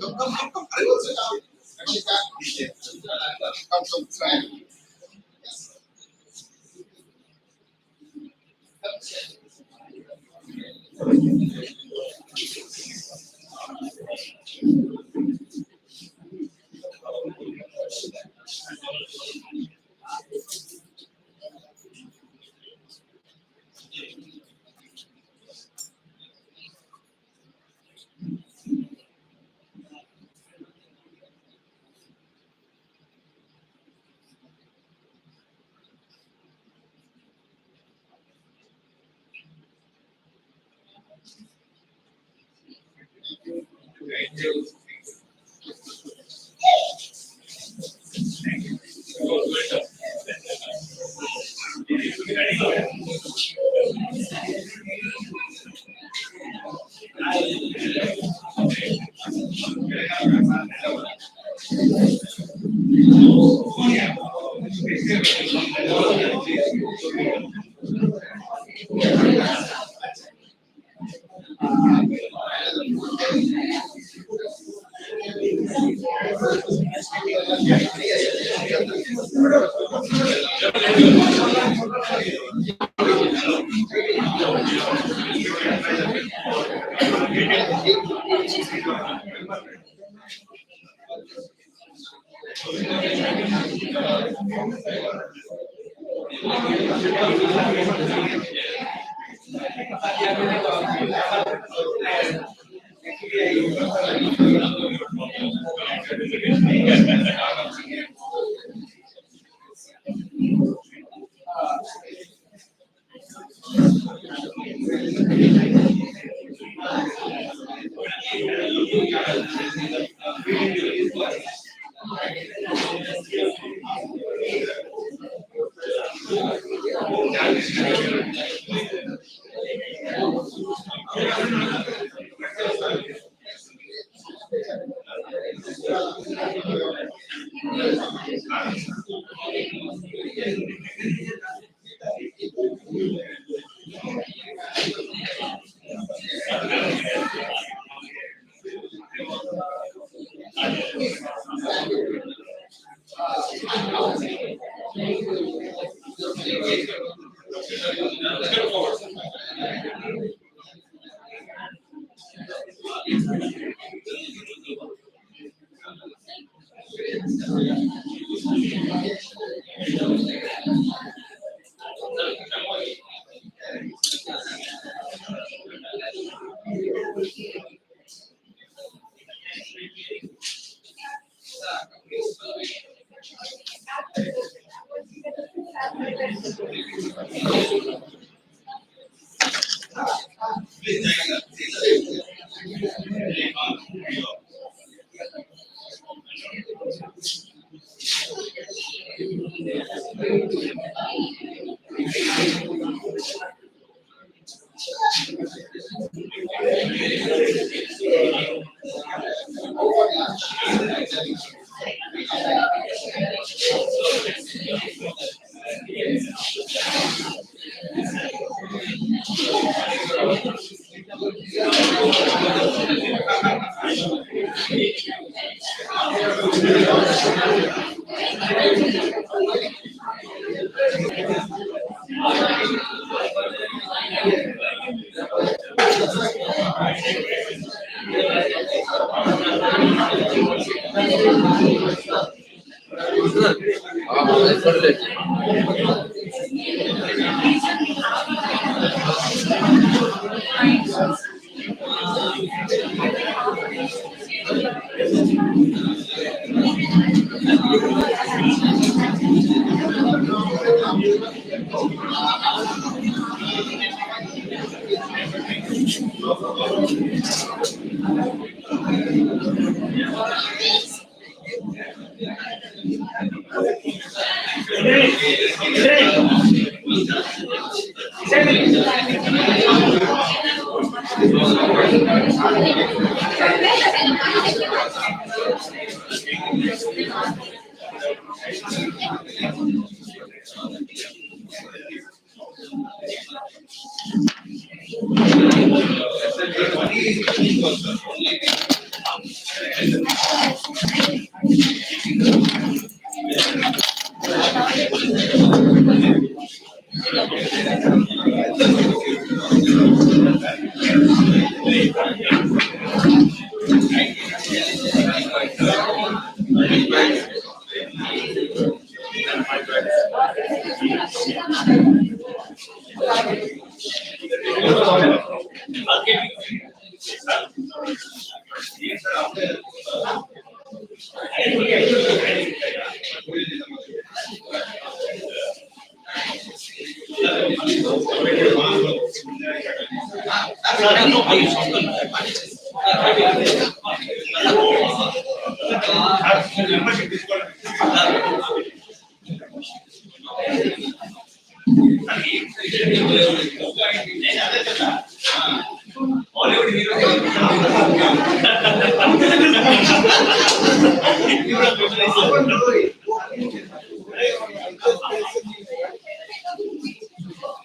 Come. I will sit down. Come from side. Yes.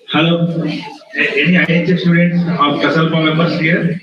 Hello, any IHF students of Kasalpa members here?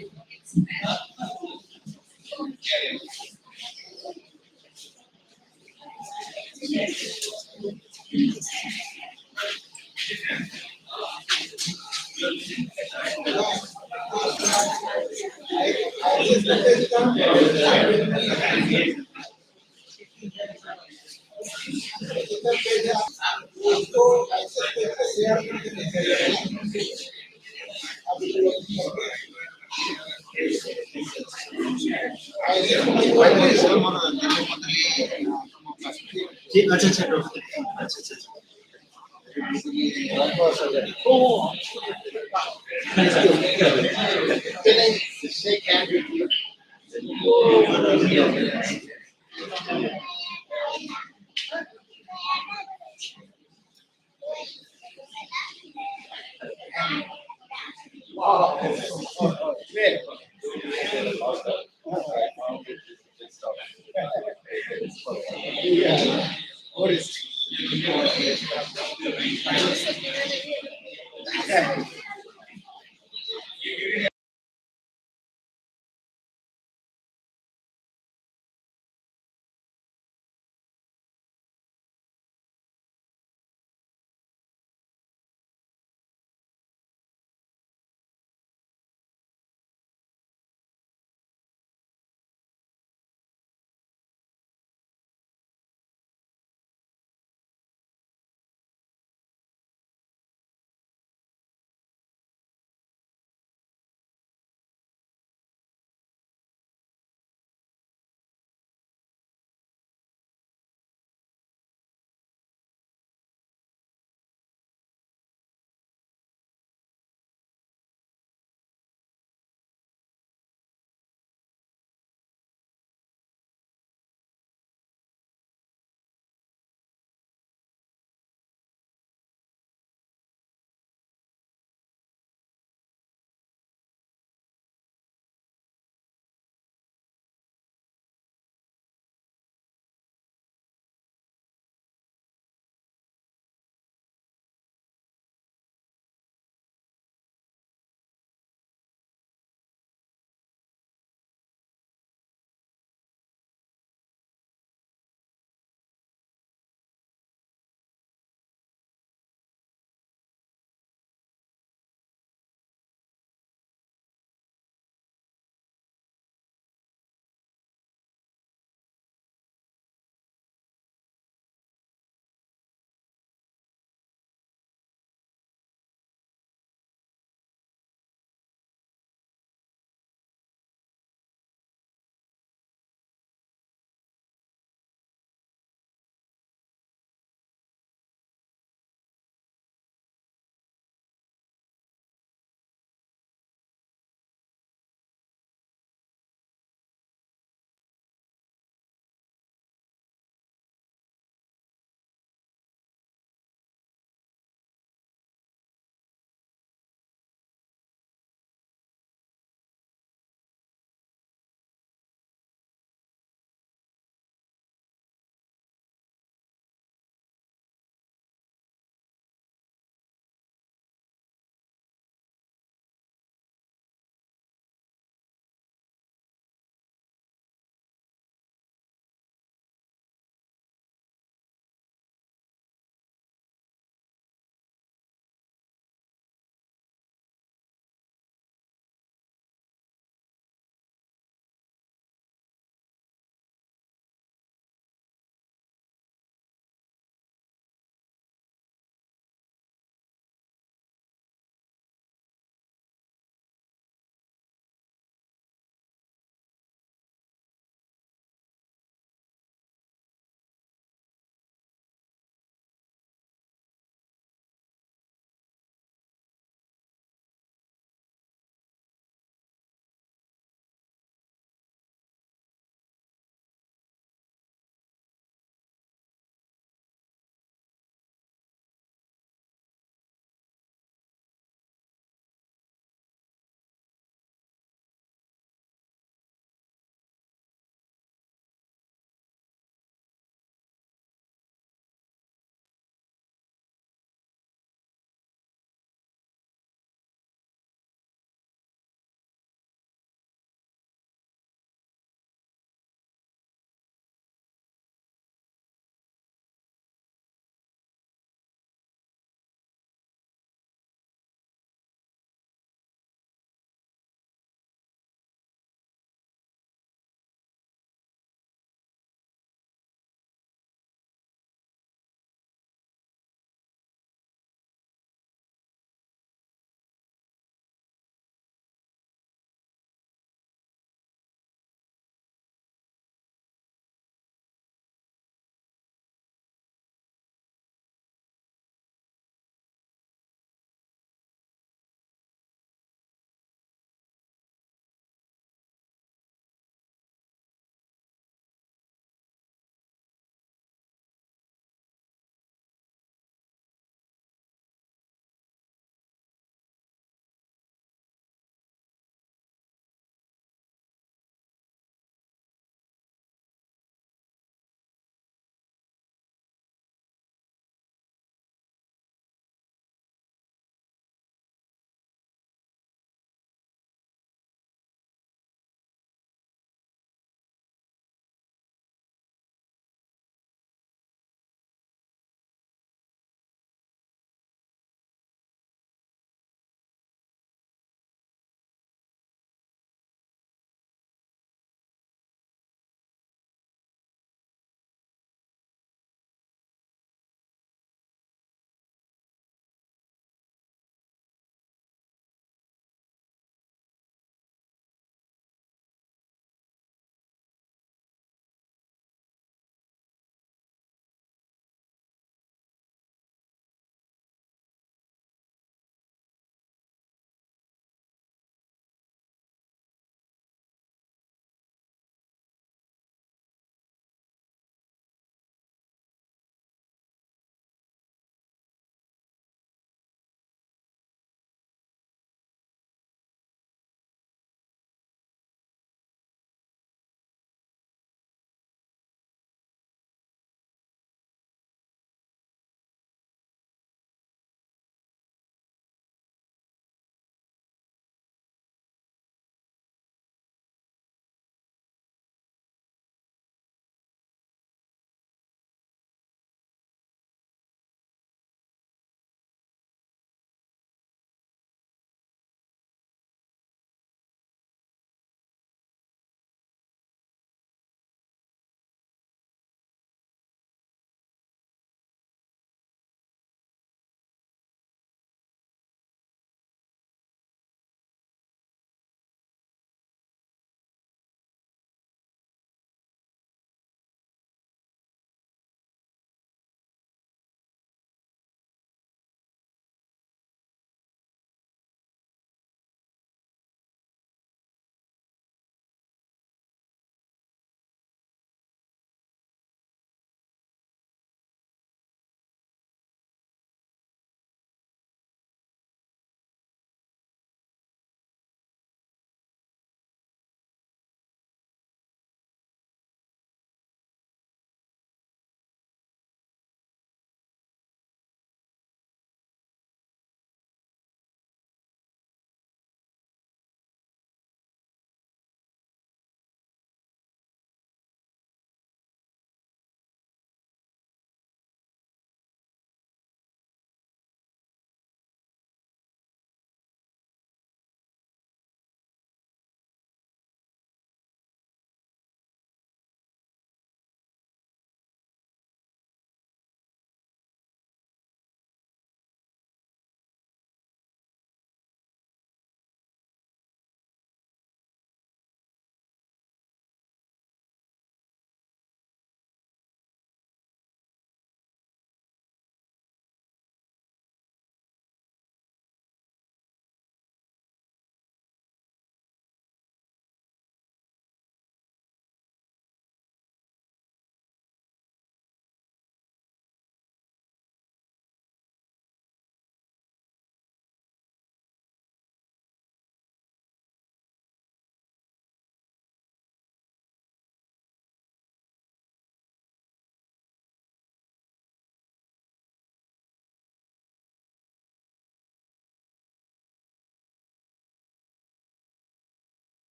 Yeah. What is?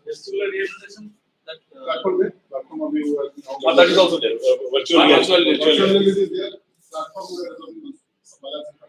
Vestibular rehabilitation, that, Platform there, platform of you are now. that is also there, virtual reality. Virtual reality is there, platform where some balance.